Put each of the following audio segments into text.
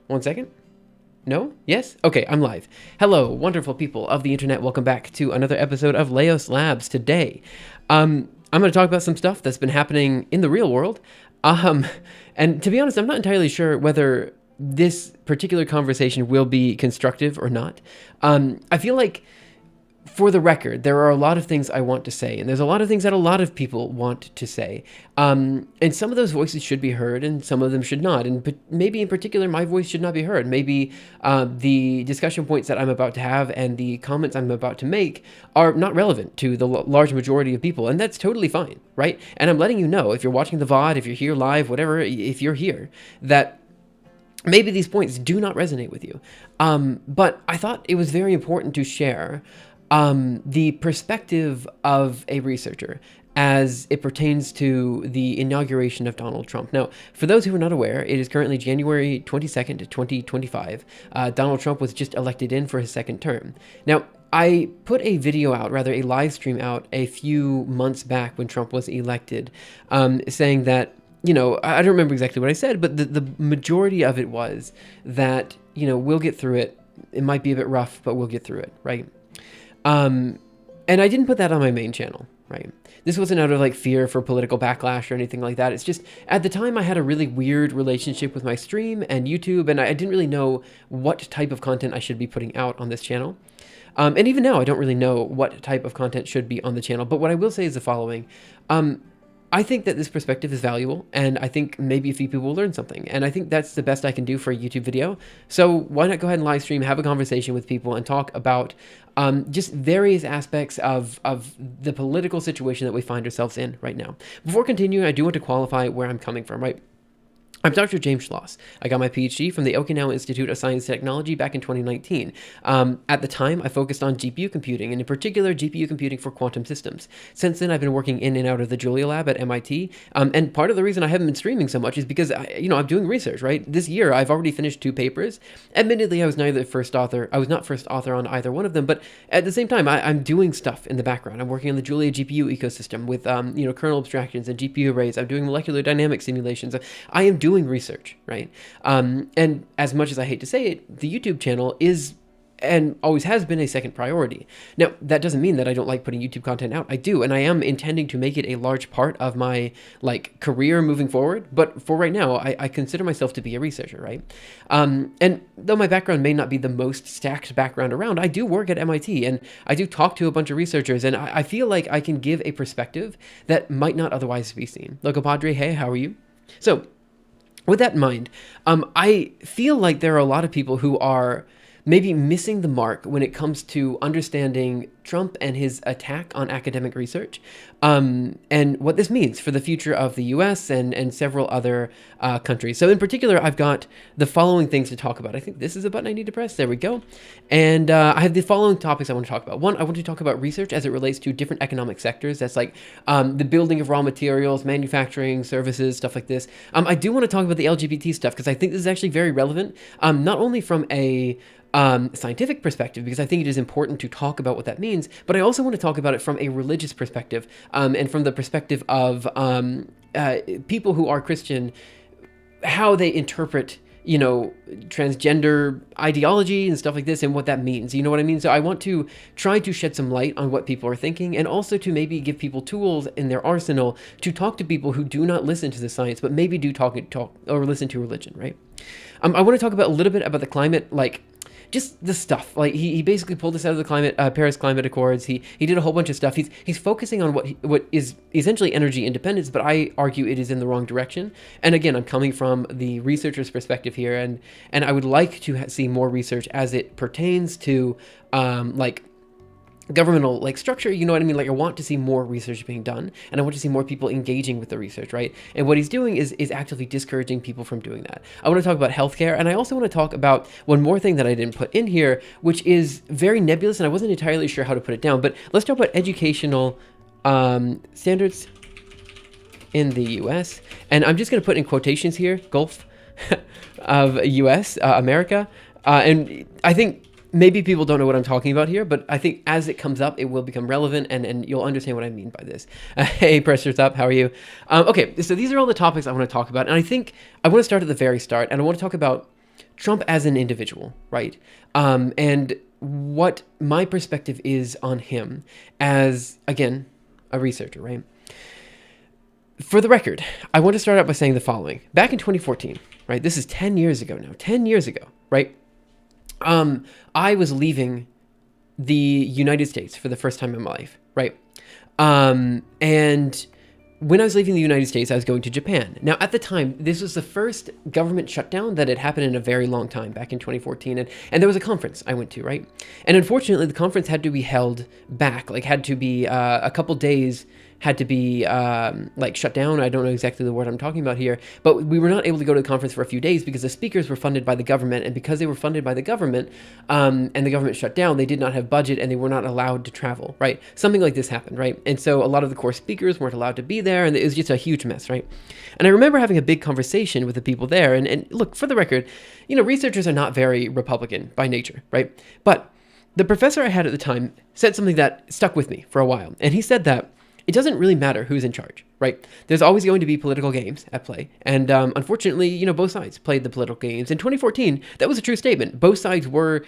1 second. No? Yes? Okay, I'm live. Hello, wonderful people of the internet. Welcome back to another episode of Laos Labs. Today, I'm going to talk about some stuff that's been happening in the real world. And to be honest, I'm not entirely sure whether this particular conversation will be constructive or not. I feel like, for the record, there are a lot of things I want to say, and there's a lot of things that a lot of people want to say. And some of those voices should be heard, and some of them should not. And maybe in particular, my voice should not be heard. Maybe the discussion points that I'm about to have and the comments I'm about to make are not relevant to the large majority of people, and that's totally fine, right? And I'm letting you know, if you're watching the VOD, if you're here live, whatever, if you're here, that maybe these points do not resonate with you. But I thought it was very important to share the perspective of a researcher as it pertains to the inauguration of Donald Trump. Now, for those who are not aware, it is currently January 22nd, 2025. Donald Trump was just elected in for his second term. Now, I put a video out, rather a live stream out, a few months back when Trump was elected, saying that, you know, I don't remember exactly what I said, but the majority of it was that, you know, we'll get through it. It might be a bit rough, but we'll get through it, right? And I didn't put that on my main channel, right? This wasn't out of like fear for political backlash or anything like that. It's just at the time I had a really weird relationship with my stream and YouTube, and I didn't really know what type of content I should be putting out on this channel. And even now, I don't really know what type of content should be on the channel. But what I will say is the following. I think that this perspective is valuable, and I think maybe a few people will learn something. And I think that's the best I can do for a YouTube video. So why not go ahead and live stream, have a conversation with people, and talk about just various aspects of the political situation that we find ourselves in right now. Before continuing, I do want to qualify where I'm coming from, right? I'm Dr. James Schloss. I got my PhD from the Okinawa Institute of Science and Technology back in 2019. At the time, I focused on GPU computing, and in particular, GPU computing for quantum systems. Since then, I've been working in and out of the Julia Lab at MIT, and part of the reason I haven't been streaming so much is because, I'm doing research, right? This year, I've already finished 2 papers. Admittedly, I was not first author on either one of them, but at the same time, I'm doing stuff in the background. I'm working on the Julia GPU ecosystem with, kernel abstractions and GPU arrays. I'm doing molecular dynamics simulations. I am doing research, right? And as much as I hate to say it, the YouTube channel is and always has been a second priority. Now, that doesn't mean that I don't like putting YouTube content out. I do, and I am intending to make it a large part of my career moving forward. But for right now, I consider myself to be a researcher, right? And though my background may not be the most stacked background around, I do work at MIT, and I do talk to a bunch of researchers, and I feel like I can give a perspective that might not otherwise be seen. Loco Padre, hey, how are you? So, with that in mind, I feel like there are a lot of people who are maybe missing the mark when it comes to understanding Trump and his attack on academic research, and what this means for the future of the US and several other countries. So in particular, I've got the following things to talk about. I think this is a button I need to press. There we go. And I have the following topics I want to talk about. One, I want to talk about research as it relates to different economic sectors. That's like the building of raw materials, manufacturing, services, stuff like this. I do want to talk about the LGBT stuff because I think this is actually very relevant, not only from a scientific perspective, because I think it is important to talk about what that means, but I also want to talk about it from a religious perspective, and from the perspective of people who are Christian, how they interpret, transgender ideology and stuff like this and what that means. You know what I mean? So I want to try to shed some light on what people are thinking, and also to maybe give people tools in their arsenal to talk to people who do not listen to the science, but maybe do talk or listen to religion, right? I want to talk about a little bit about the climate, just the stuff. He basically pulled us out of the Paris Climate Accords. He did a whole bunch of stuff. He's focusing on what is essentially energy independence, but I argue it is in the wrong direction. And again, I'm coming from the researcher's perspective here, and I would like to see more research as it pertains to governmental structure, you know what I mean? I want to see more research being done, and I want to see more people engaging with the research, right? And what he's doing is actively discouraging people from doing that. I want to talk about healthcare, and I also want to talk about one more thing that I didn't put in here, which is very nebulous, and I wasn't entirely sure how to put it down, but let's talk about educational standards in the US, and I'm just going to put in quotations here, Gulf of US, America, and I think maybe people don't know what I'm talking about here, but I think as it comes up, it will become relevant, and you'll understand what I mean by this. Hey, Pressure's Up, how are you? Okay, so these are all the topics I want to talk about, and I think I want to start at the very start, and I want to talk about Trump as an individual, right? And what my perspective is on him as, again, a researcher, right? For the record, I want to start out by saying the following. Back in 2014, right? This is 10 years ago now. 10 years ago, right? I was leaving the United States for the first time in my life, right? And when I was leaving the United States, I was going to Japan. Now, at the time, this was the first government shutdown that had happened in a very long time, back in 2014. And there was a conference I went to, right? And unfortunately, the conference had to be held back, like had to be a couple days had to be like shut down. I don't know exactly the word I'm talking about here, but we were not able to go to the conference for a few days because the speakers were funded by the government, and because they were funded by the government and the government shut down, they did not have budget and they were not allowed to travel, right? Something like this happened, right? And so a lot of the core speakers weren't allowed to be there, and it was just a huge mess, right? And I remember having a big conversation with the people there, and look, for the record, you know, researchers are not very Republican by nature, right? But the professor I had at the time said something that stuck with me for a while, and he said that it doesn't really matter who's in charge, right? There's always going to be political games at play. And unfortunately, you know, both sides played the political games. In 2014, that was a true statement. Both sides were,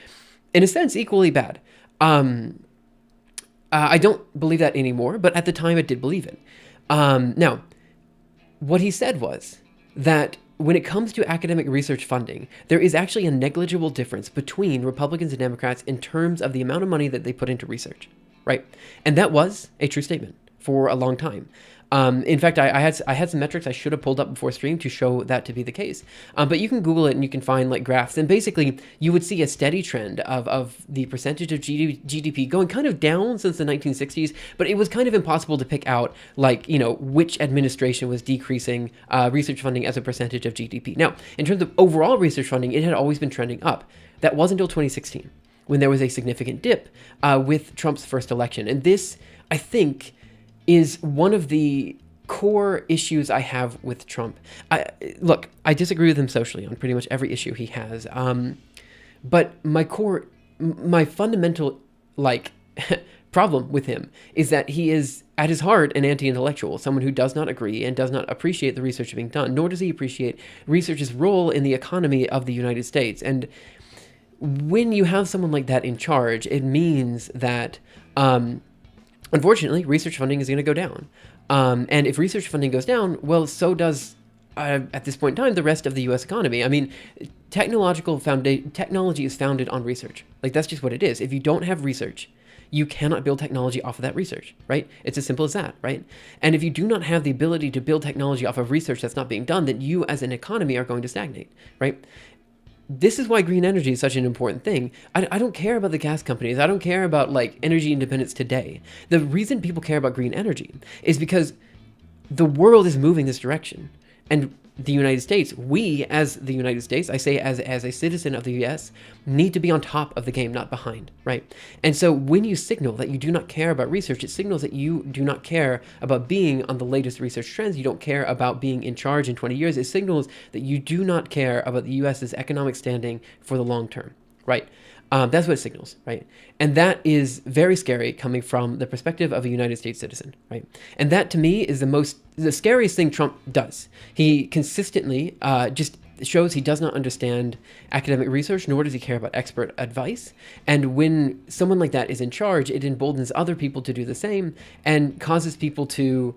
in a sense, equally bad. I don't believe that anymore, but at the time I did believe it. Now, what he said was that when it comes to academic research funding, there is actually a negligible difference between Republicans and Democrats in terms of the amount of money that they put into research, right? And that was a true statement for a long time. In fact, I had some metrics I should have pulled up before stream to show that to be the case. But you can Google it and you can find like graphs, and basically you would see a steady trend of the percentage of GDP going kind of down since the 1960s, but it was kind of impossible to pick out like, you know, which administration was decreasing research funding as a percentage of GDP. Now, in terms of overall research funding, it had always been trending up. That wasn't until 2016 when there was a significant dip with Trump's first election. And this, I think, is one of the core issues I have with Trump. Look, I disagree with him socially on pretty much every issue he has. But my fundamental, like, problem with him is that he is, at his heart, an anti-intellectual, someone who does not agree and does not appreciate the research being done, nor does he appreciate research's role in the economy of the United States. And when you have someone like that in charge, it means that unfortunately, research funding is going to go down. And if research funding goes down, well, so does, at this point in time, the rest of the U.S. economy. I mean, technology is founded on research. Like, that's just what it is. If you don't have research, you cannot build technology off of that research, right? It's as simple as that, right? And if you do not have the ability to build technology off of research that's not being done, then you as an economy are going to stagnate, right? This is why green energy is such an important thing. I don't care about the gas companies. I don't care about like energy independence today. The reason people care about green energy is because the world is moving this direction. And the United States, we as the United States, I say as a citizen of the US, need to be on top of the game, not behind, right? And so when you signal that you do not care about research, it signals that you do not care about being on the latest research trends. You don't care about being in charge in 20 years. It signals that you do not care about the US's economic standing for the long term, right? That's what it signals, right? And that is very scary coming from the perspective of a United States citizen, right? And that to me is the scariest thing Trump does. He consistently just shows he does not understand academic research, nor does he care about expert advice. And when someone like that is in charge, it emboldens other people to do the same and causes people to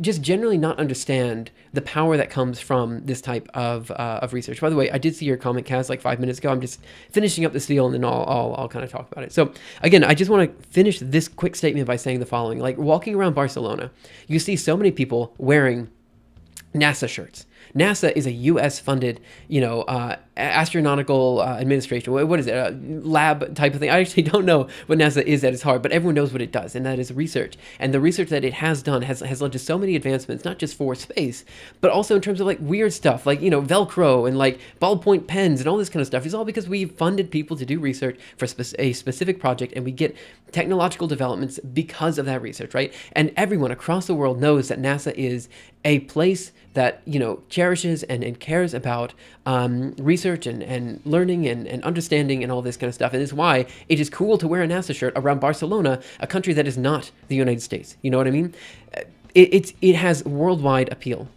just generally not understand the power that comes from this type of research. By the way, I did see your comment, Kaz, like 5 minutes ago. I'm just finishing up this deal and then I'll kind of talk about it. So again, I just want to finish this quick statement by saying the following. Like, walking around Barcelona, you see so many people wearing NASA shirts. NASA is a U.S.-funded, astronautical administration. What is it? A lab type of thing? I actually don't know what NASA is at its heart, but everyone knows what it does, and that is research. And the research that it has done has led to so many advancements, not just for space, but also in terms of like weird stuff, like, Velcro and like ballpoint pens and all this kind of stuff. It's all because we funded people to do research for a specific project, and we get technological developments because of that research, right? And everyone across the world knows that NASA is a place that, cherishes and cares about research and learning and understanding and all this kind of stuff. And it's why it is cool to wear a NASA shirt around Barcelona, a country that is not the United States. You know what I mean? It has worldwide appeal,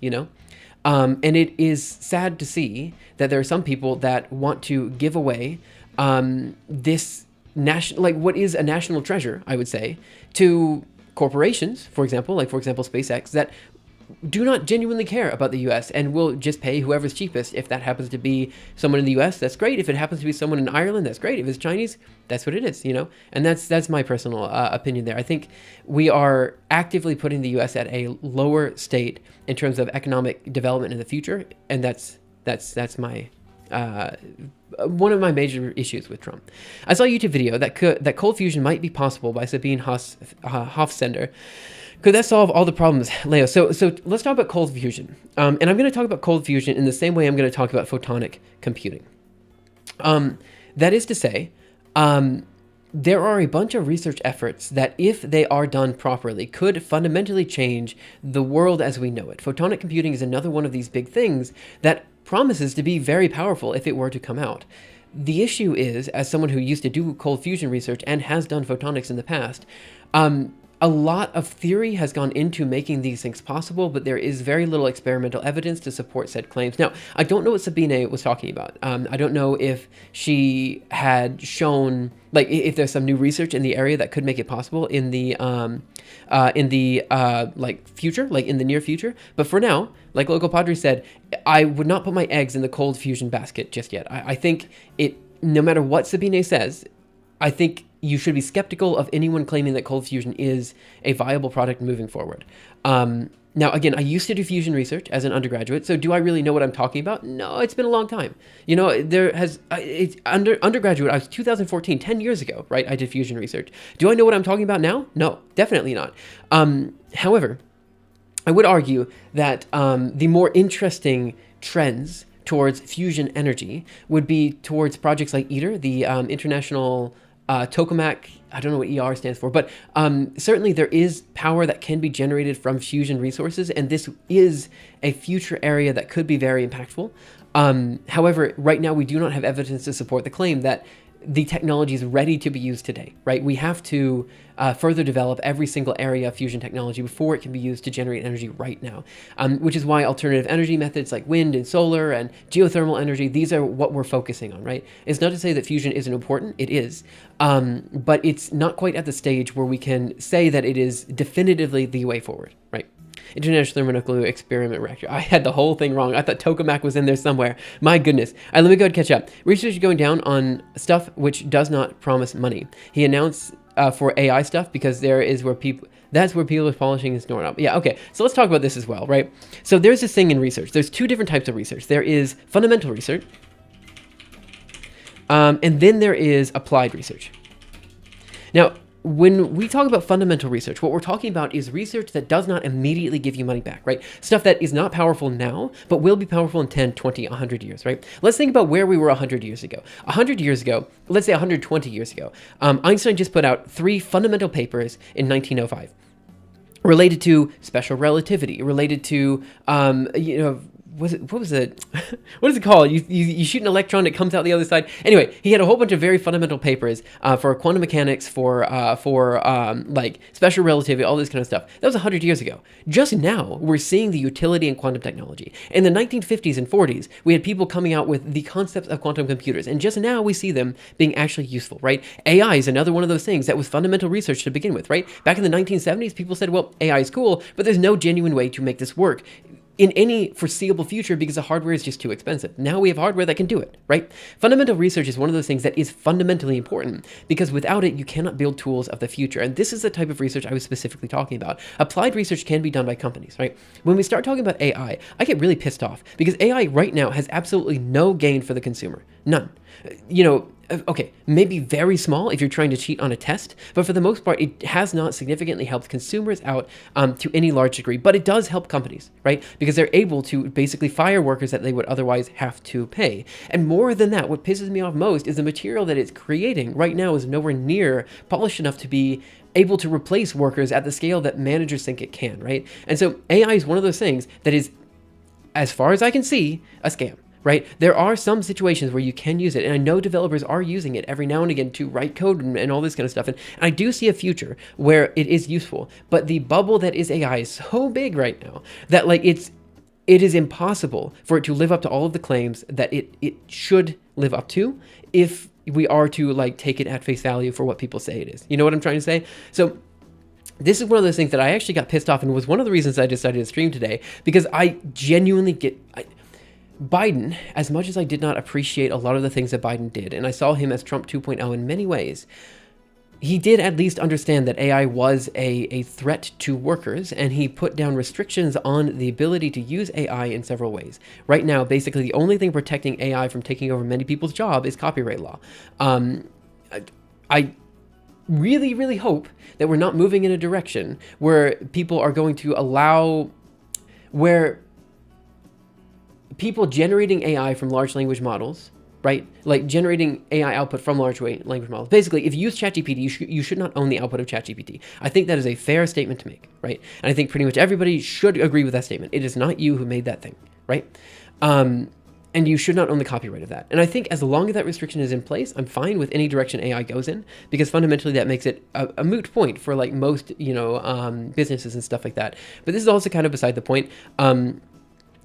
And it is sad to see that there are some people that want to give away this national, like what is a national treasure, I would say, to corporations, for example, SpaceX, that do not genuinely care about the US and will just pay whoever's cheapest. If that happens to be someone in the US, that's great. If it happens to be someone in Ireland, that's great. If it's Chinese, that's what it is, And that's my personal opinion there. I think we are actively putting the US at a lower state in terms of economic development in the future, and that's my one of my major issues with Trump. I saw a YouTube video that cold fusion might be possible by Sabine Hofstender. Could that solve all the problems, Leo? So let's talk about cold fusion. And I'm going to talk about cold fusion in the same way I'm going to talk about photonic computing. That is to say, there are a bunch of research efforts that, if they are done properly, could fundamentally change the world as we know it. Photonic computing is another one of these big things that promises to be very powerful if it were to come out. The issue is, as someone who used to do cold fusion research and has done photonics in the past, a lot of theory has gone into making these things possible, but there is very little experimental evidence to support said claims. Now, I don't know what Sabine was talking about. I don't know if she had shown, like, if there's some new research in the area that could make it possible in the future, like in the near future. But for now, like Local Padre said, I would not put my eggs in the cold fusion basket just yet. I think no matter what Sabine says, I think you should be skeptical of anyone claiming that cold fusion is a viable product moving forward. Now, again, I used to do fusion research as an undergraduate, so do I really know what I'm talking about? No, it's been a long time. Undergraduate, I was 2014, 10 years ago, right? I did fusion research. Do I know what I'm talking about now? No, definitely not. However, I would argue that the more interesting trends towards fusion energy would be towards projects like ITER, the International Tokamak. I don't know what ER stands for, but certainly there is power that can be generated from fusion resources, and this is a future area that could be very impactful. However, right now we do not have evidence to support the claim that the technology is ready to be used today, right? We have to further develop every single area of fusion technology before it can be used to generate energy right now, which is why alternative energy methods like wind and solar and geothermal energy, these are what we're focusing on, right? It's not to say that fusion isn't important, it is, but it's not quite at the stage where we can say that it is definitively the way forward, right? International Thermonuclear Experiment Reactor. I had the whole thing wrong. I thought tokamak was in there somewhere. My goodness. All right, let me go ahead and catch up. Research is going down on stuff which does not promise money. He announced for AI stuff because that's where people are polishing his doorknob. Yeah, okay. So let's talk about this as well, right? So there's this thing in research. There's two different types of research. There is fundamental research, and then there is applied research. Now, when we talk about fundamental research, what we're talking about is research that does not immediately give you money back, right? Stuff that is not powerful now, but will be powerful in 10, 20, 100 years, right? Let's think about where we were 100 years ago. 100 years ago, let's say 120 years ago, Einstein just put out 3 fundamental papers in 1905 related to special relativity, related to, what is it called? You shoot an electron, it comes out the other side. Anyway, he had a whole bunch of very fundamental papers for quantum mechanics, for like special relativity, all this kind of stuff. That was 100 years ago. Just now, we're seeing the utility in quantum technology. In the 1950s and 40s, we had people coming out with the concepts of quantum computers, and just now we see them being actually useful, right? AI is another one of those things that was fundamental research to begin with, right? Back in the 1970s, people said, well, AI is cool, but there's no genuine way to make this work in any foreseeable future because the hardware is just too expensive. Now we have hardware that can do it, right? Fundamental research is one of those things that is fundamentally important because without it, you cannot build tools of the future. And this is the type of research I was specifically talking about. Applied research can be done by companies, right? When we start talking about AI, I get really pissed off because AI right now has absolutely no gain for the consumer. None. Okay, maybe very small if you're trying to cheat on a test, but for the most part, it has not significantly helped consumers out to any large degree, but it does help companies, right? Because they're able to basically fire workers that they would otherwise have to pay. And more than that, what pisses me off most is the material that it's creating right now is nowhere near polished enough to be able to replace workers at the scale that managers think it can, right? And so AI is one of those things that is, as far as I can see, a scam. Right? There are some situations where you can use it, and I know developers are using it every now and again to write code and all this kind of stuff, and I do see a future where it is useful, but the bubble that is AI is so big right now that like it's it is impossible for it to live up to all of the claims that it should live up to if we are to like take it at face value for what people say it is. You know what I'm trying to say? So this is one of those things that I actually got pissed off, and was one of the reasons I decided to stream today, because I genuinely Biden, as much as I did not appreciate a lot of the things that Biden did, and I saw him as Trump 2.0 in many ways, he did at least understand that AI was a threat to workers, and he put down restrictions on the ability to use AI in several ways. Right now, basically, the only thing protecting AI from taking over many people's job is copyright law. I really, really hope that we're not moving in a direction where people are going to allow, where people generating AI from large language models, right? Like generating AI output from large language models. Basically, if you use ChatGPT, you should not own the output of ChatGPT. I think that is a fair statement to make, right? And I think pretty much everybody should agree with that statement. It is not you who made that thing, right? And you should not own the copyright of that. And I think as long as that restriction is in place, I'm fine with any direction AI goes in, because fundamentally that makes it a moot point for like most, businesses and stuff like that. But this is also kind of beside the point.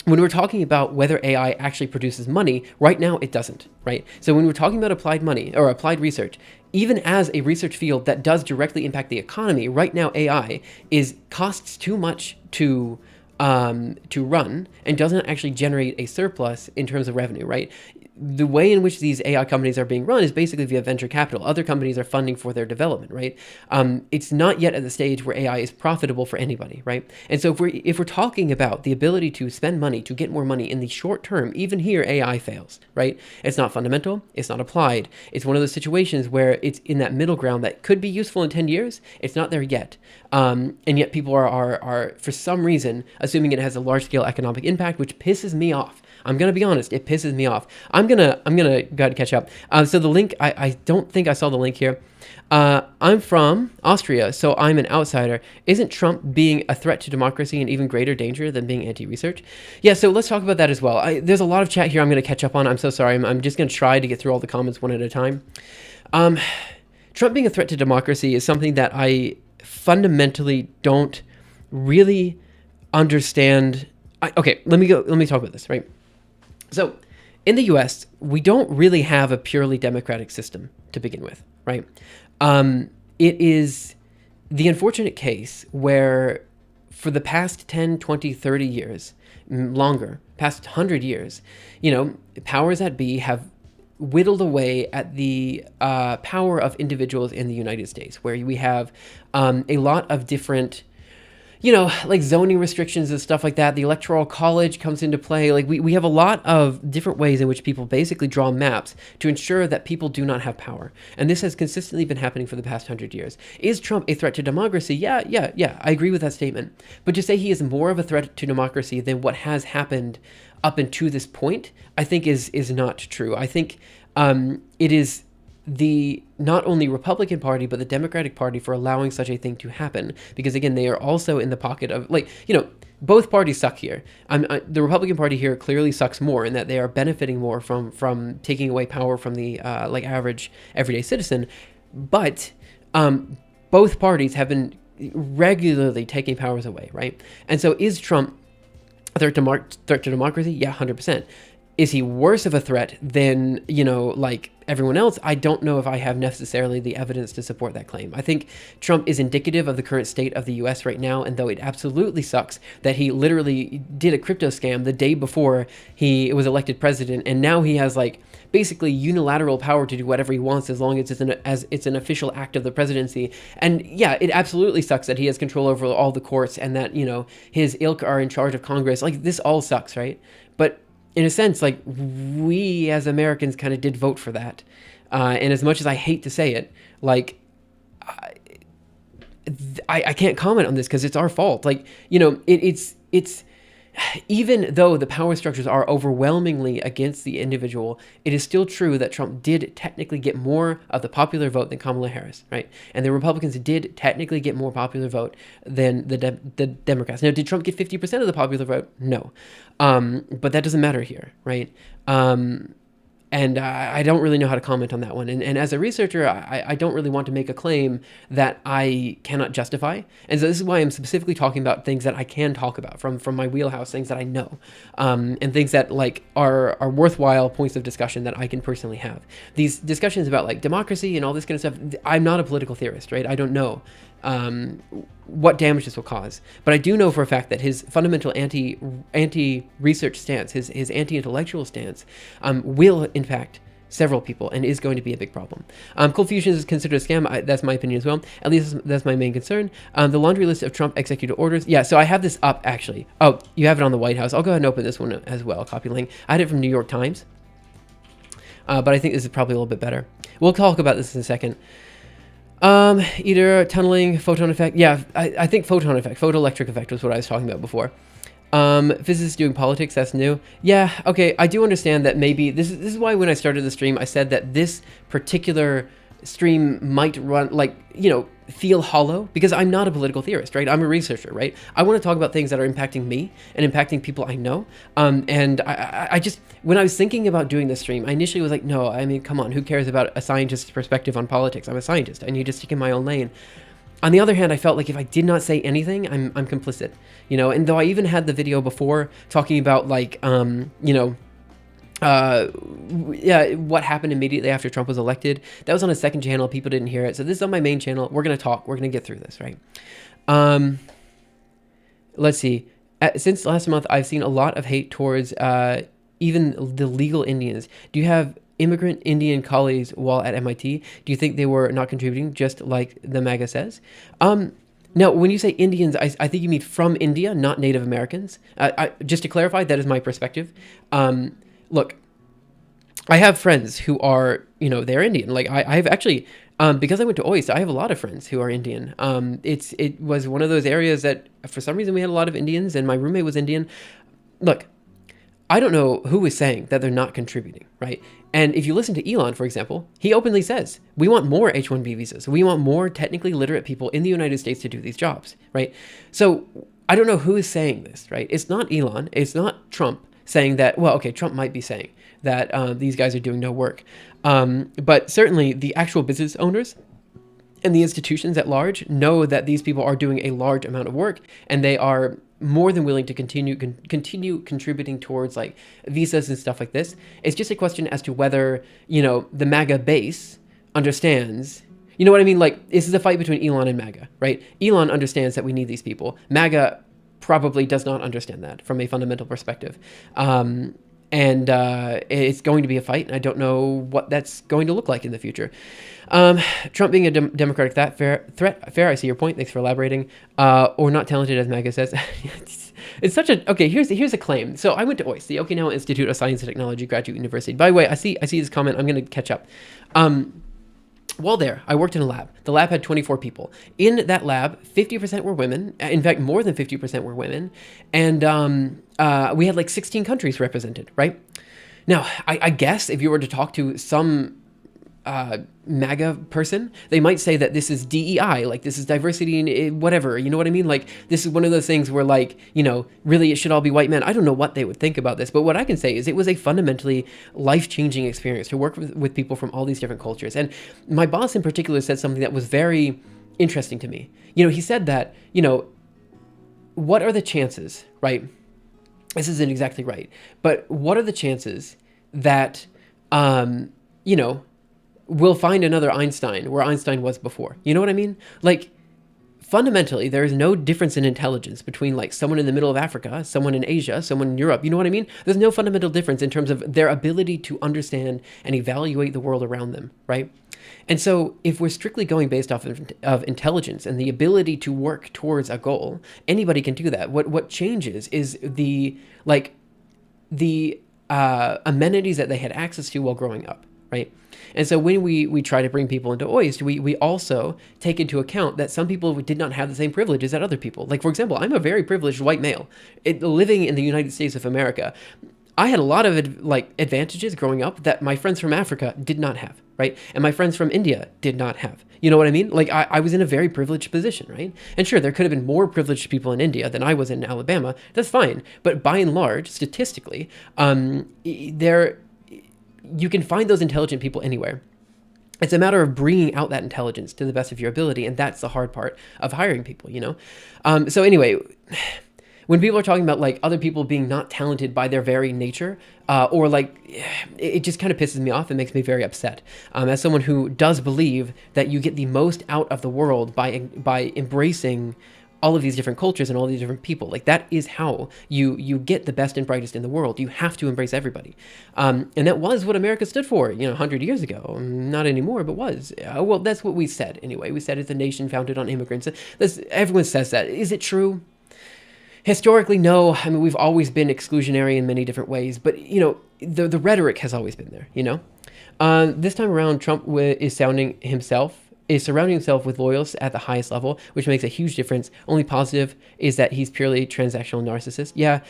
When we're talking about whether AI actually produces money, right now it doesn't, right? So when we're talking about applied money or applied research, even as a research field that does directly impact the economy, right now AI costs too much to run and doesn't actually generate a surplus in terms of revenue, right? The way in which these AI companies are being run is basically via venture capital. Other companies are funding for their development, right? It's not yet at the stage where AI is profitable for anybody, right? And so if we're talking about the ability to spend money, to get more money in the short term, even here AI fails, right? It's not fundamental, it's not applied. It's one of those situations where it's in that middle ground that could be useful in 10 years. It's not there yet. And yet people are for some reason assuming it has a large scale economic impact, which pisses me off. I'm going to be honest, it pisses me off. I'm going to go ahead and catch up. So the link, I don't think I saw the link here. I'm from Austria, so I'm an outsider. Isn't Trump being a threat to democracy an even greater danger than being anti-research? Yeah, so let's talk about that as well. There's a lot of chat here I'm going to catch up on. I'm so sorry. I'm just going to try to get through all the comments one at a time. Trump being a threat to democracy is something that I fundamentally don't really understand. Okay, let me talk about this, right? So in the US, we don't really have a purely democratic system to begin with, right? It is the unfortunate case where for the past 10, 20, 30 years, longer, past 100 years, powers that be have whittled away at the power of individuals in the United States, where we have a lot of different like zoning restrictions and stuff like that. The Electoral College comes into play. Like we have a lot of different ways in which people basically draw maps to ensure that people do not have power. And this has consistently been happening for the past 100 years. Is Trump a threat to democracy? Yeah. I agree with that statement. But to say he is more of a threat to democracy than what has happened up until this point, I think is not true. I think it is the not only Republican Party, but the Democratic Party for allowing such a thing to happen. Because again, they are also in the pocket of both parties suck here. The Republican Party here clearly sucks more in that they are benefiting more from taking away power from the average everyday citizen. But both parties have been regularly taking powers away, right? And so is Trump a threat to democracy? Yeah, 100%. Is he worse of a threat than, like everyone else? I don't know if I have necessarily the evidence to support that claim. I think Trump is indicative of the current state of the US right now, and though it absolutely sucks that he literally did a crypto scam the day before he was elected president, and now he has basically unilateral power to do whatever he wants as long as it's an official act of the presidency. And yeah, it absolutely sucks that he has control over all the courts and that, his ilk are in charge of Congress. This all sucks, right? But in a sense, we as Americans kind of did vote for that. And as much as I hate to say it, I can't comment on this because it's our fault. It's even though the power structures are overwhelmingly against the individual, it is still true that Trump did technically get more of the popular vote than Kamala Harris, right? And the Republicans did technically get more popular vote than the Democrats. Now, did Trump get 50% of the popular vote? No. But that doesn't matter here, right? And I don't really know how to comment on that one. And as a researcher, I don't really want to make a claim that I cannot justify. And so this is why I'm specifically talking about things that I can talk about from my wheelhouse, things that I know, and things that like are worthwhile points of discussion that I can personally have. These discussions about like democracy and all this kind of stuff, I'm not a political theorist, right? I don't know what damage this will cause. But I do know for a fact that his fundamental anti-research stance, his anti-intellectual stance, will impact several people and is going to be a big problem. Cold fusion is considered a scam. That's my opinion as well. At least that's my main concern. The laundry list of Trump executive orders. Yeah, so I have this up actually. Oh, you have it on the White House. I'll go ahead and open this one as well. Copy link. I had it from New York Times. But I think this is probably a little bit better. We'll talk about this in a second. Either tunneling, photon effect. Yeah, I think photon effect, photoelectric effect was what I was talking about before. Physicists doing politics, that's new. Yeah, okay, I do understand that maybe, this is why when I started the stream, I said that this particular stream might run, like, you know, feel hollow, because I'm not a political theorist, right? I'm a researcher, right? I want to talk about things that are impacting me and impacting people I know. And I just, when I was thinking about doing this stream, I initially was like, no, I mean, come on, who cares about a scientist's perspective on politics? I'm a scientist. I need to stick in my own lane. On the other hand, I felt like if I did not say anything, I'm complicit, you know? And though I even had the video before talking about like, you know, yeah, what happened immediately after Trump was elected. That was on a second channel. People didn't hear it. So this is on my main channel. We're going to talk. We're going to get through this, right? Let's see. Since last month, I've seen a lot of hate towards even the legal Indians. Do you have immigrant Indian colleagues while at MIT? Do you think they were not contributing, just like the MAGA says? Now, when you say Indians, I think you mean from India, not Native Americans. Just to clarify, that is my perspective. Look, I have friends who are, you know, they're Indian. Like I've actually, because I went to OIST, I have a lot of friends who are Indian. It was one of those areas that for some reason we had a lot of Indians, and my roommate was Indian. Look, I don't know who is saying that they're not contributing, right? And if you listen to Elon, for example, he openly says, we want more H-1B visas. We want more technically literate people in the United States to do these jobs, right? So I don't know who is saying this, right? It's not Elon. It's not Trump saying that, well, okay, Trump might be saying that these guys are doing no work. But certainly the actual business owners and the institutions at large know that these people are doing a large amount of work, and they are more than willing to continue contributing towards like visas and stuff like this. It's just a question as to whether, you know, the MAGA base understands, you know what I mean? Like, this is a fight between Elon and MAGA, right? Elon understands that we need these people. MAGA probably does not understand that from a fundamental perspective. And it's going to be a fight, and I don't know what that's going to look like in the future. Trump being a democratic threat, I see your point, thanks for elaborating. Or not talented, as MAGA says. It's such a, okay, here's a claim. So I went to OIST, the Okinawa Institute of Science and Technology Graduate University. By the way, I see this comment, I'm going to catch up. While there, I worked in a lab. The lab had 24 people. In that lab, 50% were women. In fact, more than 50% were women. And we had like 16 countries represented, right? Now, I guess if you were to talk to some MAGA person, they might say that this is DEI, like this is diversity and whatever, you know what I mean? Like, this is one of those things where, like, you know, really it should all be white men. I don't know what they would think about this, but what I can say is it was a fundamentally life-changing experience to work with people from all these different cultures. And my boss in particular said something that was very interesting to me. You know, he said that, you know, what are the chances, right? This isn't exactly right, but what are the chances that, you know, we'll find another Einstein where Einstein was before? You know what I mean? Like, fundamentally, there is no difference in intelligence between like someone in the middle of Africa, someone in Asia, someone in Europe. You know what I mean? There's no fundamental difference in terms of their ability to understand and evaluate the world around them, right? And so if we're strictly going based off of intelligence and the ability to work towards a goal, anybody can do that. What changes is the amenities that they had access to while growing up, right? And so when we try to bring people into OIST, we also take into account that some people did not have the same privileges that other people. Like, for example, I'm a very privileged white male living in the United States of America. I had a lot of advantages growing up that my friends from Africa did not have, right? And my friends from India did not have. You know what I mean? Like, I was in a very privileged position, right? And sure, there could have been more privileged people in India than I was in Alabama. That's fine. But by and large, statistically, you can find those intelligent people anywhere. It's a matter of bringing out that intelligence to the best of your ability, and that's the hard part of hiring people, you know? So anyway, when people are talking about like other people being not talented by their very nature, or like, it just kind of pisses me off and makes me very upset. As someone who does believe that you get the most out of the world by embracing all of these different cultures and all these different people. Like that is how you get the best and brightest in the world. You have to embrace everybody. And that was what America stood for, 100 years ago. Not anymore, but was. Well, that's what we said anyway. We said it's a nation founded on immigrants. Everyone says that. Is it true? Historically, no. I mean, we've always been exclusionary in many different ways, but the rhetoric has always been there. This time around, Trump is surrounding himself with loyalists at the highest level, which makes a huge difference. Only positive is that he's purely transactional narcissist. Yeah,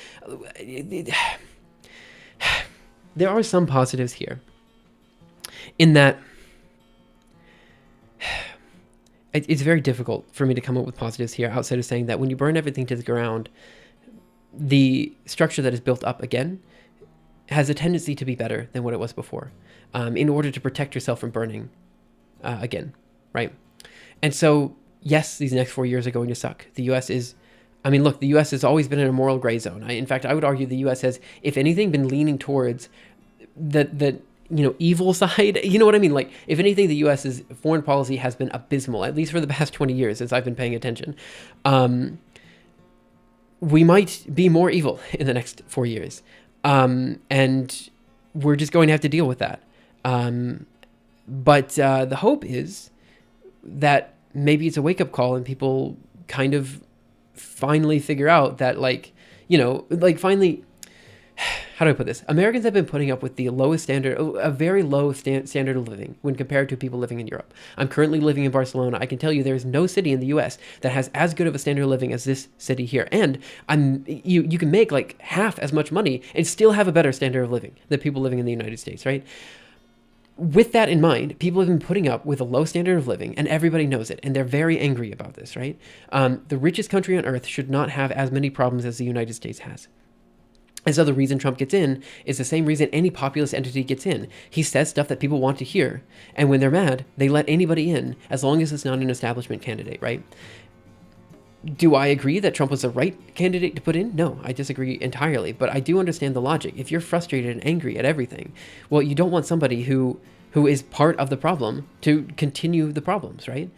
there are some positives here, in that it's very difficult for me to come up with positives here outside of saying that when you burn everything to the ground, the structure that is built up again has a tendency to be better than what it was before, in order to protect yourself from burning again, right? And so, yes, these next 4 years are going to suck. The U.S. the U.S. has always been in a moral gray zone. In fact, I would argue the U.S. has, if anything, been leaning towards the evil side. You know what I mean? Like, if anything, the U.S.'s foreign policy has been abysmal, at least for the past 20 years as I've been paying attention. We might be more evil in the next 4 years. And we're just going to have to deal with that. But the hope is that maybe it's a wake-up call and people kind of finally figure out that, finally, how do I put this? Americans have been putting up with the lowest standard, a very low standard of living when compared to people living in Europe. I'm currently living in Barcelona. I can tell you there is no city in the U.S. that has as good of a standard of living as this city here. And you can make like half as much money and still have a better standard of living than people living in the United States, right? With that in mind, people have been putting up with a low standard of living, and everybody knows it, and they're very angry about this, right? The richest country on earth should not have as many problems as the United States has. And so the reason Trump gets in is the same reason any populist entity gets in. He says stuff that people want to hear, and when they're mad, they let anybody in, as long as it's not an establishment candidate, right? Do I agree that Trump was the right candidate to put in? No, I disagree entirely, but I do understand the logic. If you're frustrated and angry at everything, well, you don't want somebody who is part of the problem to continue the problems, right?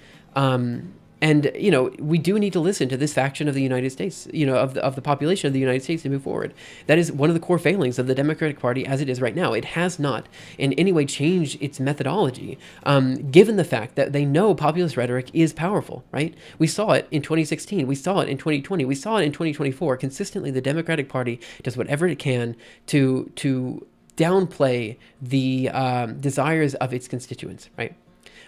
And we do need to listen to this faction of the United States, of the population of the United States to move forward. That is one of the core failings of the Democratic Party as it is right now. It has not in any way changed its methodology, given the fact that they know populist rhetoric is powerful, right? We saw it in 2016. We saw it in 2020. We saw it in 2024. Consistently, the Democratic Party does whatever it can to downplay the desires of its constituents, right?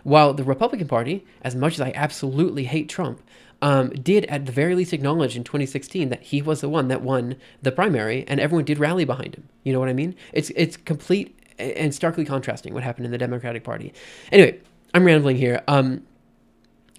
While the Republican Party, as much as I absolutely hate Trump, did at the very least acknowledge in 2016 that he was the one that won the primary, and everyone did rally behind him. You know what I mean? It's complete and starkly contrasting what happened in the Democratic Party. Anyway, I'm rambling here.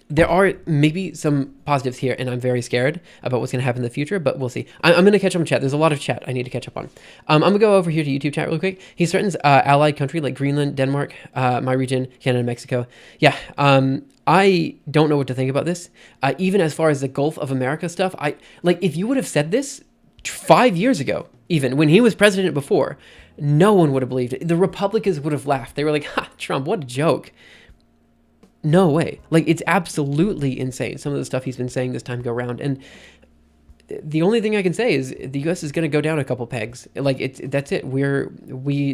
There are maybe some positives here, and I'm very scared about what's going to happen in the future, but we'll see. I'm going to catch up on chat. There's a lot of chat I need to catch up on. I'm going to go over here to YouTube chat real quick. He threatens allied country like Greenland, Denmark, my region, Canada, Mexico. Yeah, I don't know what to think about this. Even as far as the Gulf of America stuff, if you would have said this 5 years ago, even when he was president before, no one would have believed it. The Republicans would have laughed. They were like, ha, Trump, what a joke. No way. It's absolutely insane, some of the stuff he's been saying this time go around. And the only thing I can say is the U.S. is going to go down a couple pegs. That's it.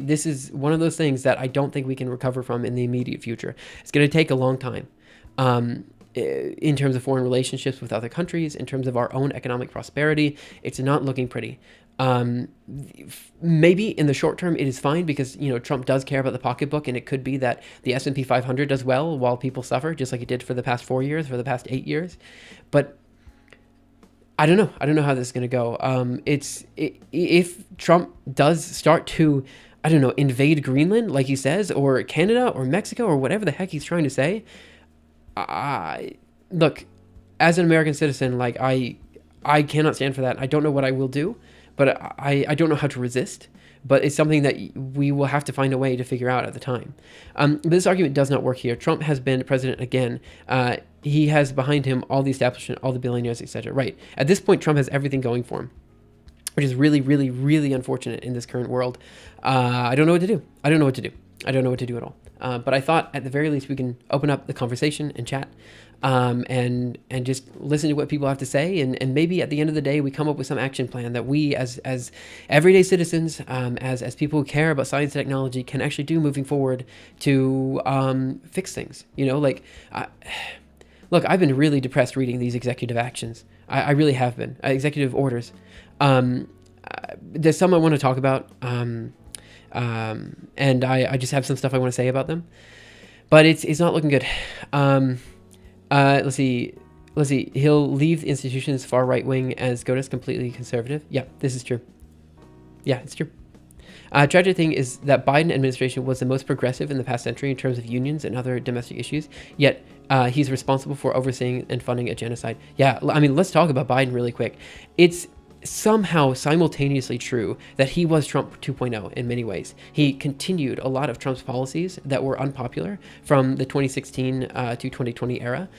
This is one of those things that I don't think we can recover from in the immediate future. It's going to take a long time. In terms of foreign relationships with other countries, in terms of our own economic prosperity, it's not looking pretty. Maybe in the short term it is fine because Trump does care about the pocketbook, and it could be that the S&P 500 does well while people suffer, just like it did for the past 4 years, for the past 8 years. But I don't know how this is going to go. If Trump does start to, invade Greenland like he says, or Canada or Mexico or whatever the heck he's trying to say, look, as an American citizen, I cannot stand for that. I don't know what I will do, but I don't know how to resist. but it's something that we will have to find a way to figure out at the time. But this argument does not work here. Trump has been president again. He has behind him all the establishment, all the billionaires, etc. Right. At this point, Trump has everything going for him, which is really, really, really unfortunate in this current world. I don't know what to do. I don't know what to do. I don't know what to do at all. But I thought at the very least we can open up the conversation and chat, and just listen to what people have to say, and maybe at the end of the day we come up with some action plan that we as everyday citizens, as people who care about science and technology, can actually do moving forward to fix things. Look, I've been really depressed reading these executive actions. I really have been. Executive orders. There's some I want to talk about, and I just have some stuff I want to say about them, but it's not looking good. Let's see. He'll leave the institutions far right wing as SCOTUS completely conservative. Yeah, this is true. Yeah, it's true. Tragic thing is that Biden administration was the most progressive in the past century in terms of unions and other domestic issues, yet he's responsible for overseeing and funding a genocide. Yeah, I mean, let's talk about Biden really quick. It's somehow simultaneously true that he was Trump 2.0 in many ways. He continued a lot of Trump's policies that were unpopular from the 2016 to 2020 era,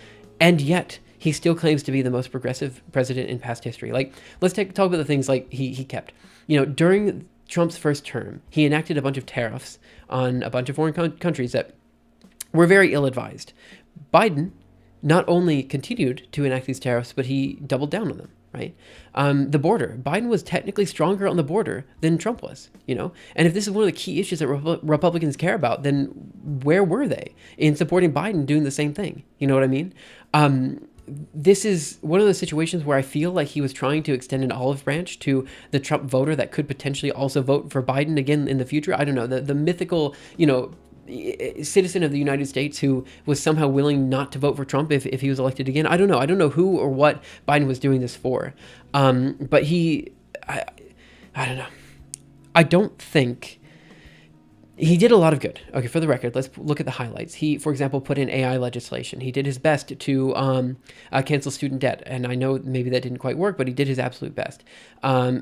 and yet he still claims to be the most progressive president in past history. Like, let's talk about the things like he kept. During Trump's first term, he enacted a bunch of tariffs on a bunch of foreign countries that were very ill-advised. Biden not only continued to enact these tariffs, but he doubled down on them, right? The border. Biden was technically stronger on the border than Trump was, And if this is one of the key issues that Republicans care about, then where were they in supporting Biden doing the same thing? You know what I mean? This is one of those situations where I feel like he was trying to extend an olive branch to the Trump voter that could potentially also vote for Biden again in the future. I don't know, the mythical, citizen of the United States who was somehow willing not to vote for Trump if he was elected again. I don't know who or what Biden was doing this for. But I don't know. I don't think he did a lot of good. Okay, for the record, let's look at the highlights. He, for example, put in AI legislation. He did his best to cancel student debt, and I know maybe that didn't quite work, but he did his absolute best.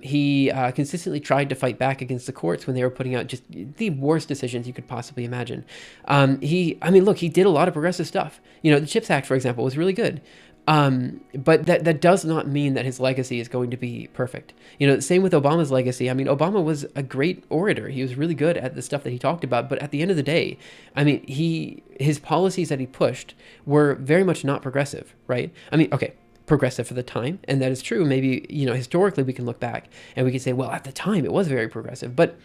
He consistently tried to fight back against the courts when they were putting out just the worst decisions you could possibly imagine. He did a lot of progressive stuff. The CHIPS Act, for example, was really good. But that does not mean that his legacy is going to be perfect. Same with Obama's legacy. I mean, Obama was a great orator. He was really good at the stuff that he talked about. But at the end of the day, I mean, his policies that he pushed were very much not progressive, right? I mean, okay, progressive for the time, and that is true. Maybe, historically we can look back and we can say, well, at the time it was very progressive. But,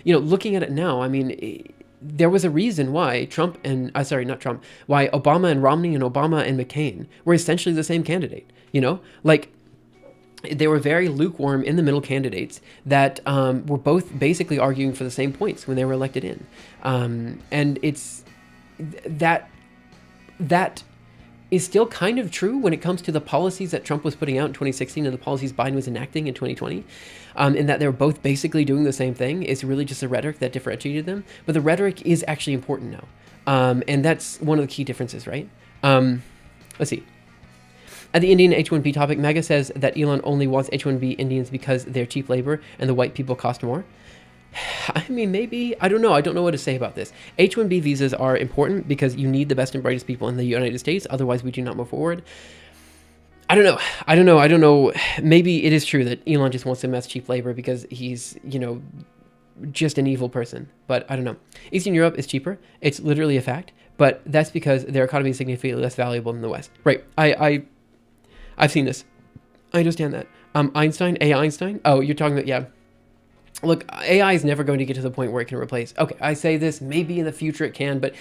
looking at it now, I mean, there was a reason why why Obama and Romney and Obama and McCain were essentially the same candidate, Like, they were very lukewarm in the middle candidates that were both basically arguing for the same points when they were elected in. And it's that is still kind of true when it comes to the policies that Trump was putting out in 2016 and the policies Biden was enacting in 2020, in that they were both basically doing the same thing. It's really just the rhetoric that differentiated them. But the rhetoric is actually important now. And that's one of the key differences, right? Let's see. At the Indian H-1B topic, MAGA says that Elon only wants H-1B Indians because they're cheap labor and the white people cost more. I mean, maybe, I don't know. I don't know what to say about this. H-1B visas are important because you need the best and brightest people in the United States. Otherwise, we do not move forward. I don't know. Maybe it is true that Elon just wants to mess cheap labor because he's, just an evil person. But I don't know. Eastern Europe is cheaper. It's literally a fact. But that's because their economy is significantly less valuable than the West. Right. I've seen this. I understand that. Einstein. Oh, you're talking about, yeah. Look, AI is never going to get to the point where it can replace. Okay, I say this, maybe in the future it can, but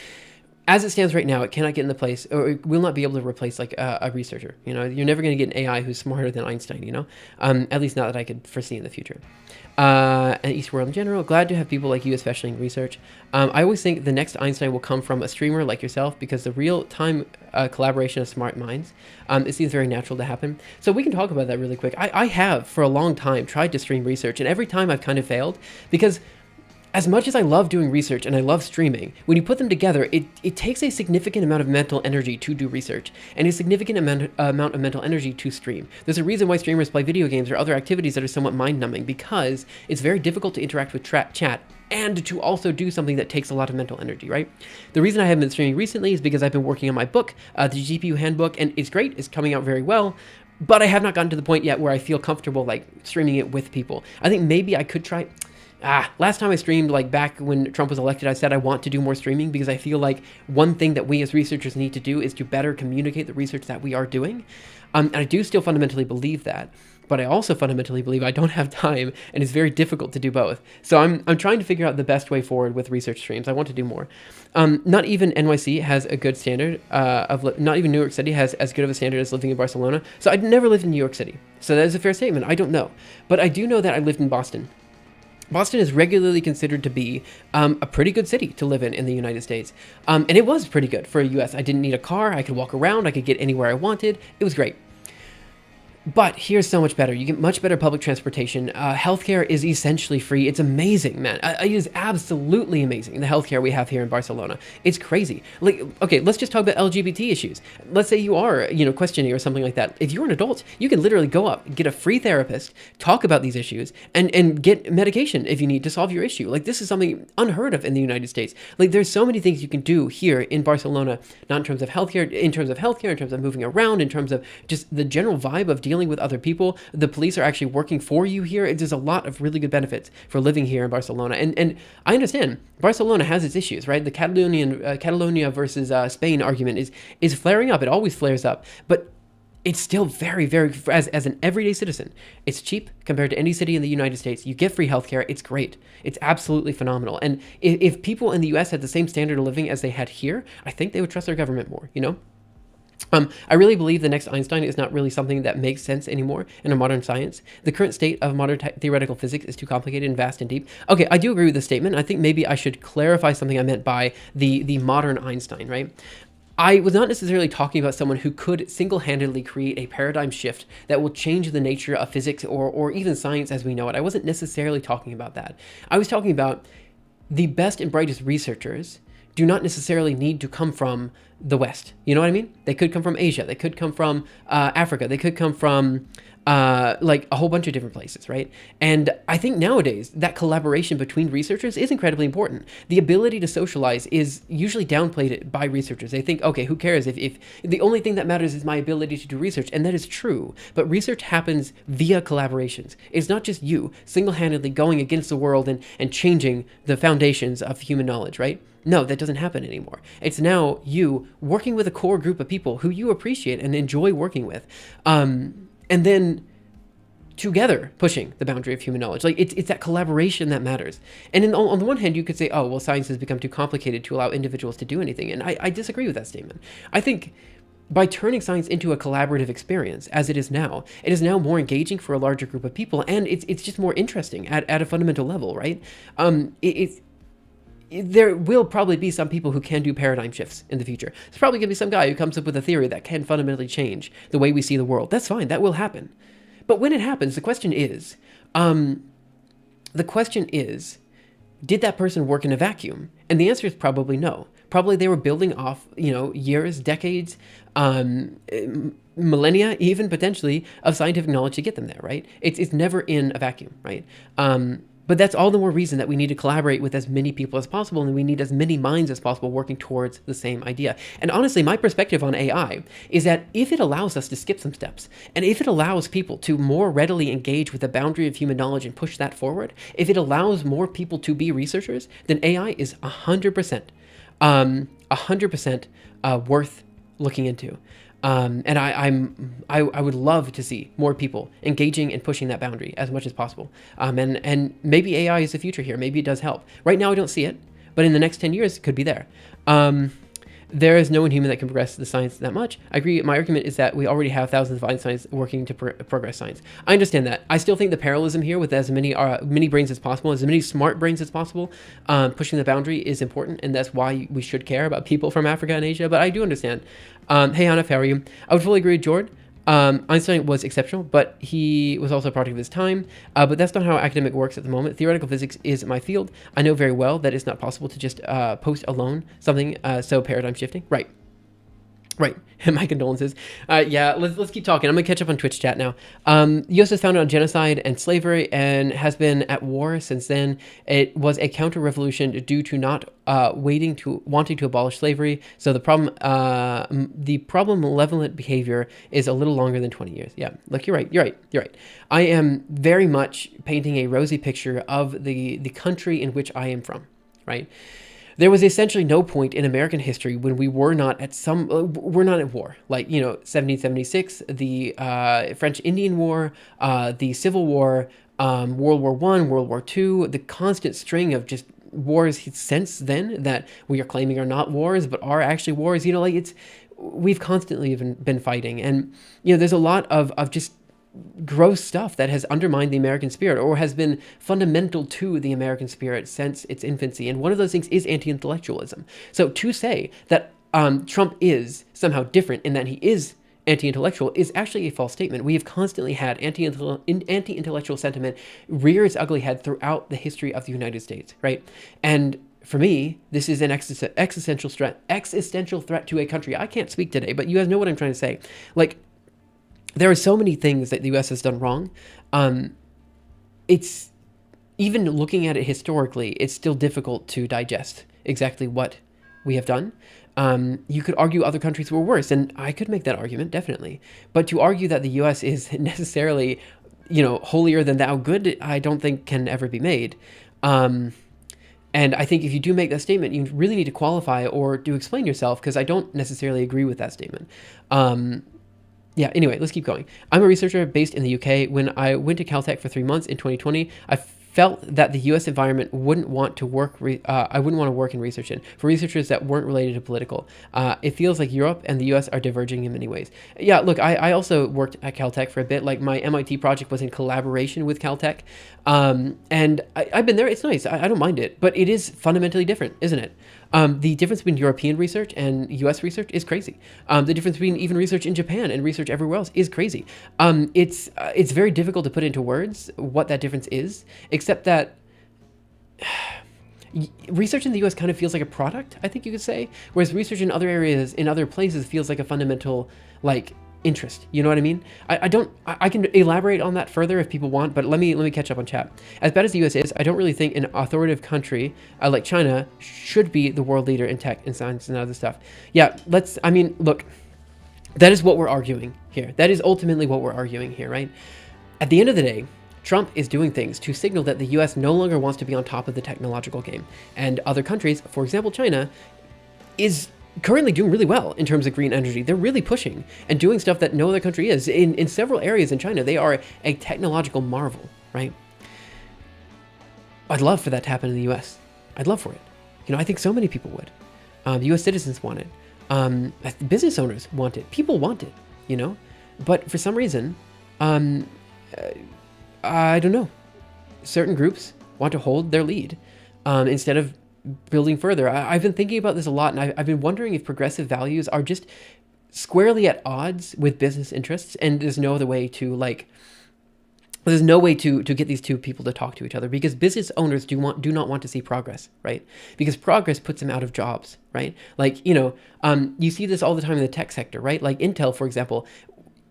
as it stands right now, it cannot get in the place, or it will not be able to replace like a researcher. You're never going to get an AI who's smarter than Einstein. At least not that I could foresee in the future. And East World in general, glad to have people like you, especially in research. I always think the next Einstein will come from a streamer like yourself because the real-time collaboration of smart minds, it seems very natural to happen. So we can talk about that really quick. I have, for a long time, tried to stream research, and every time I've kind of failed because as much as I love doing research and I love streaming, when you put them together, it takes a significant amount of mental energy to do research and a significant amount of mental energy to stream. There's a reason why streamers play video games or other activities that are somewhat mind-numbing, because it's very difficult to interact with chat and to also do something that takes a lot of mental energy, right? The reason I haven't been streaming recently is because I've been working on my book, the GPU Handbook, and it's great. It's coming out very well. But I have not gotten to the point yet where I feel comfortable like streaming it with people. I think maybe I could try. Last time I streamed, like back when Trump was elected, I said I want to do more streaming because I feel like one thing that we as researchers need to do is to better communicate the research that we are doing. And I do still fundamentally believe that, but I also fundamentally believe I don't have time, and it's very difficult to do both. So I'm trying to figure out the best way forward with research streams. I want to do more. Not even NYC has a good standard not even New York City has as good of a standard as living in Barcelona. So I'd never lived in New York City. So that is a fair statement. I don't know. But I do know that I lived in Boston. Boston is regularly considered to be a pretty good city to live in the United States. And it was pretty good for a US. I didn't need a car. I could walk around. I could get anywhere I wanted. It was great. But here's so much better. You get much better public transportation. Healthcare is essentially free. It's amazing, man. It is absolutely amazing, the healthcare we have here in Barcelona. It's crazy. Like, okay, let's just talk about LGBT issues. Let's say you are, questioning or something like that. If you're an adult, you can literally go up, get a free therapist, talk about these issues, and get medication if you need to solve your issue. Like, this is something unheard of in the United States. Like, there's so many things you can do here in Barcelona, not in terms of healthcare, in terms of moving around, in terms of just the general vibe of dealing with other people. The police are actually working for you here. There's a lot of really good benefits for living here in Barcelona. And I understand Barcelona has its issues, right? The Catalonia versus Spain argument is flaring up. It always flares up, but it's still very, very, as an everyday citizen, it's cheap compared to any city in the United States. You get free healthcare. It's great. It's absolutely phenomenal. And if people in the US had the same standard of living as they had here, I think they would trust their government more, I really believe the next Einstein is not really something that makes sense anymore in a modern science. The current state of modern theoretical physics is too complicated and vast and deep. Okay, I do agree with this statement. I think maybe I should clarify something I meant by the modern Einstein, right? I was not necessarily talking about someone who could single-handedly create a paradigm shift that will change the nature of physics or even science as we know it. I wasn't necessarily talking about that. I was talking about the best and brightest researchers do not necessarily need to come from the West. You know what I mean? They could come from Asia. They could come from Africa. They could come from like a whole bunch of different places, right? And I think nowadays that collaboration between researchers is incredibly important. The ability to socialize is usually downplayed by researchers. They think, okay, who cares if the only thing that matters is my ability to do research, and that is true. But research happens via collaborations. It's not just you single-handedly going against the world and changing the foundations of human knowledge, right? No, that doesn't happen anymore. It's now you working with a core group of people who you appreciate and enjoy working with. And then together pushing the boundary of human knowledge. Like it's that collaboration that matters. And on the one hand, you could say, oh, well, science has become too complicated to allow individuals to do anything. And I disagree with that statement. I think by turning science into a collaborative experience, as it is now more engaging for a larger group of people. And it's just more interesting at a fundamental level, right? There will probably be some people who can do paradigm shifts in the future. There's probably going to be some guy who comes up with a theory that can fundamentally change the way we see the world. That's fine. That will happen. But when it happens, the question is, did that person work in a vacuum? And the answer is probably no. Probably they were building off, years, decades, millennia, even potentially, of scientific knowledge to get them there, right? It's never in a vacuum, right? But that's all the more reason that we need to collaborate with as many people as possible, and we need as many minds as possible working towards the same idea. And honestly, my perspective on AI is that if it allows us to skip some steps, and if it allows people to more readily engage with the boundary of human knowledge and push that forward, if it allows more people to be researchers, then AI is 100%, 100% worth looking into. And I would love to see more people engaging and pushing that boundary as much as possible. And maybe AI is the future here. Maybe it does help. Right now, I don't see it, but in the next 10 years, it could be there. There is no one human that can progress the science that much. I agree. My argument is that we already have thousands of Einsteins working to progress science. I understand that. I still think the parallelism here with as many brains as possible, as many smart brains as possible, pushing the boundary is important, and that's why we should care about people from Africa and Asia. But I do understand. Hey, Hanif, how are you? I would fully agree with Jord. Einstein was exceptional, but he was also a product of his time. But that's not how academic works at the moment. Theoretical physics is my field. I know very well that it's not possible to just post alone something so paradigm shifting. Right. Right. My condolences. Yeah, let's keep talking. I'm going to catch up on Twitch chat now. The U.S. was founded on genocide and slavery and has been at war since then. It was a counter-revolution due to not wanting to abolish slavery. So the problem malevolent behavior is a little longer than 20 years. Yeah, look, you're right. I am very much painting a rosy picture of the country in which I am from, right? There was essentially no point in American history when we're not at war. Like, 1776, the French Indian War, the Civil War, World War I, World War II, the constant string of just wars since then that we are claiming are not wars, but are actually wars. We've constantly been fighting. And, there's a lot of just gross stuff that has undermined the American spirit or has been fundamental to the American spirit since its infancy. And one of those things is anti-intellectualism. So to say that Trump is somehow different in that he is anti-intellectual is actually a false statement. We have constantly had anti-intellectual sentiment rear its ugly head throughout the history of the United States, right? And for me, this is an existential threat to a country. I can't speak today, but you guys know what I'm trying to say. Like, there are so many things that the U.S. has done wrong. It's even looking at it historically, it's still difficult to digest exactly what we have done. You could argue other countries were worse, and I could make that argument, definitely. But to argue that the U.S. is necessarily, holier than thou good, I don't think can ever be made. And I think if you do make that statement, you really need to qualify or to explain yourself, because I don't necessarily agree with that statement. Yeah, anyway, let's keep going. I'm a researcher based in the UK. When I went to Caltech for 3 months in 2020, I felt that the U.S. environment I wouldn't want to work in research in, for researchers that weren't related to political. It feels like Europe and the U.S. are diverging in many ways. Yeah, look, I also worked at Caltech for a bit. Like, my MIT project was in collaboration with Caltech. And I've been there. It's nice. I don't mind it. But it is fundamentally different, isn't it? The difference between European research and U.S. research is crazy. The difference between even research in Japan and research everywhere else is crazy. It's very difficult to put into words what that difference is, except that research in the U.S. kind of feels like a product, I think you could say, whereas research in other areas, in other places, feels like a fundamental, interest. You know what I mean? I can elaborate on that further if people want, but let me catch up on chat. As bad as the U.S. is, I don't really think an authoritative country like China should be the world leader in tech and science and other stuff. Yeah, look, that is what we're arguing here. That is ultimately what we're arguing here, right? At the end of the day, Trump is doing things to signal that the U.S. no longer wants to be on top of the technological game. And other countries, for example, China, is currently doing really well in terms of green energy. They're really pushing and doing stuff that no other country is. In several areas in China, they are a technological marvel, right? I'd love for that to happen in the U.S. I'd love for it. I think so many people would. The U.S. citizens want it. Business owners want it. People want it, But for some reason, I don't know. Certain groups want to hold their lead instead of building further. I've been thinking about this a lot, and I've been wondering if progressive values are just squarely at odds with business interests, and there's no other way to there's no way to get these two people to talk to each other, because business owners do not want to see progress, right? Because progress puts them out of jobs, right? You see this all the time in the tech sector, right? Like Intel, for example,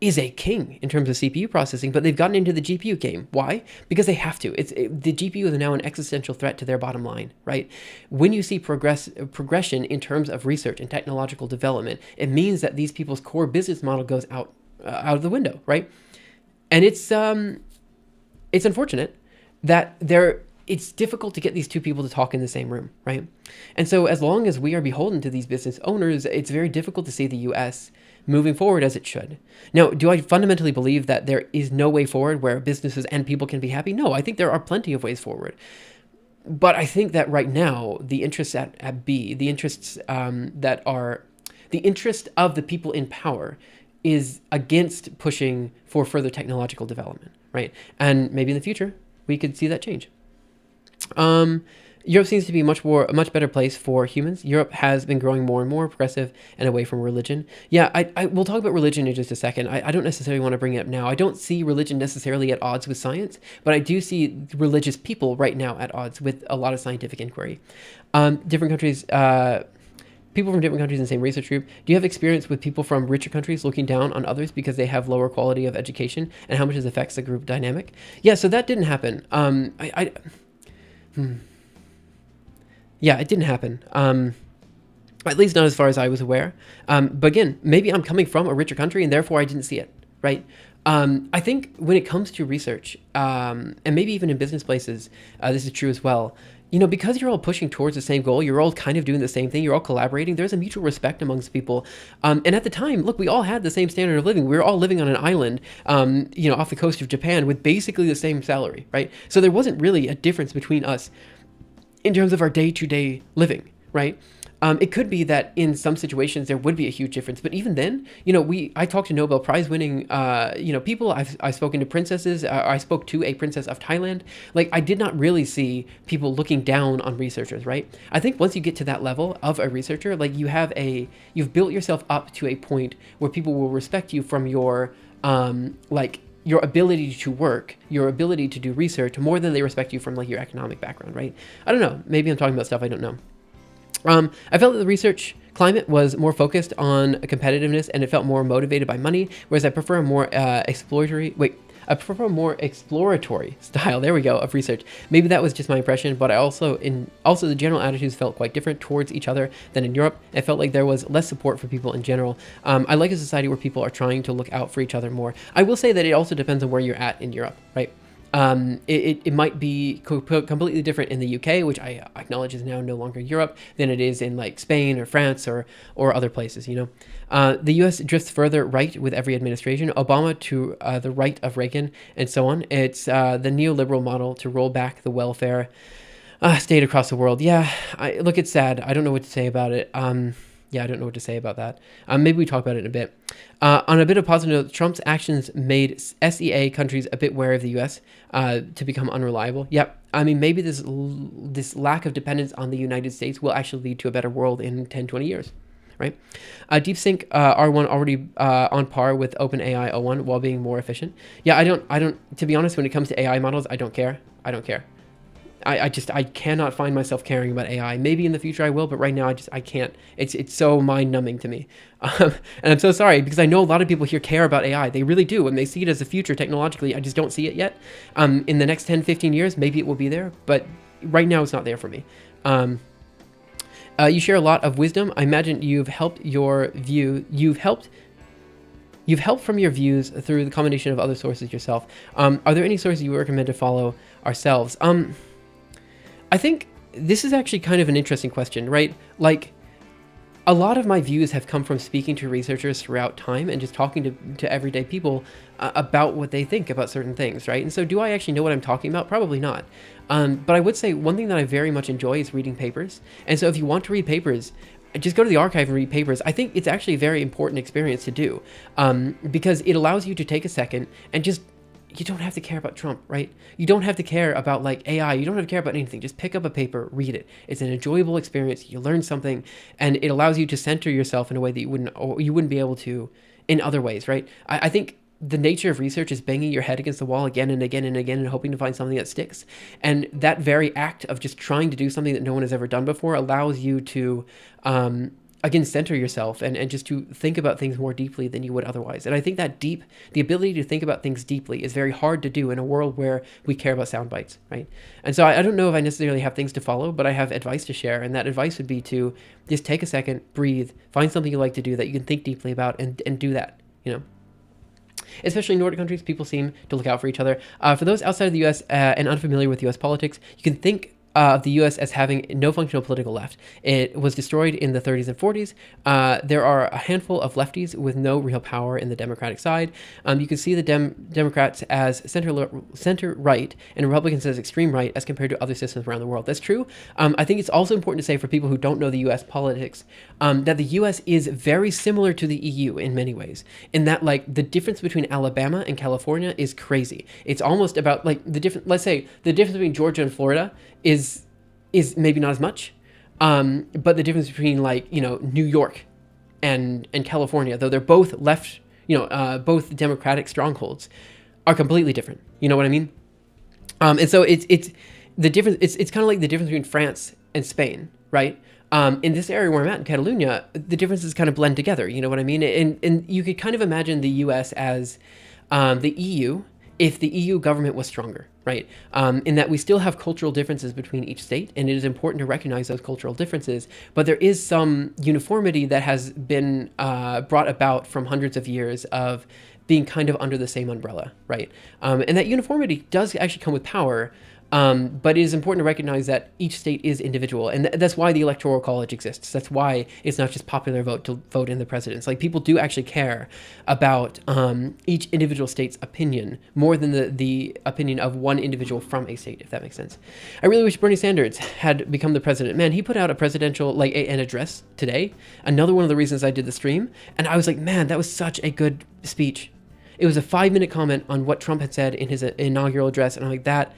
is a king in terms of CPU processing, but they've gotten into the GPU game. Why? Because they have to. The GPU is now an existential threat to their bottom line, right? When you see progression in terms of research and technological development, it means that these people's core business model goes out of the window, right? And it's unfortunate that it's difficult to get these two people to talk in the same room, right? And so as long as we are beholden to these business owners, it's very difficult to see the U.S. moving forward as it should. Now, do I fundamentally believe that there is no way forward where businesses and people can be happy? No, I think there are plenty of ways forward. But I think that right now, the interests at B, the interests the interest of the people in power is against pushing for further technological development, right? And maybe in the future, we could see that change. Europe seems to be a much better place for humans. Europe has been growing more and more progressive and away from religion. Yeah, we'll talk about religion in just a second. I don't necessarily want to bring it up now. I don't see religion necessarily at odds with science, but I do see religious people right now at odds with a lot of scientific inquiry. Different countries, people from different countries in the same research group. Do you have experience with people from richer countries looking down on others because they have lower quality of education, and how much this affects the group dynamic? Yeah, so that didn't happen. Yeah, it didn't happen. At least not as far as I was aware. But again, maybe I'm coming from a richer country and therefore I didn't see it, right? I think when it comes to research, and maybe even in business places, this is true as well. Because you're all pushing towards the same goal, you're all kind of doing the same thing, you're all collaborating, there's a mutual respect amongst people. And at the time, look, we all had the same standard of living. We were all living on an island, off the coast of Japan with basically the same salary, right? So there wasn't really a difference between us in terms of our day-to-day living, right? It could be that in some situations there would be a huge difference, but even then, I talked to Nobel Prize winning, people. I've spoken to princesses. I spoke to a princess of Thailand. Like, I did not really see people looking down on researchers, right? I think once you get to that level of a researcher, like you've built yourself up to a point where people will respect you from your, your ability to work, your ability to do research more than they respect you from like your economic background, right? I don't know. Maybe I'm talking about stuff I don't know. I felt that the research climate was more focused on competitiveness and it felt more motivated by money, whereas I prefer a more exploratory style, there we go, of research. Maybe that was just my impression, but also the general attitudes felt quite different towards each other than in Europe. It felt like there was less support for people in general. I like a society where people are trying to look out for each other more. I will say that it also depends on where you're at in Europe, right? It might be completely different in the UK, which I acknowledge is now no longer Europe, than it is in like Spain or France or other places, The US drifts further right with every administration, Obama to the right of Reagan, and so on. It's the neoliberal model to roll back the welfare state across the world. Yeah, look, it's sad. I don't know what to say about it. Yeah, I don't know what to say about that. Maybe we talk about it in a bit. On a bit of positive note, Trump's actions made SEA countries a bit wary of the U.S. To become unreliable. Yep. I mean, maybe this lack of dependence on the United States will actually lead to a better world in 10, 20 years, right? DeepSync R1 already on par with OpenAI O1 while being more efficient. Yeah, I don't, to be honest, when it comes to AI models, I don't care. I cannot find myself caring about AI. Maybe in the future I will, but right now I can't. It's so mind numbing to me. And I'm so sorry because I know a lot of people here care about AI. They really do. And they see it as a future technologically. I just don't see it yet. In the next 10, 15 years, maybe it will be there, but right now it's not there for me. You share a lot of wisdom. I imagine you've helped from your views through the combination of other sources yourself. Are there any sources you would recommend to follow ourselves? I think this is actually kind of an interesting question, right? Like, a lot of my views have come from speaking to researchers throughout time and just talking to everyday people about what they think about certain things, right? And so do I actually know what I'm talking about? Probably not. But I would say one thing that I very much enjoy is reading papers. And so if you want to read papers, just go to the archive and read papers. I think it's actually a very important experience to do because it allows you to take a second and you don't have to care about Trump, right? You don't have to care about like AI. You don't have to care about anything. Just pick up a paper, read it. It's an enjoyable experience. You learn something, and it allows you to center yourself in a way that you wouldn't be able to in other ways, right? I think the nature of research is banging your head against the wall again and again and again and hoping to find something that sticks. And that very act of just trying to do something that no one has ever done before allows you to again, center yourself and just to think about things more deeply than you would otherwise. And I think that the ability to think about things deeply is very hard to do in a world where we care about sound bites, right? And so I don't know if I necessarily have things to follow, but I have advice to share. And that advice would be to just take a second, breathe, find something you like to do that you can think deeply about and do that, Especially in Nordic countries, people seem to look out for each other. For those outside of the U.S. And unfamiliar with U.S. politics, you can think of the U.S. as having no functional political left. It was destroyed in the 30s and 40s. There are a handful of lefties with no real power in the Democratic side. You can see the Democrats as center right and Republicans as extreme right as compared to other systems around the world. That's true. I think it's also important to say for people who don't know the U.S. politics that the U.S. is very similar to the EU in many ways, in that like the difference between Alabama and California is crazy. It's almost about like let's say the difference between Georgia and Florida is is maybe not as much. But the difference between like, you know, New York and California, though they're both left, you know, both Democratic strongholds, are completely different. You know what I mean? And so it's the difference. It's kind of like the difference between France and Spain, right? In this area where I'm at in Catalonia, the differences kind of blend together. You know what I mean? And you could kind of imagine the U.S. as the EU if the EU government was stronger, right? In that we still have cultural differences between each state, and it is important to recognize those cultural differences. But there is some uniformity that has been brought about from hundreds of years of being kind of under the same umbrella, right? And that uniformity does actually come with power. But it is important to recognize that each state is individual, and that's why the Electoral College exists. That's why it's not just popular vote to vote in the presidents. Like, people do actually care about each individual state's opinion more than the opinion of one individual from a state, if that makes sense. I really wish Bernie Sanders had become the president. Man, he put out a presidential, like an address today. Another one of the reasons I did the stream, and I was like, man, that was such a good speech. It was a 5-minute comment on what Trump had said in his inaugural address, and I'm like, that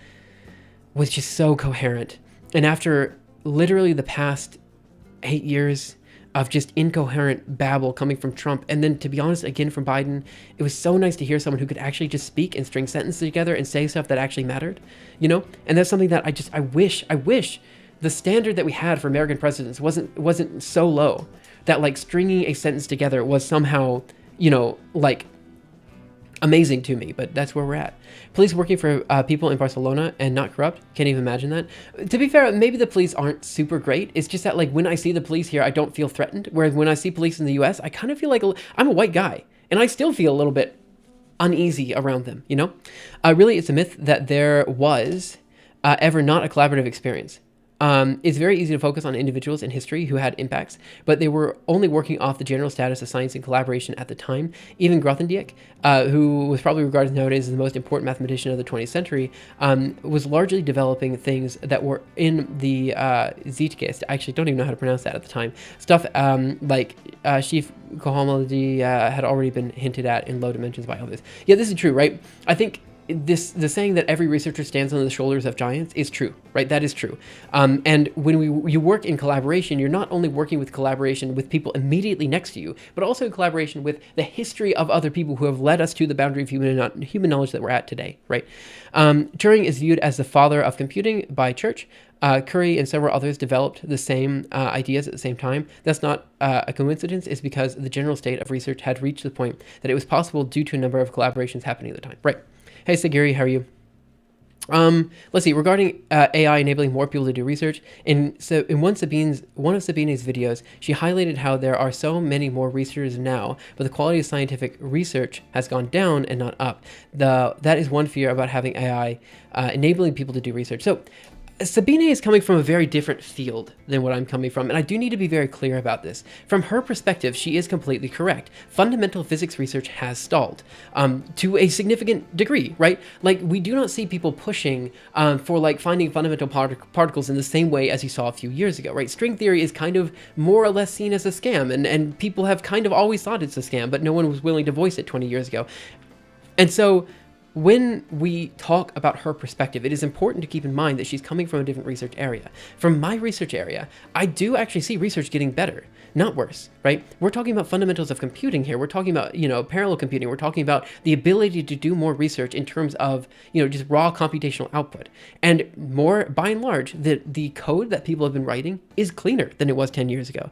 was just so coherent. And after literally the past 8 years of just incoherent babble coming from Trump, and then, to be honest, again from Biden, it was so nice to hear someone who could actually just speak and string sentences together and say stuff that actually mattered, you know? And that's something that I wish the standard that we had for American presidents wasn't so low that, like, stringing a sentence together was somehow, you know, like, amazing to me. But that's where we're at. Police working for people in Barcelona and not corrupt. Can't even imagine that. To be fair, maybe the police aren't super great. It's just that, like, when I see the police here, I don't feel threatened. Whereas when I see police in the US, I kind of feel like I'm a white guy, and I still feel a little bit uneasy around them, you know? Really, it's a myth that there was ever not a collaborative experience. It's very easy to focus on individuals in history who had impacts, but they were only working off the general status of science and collaboration at the time. Even Grothendieck, who was probably regarded nowadays as the most important mathematician of the 20th century, was largely developing things that were in the Zeitgeist. I actually don't even know how to pronounce that at the time. Stuff like Schiff cohomology had already been hinted at in low dimensions by others. Yeah, this is true, right? I think the saying that every researcher stands on the shoulders of giants is true, right? That is true. And when you work in collaboration, you're not only working with collaboration with people immediately next to you, but also in collaboration with the history of other people who have led us to the boundary of human knowledge that we're at today, right? Turing is viewed as the father of computing by Church. Curie and several others developed the same ideas at the same time. That's not a coincidence. It's because the general state of research had reached the point that it was possible due to a number of collaborations happening at the time, right? Hey, Sagiri, how are you? Let's see. Regarding AI enabling more people to do research, in one of Sabine's videos, she highlighted how there are so many more researchers now, but the quality of scientific research has gone down and not up. That is one fear about having AI enabling people to do research. So Sabine is coming from a very different field than what I'm coming from, and I do need to be very clear about this. From her perspective, she is completely correct. Fundamental physics research has stalled to a significant degree, right? Like, we do not see people pushing for, like, finding fundamental particles in the same way as you saw a few years ago, right? String theory is kind of more or less seen as a scam, and people have kind of always thought it's a scam, but no one was willing to voice it 20 years ago. And so when we talk about her perspective, it is important to keep in mind that she's coming from a different research area. From my research area, I do actually see research getting better, not worse, right? We're talking about fundamentals of computing here. We're talking about, parallel computing. We're talking about the ability to do more research in terms of, just raw computational output. And more, by and large, the code that people have been writing is cleaner than it was 10 years ago.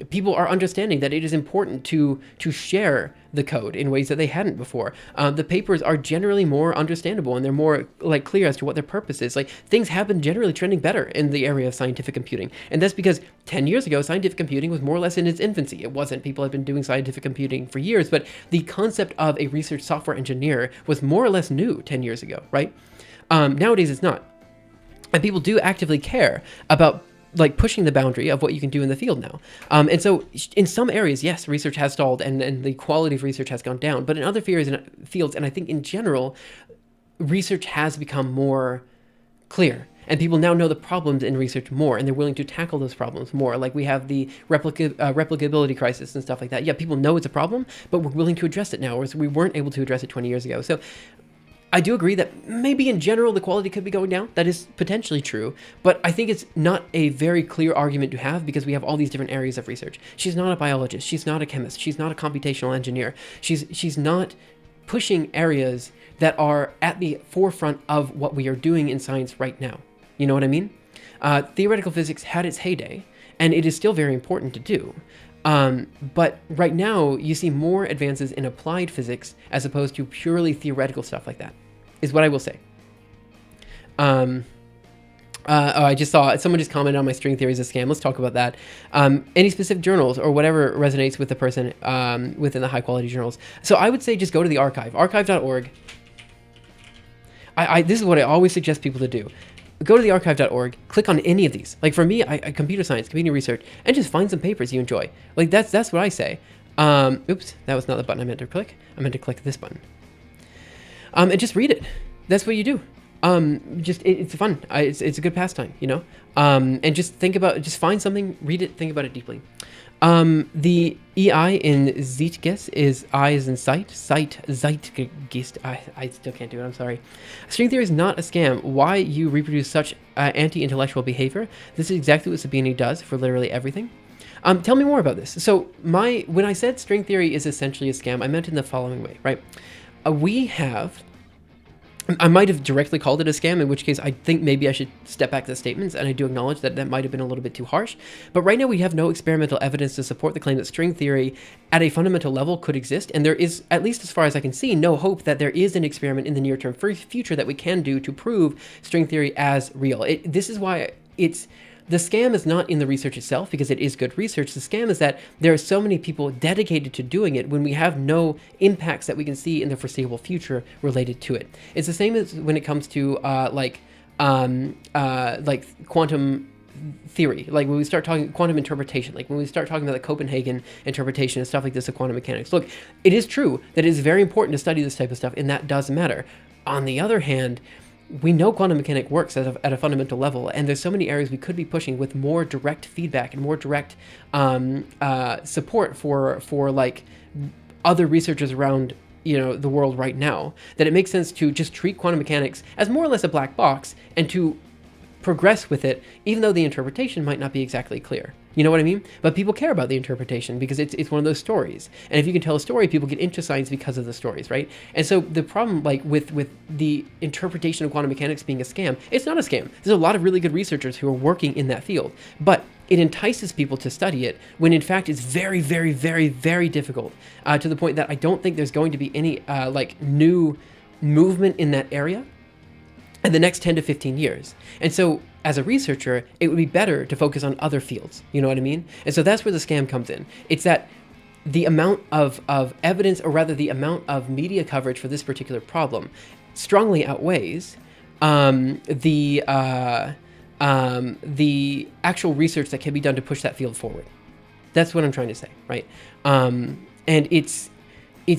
People are understanding that it is important to share the code in ways that they hadn't before. The papers are generally more understandable, and they're more, like, clear as to what their purpose is. Like, things have been generally trending better in the area of scientific computing. And that's because 10 years ago, scientific computing was more or less in its infancy. It wasn't. People had been doing scientific computing for years, but the concept of a research software engineer was more or less new 10 years ago, right? Nowadays, it's not. And people do actively care about, like, pushing the boundary of what you can do in the field now. And so in some areas, yes, research has stalled and the quality of research has gone down. But in other fields, and I think in general, research has become more clear. And people now know the problems in research more, and they're willing to tackle those problems more. Like, we have the replicability crisis and stuff like that. Yeah, people know it's a problem, but we're willing to address it now, whereas we weren't able to address it 20 years ago. So I do agree that maybe in general the quality could be going down. That is potentially true, but I think it's not a very clear argument to have because we have all these different areas of research. She's not a biologist. She's not a chemist. She's not a computational engineer. She's not pushing areas that are at the forefront of what we are doing in science right now. You know what I mean? Theoretical physics had its heyday, and it is still very important to do. But right now, you see more advances in applied physics as opposed to purely theoretical stuff like that, is what I will say. I just saw someone just commented on my string theory is a scam. Let's talk about that. Any specific journals or whatever resonates with the person within the high quality journals. So I would say just go to the archive, archive.org. This is what I always suggest people to do. Go to the archive.org, click on any of these. Like for me, I computer science, computer research, and just find some papers you enjoy. Like that's what I say. Oops, that was not the button I meant to click. I meant to click this button. And just read it. That's what you do. It's fun. It's a good pastime, you know? And just find something, read it, think about it deeply. The EI in Zeitgeist is I as in Zeitgeist. I still can't do it, I'm sorry. String theory is not a scam. Why you reproduce such anti-intellectual behavior? This is exactly what Sabini does for literally everything. Tell me more about this. So when I said string theory is essentially a scam, I meant in the following way, right? I might have directly called it a scam, in which case I think maybe I should step back to the statements, and I do acknowledge that that might have been a little bit too harsh. But right now we have no experimental evidence to support the claim that string theory at a fundamental level could exist, and there is, at least as far as I can see, no hope that there is an experiment in the near-term future that we can do to prove string theory as real. This is why the scam is not in the research itself, because it is good research. The scam is that there are so many people dedicated to doing it when we have no impacts that we can see in the foreseeable future related to it. It's the same as when it comes to like quantum theory, like when we start talking quantum interpretation, like when we start talking about the Copenhagen interpretation and stuff like this of quantum mechanics. Look, it is true that it is very important to study this type of stuff, and that does matter. On the other hand, we know quantum mechanics works at a fundamental level, and there's so many areas we could be pushing with more direct feedback and more direct support for like other researchers around the world right now, that it makes sense to just treat quantum mechanics as more or less a black box and to progress with it, even though the interpretation might not be exactly clear. You know what I mean? But people care about the interpretation because it's one of those stories. And if you can tell a story, people get into science because of the stories, right? And so the problem, like with the interpretation of quantum mechanics being a scam, it's not a scam. There's a lot of really good researchers who are working in that field, but it entices people to study it when in fact it's very, very, very, very difficult, to the point that I don't think there's going to be any like new movement in that area in the next 10 to 15 years. And so as a researcher, it would be better to focus on other fields. You know what I mean? And so that's where the scam comes in. It's that the amount of evidence, or rather the amount of media coverage for this particular problem, strongly outweighs the actual research that can be done to push that field forward. That's what I'm trying to say, right? And it's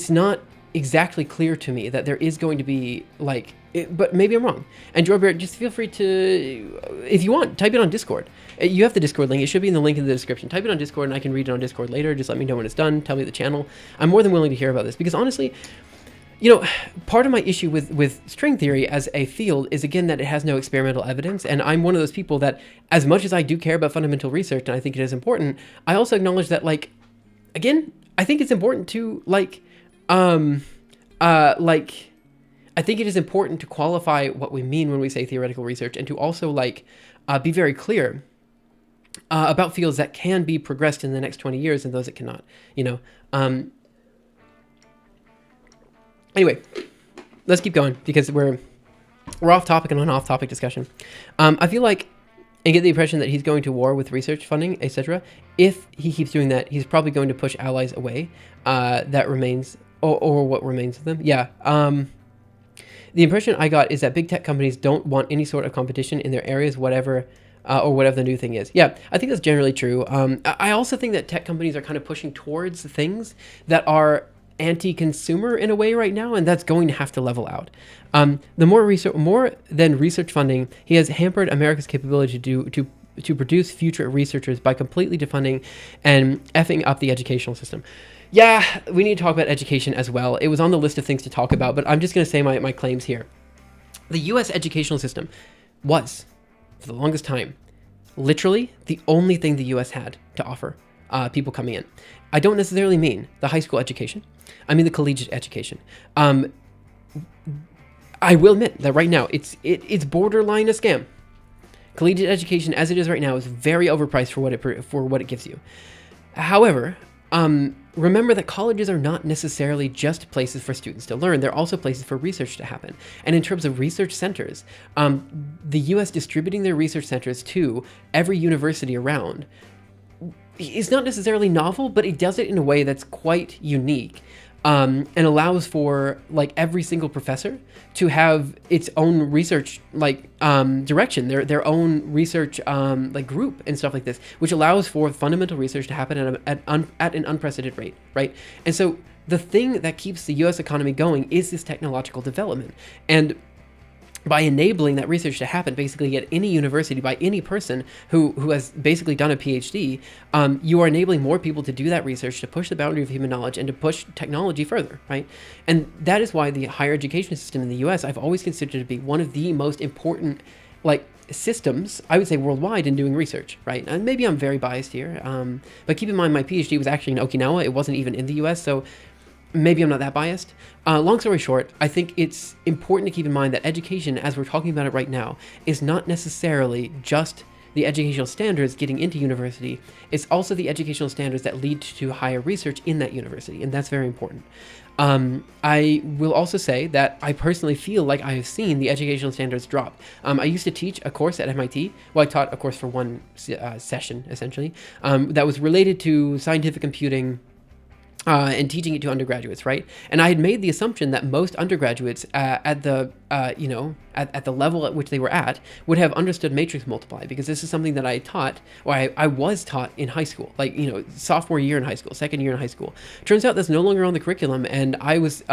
not exactly clear to me that there is going to be like, but maybe I'm wrong. And Joe Bear, just feel free to, if you want, type it on Discord. You have the Discord link. It should be in the link in the description. Type it on Discord, and I can read it on Discord later. Just let me know when it's done. Tell me the channel. I'm more than willing to hear about this, because honestly, part of my issue with string theory as a field is, again, that it has no experimental evidence. And I'm one of those people that, as much as I do care about fundamental research, and I think it is important, I also acknowledge that, like, again, I think it's important to, I think it is important to qualify what we mean when we say theoretical research, and to also be very clear about fields that can be progressed in the next 20 years and those that cannot. Anyway, let's keep going, because we're off topic and on off topic discussion. I feel like and get the impression that he's going to war with research funding, etc. If he keeps doing that, he's probably going to push allies away. That remains, or what remains of them. Yeah. The impression I got is that big tech companies don't want any sort of competition in their areas, whatever the new thing is. Yeah, I think that's generally true. I also think that tech companies are kind of pushing towards things that are anti-consumer in a way right now, and that's going to have to level out. The more than research funding, he has hampered America's capability to to produce future researchers by completely defunding and effing up the educational system. Yeah, we need to talk about education as well. It was on the list of things to talk about, but I'm just going to say my claims here. The U.S. educational system was, for the longest time, literally the only thing the U.S. had to offer people coming in. I don't necessarily mean the high school education. I mean the collegiate education. I will admit that right now it's borderline a scam. Collegiate education, as it is right now, is very overpriced for what it gives you. However, remember that colleges are not necessarily just places for students to learn. They're also places for research to happen. And in terms of research centers, the U.S. distributing their research centers to every university around is not necessarily novel, but it does it in a way that's quite unique. And allows for like every single professor to have its own research direction, their own research like group and stuff like this, which allows for fundamental research to happen at an unprecedented rate, right? And so the thing that keeps the U.S. economy going is this technological development, and by enabling that research to happen basically at any university by any person who has basically done a PhD, you are enabling more people to do that research, to push the boundary of human knowledge and to push technology further, right? And that is why the higher education system in the US I've always considered to be one of the most important systems, I would say, worldwide in doing research, right? And maybe I'm very biased here, but keep in mind my PhD was actually in Okinawa. It wasn't even in the US, so maybe I'm not that biased. Long story short, I think it's important to keep in mind that education, as we're talking about it right now, is not necessarily just the educational standards getting into university. It's also the educational standards that lead to higher research in that university, and that's very important. I will also say that I personally feel like I have seen the educational standards drop. I used to teach a course at MIT. Well, I taught a course for one session, essentially, that was related to scientific computing, and teaching it to undergraduates, right? And I had made the assumption that most undergraduates at the level at which they were at would have understood matrix multiply, because this is something that I taught, or I was taught in high school, sophomore year in high school, second year in high school. Turns out that's no longer on the curriculum, and I was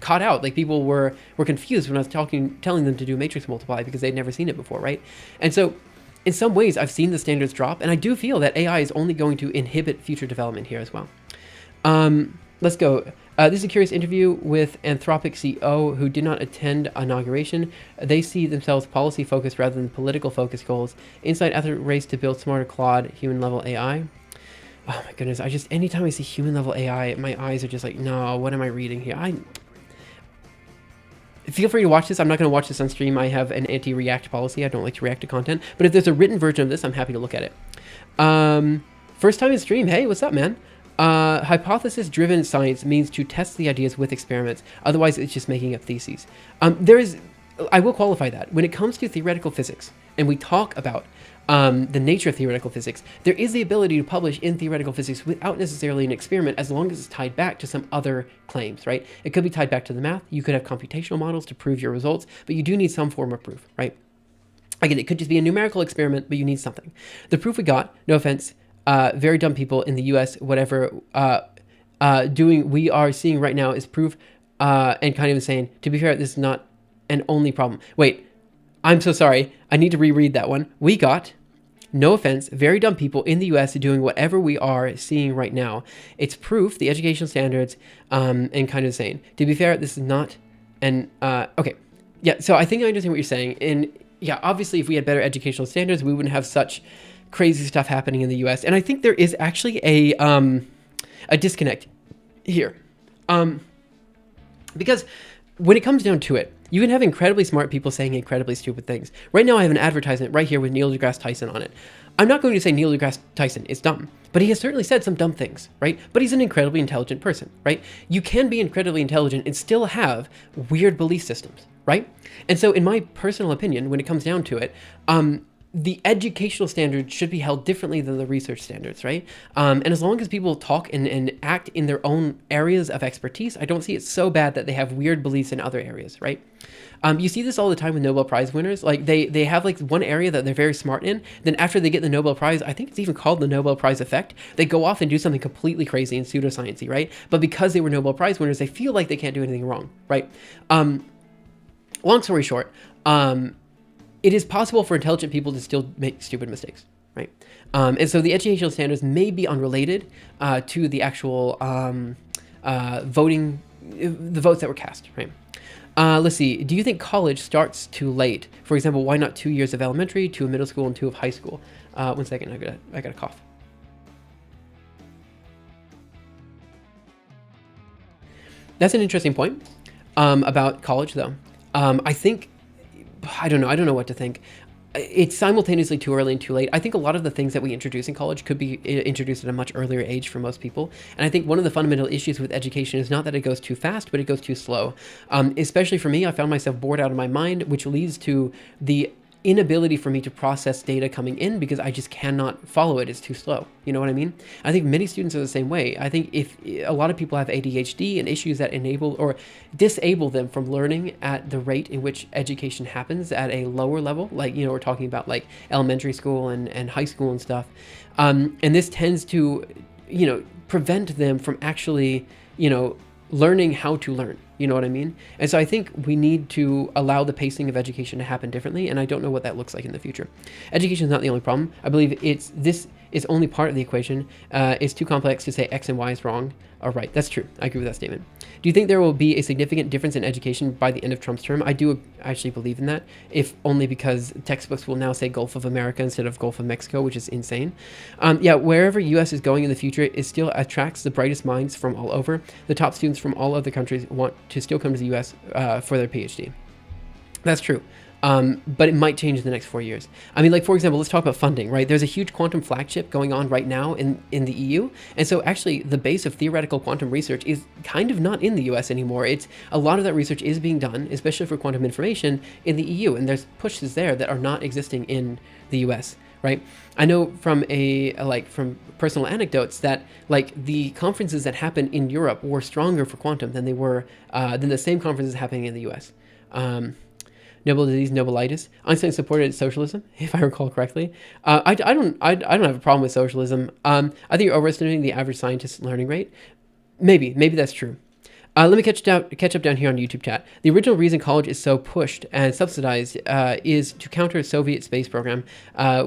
caught out. People were confused when I was telling them to do matrix multiply because they'd never seen it before, right? And so in some ways, I've seen the standards drop, and I do feel that AI is only going to inhibit future development here as well. Let's go. This is a curious interview with Anthropic CEO who did not attend inauguration. They see themselves policy focused rather than political focused goals. Inside after race to build smarter Claude human level AI. Oh my goodness. Anytime I see human level AI, my eyes are just like, no, what am I reading here? Feel free to watch this. I'm not going to watch this on stream. I have an anti-react policy. I don't like to react to content, but if there's a written version of this, I'm happy to look at it. First time in stream. Hey, what's up, man? Hypothesis-driven science means to test the ideas with experiments. Otherwise, it's just making up theses. I will qualify that. When it comes to theoretical physics, and we talk about the nature of theoretical physics, there is the ability to publish in theoretical physics without necessarily an experiment, as long as it's tied back to some other claims, right? It could be tied back to the math. You could have computational models to prove your results, but you do need some form of proof, right? Again, it could just be a numerical experiment, but you need something. The proof we got, no offense, very dumb people in the U.S., whatever, we are seeing right now is proof, and kind of insane. To be fair, this is not an only problem. Wait, I'm so sorry. I need to reread that one. We got, no offense, very dumb people in the U.S. doing whatever we are seeing right now. It's proof, the educational standards, and kind of insane. To be fair, this is not an, okay. Yeah, so I think I understand what you're saying. And yeah, obviously, if we had better educational standards, we wouldn't have such crazy stuff happening in the US. And I think there is actually a disconnect here. Because when it comes down to it, you can have incredibly smart people saying incredibly stupid things. Right now I have an advertisement right here with Neil deGrasse Tyson on it. I'm not going to say Neil deGrasse Tyson is dumb, but he has certainly said some dumb things, right? But he's an incredibly intelligent person, right? You can be incredibly intelligent and still have weird belief systems, right? And so in my personal opinion, when it comes down to it, the educational standards should be held differently than the research standards, right? And as long as people talk and act in their own areas of expertise, I don't see it so bad that they have weird beliefs in other areas, right? You see this all the time with Nobel Prize winners. They have one area that they're very smart in. Then after they get the Nobel Prize, I think it's even called the Nobel Prize effect, they go off and do something completely crazy and pseudoscience-y, right? But because they were Nobel Prize winners, they feel like they can't do anything wrong, right? Long story short, it is possible for intelligent people to still make stupid mistakes, right? And so the educational standards may be unrelated to the actual voting, the votes that were cast, right? Let's see. Do you think college starts too late? For example, why not 2 years of elementary, 2 of middle school, and 2 of high school? 1 second, I got a cough. That's an interesting point about college, though. I think, I don't know what to think. It's simultaneously too early and too late. I think a lot of the things that we introduce in college could be introduced at a much earlier age for most people. And I think one of the fundamental issues with education is not that it goes too fast, but it goes too slow. Especially for me, I found myself bored out of my mind, which leads to the inability for me to process data coming in because I just cannot follow it. It's too slow. You know what I mean? I think many students are the same way. I think if a lot of people have ADHD and issues that enable or disable them from learning at the rate in which education happens at a lower level, like, you know, we're talking about like elementary school and high school and stuff. And this tends to, you know, prevent them from actually, you know, learning how to learn. You know what I mean? And so I think we need to allow the pacing of education to happen differently, and I don't know what that looks like in the future. Education is not the only problem. I believe this is only part of the equation. It's too complex to say X and Y is wrong or right. That's true. I agree with that statement. Do you think there will be a significant difference in education by the end of Trump's term? I do actually believe in that, if only because textbooks will now say Gulf of America instead of Gulf of Mexico, which is insane. Yeah, wherever U.S. is going in the future, it still attracts the brightest minds from all over. The top students from all other countries want to still come to the U.S. For their PhD. That's true. But it might change in the next 4 years. I mean, like, for example, let's talk about funding, right? There's a huge quantum flagship going on right now in the EU. And so actually the base of theoretical quantum research is kind of not in the US anymore. It's a lot of that research is being done, especially for quantum information, in the EU. And there's pushes there that are not existing in the US, right? I know from from personal anecdotes that like the conferences that happen in Europe were stronger for quantum than they were, than the same conferences happening in the US. Noble disease, nobilitis. Einstein supported socialism, if I recall correctly. I don't have a problem with socialism. I think you're overestimating the average scientist's learning rate. Maybe that's true. Let me catch up down here on YouTube chat. The original reason college is so pushed and subsidized is to counter a Soviet space program,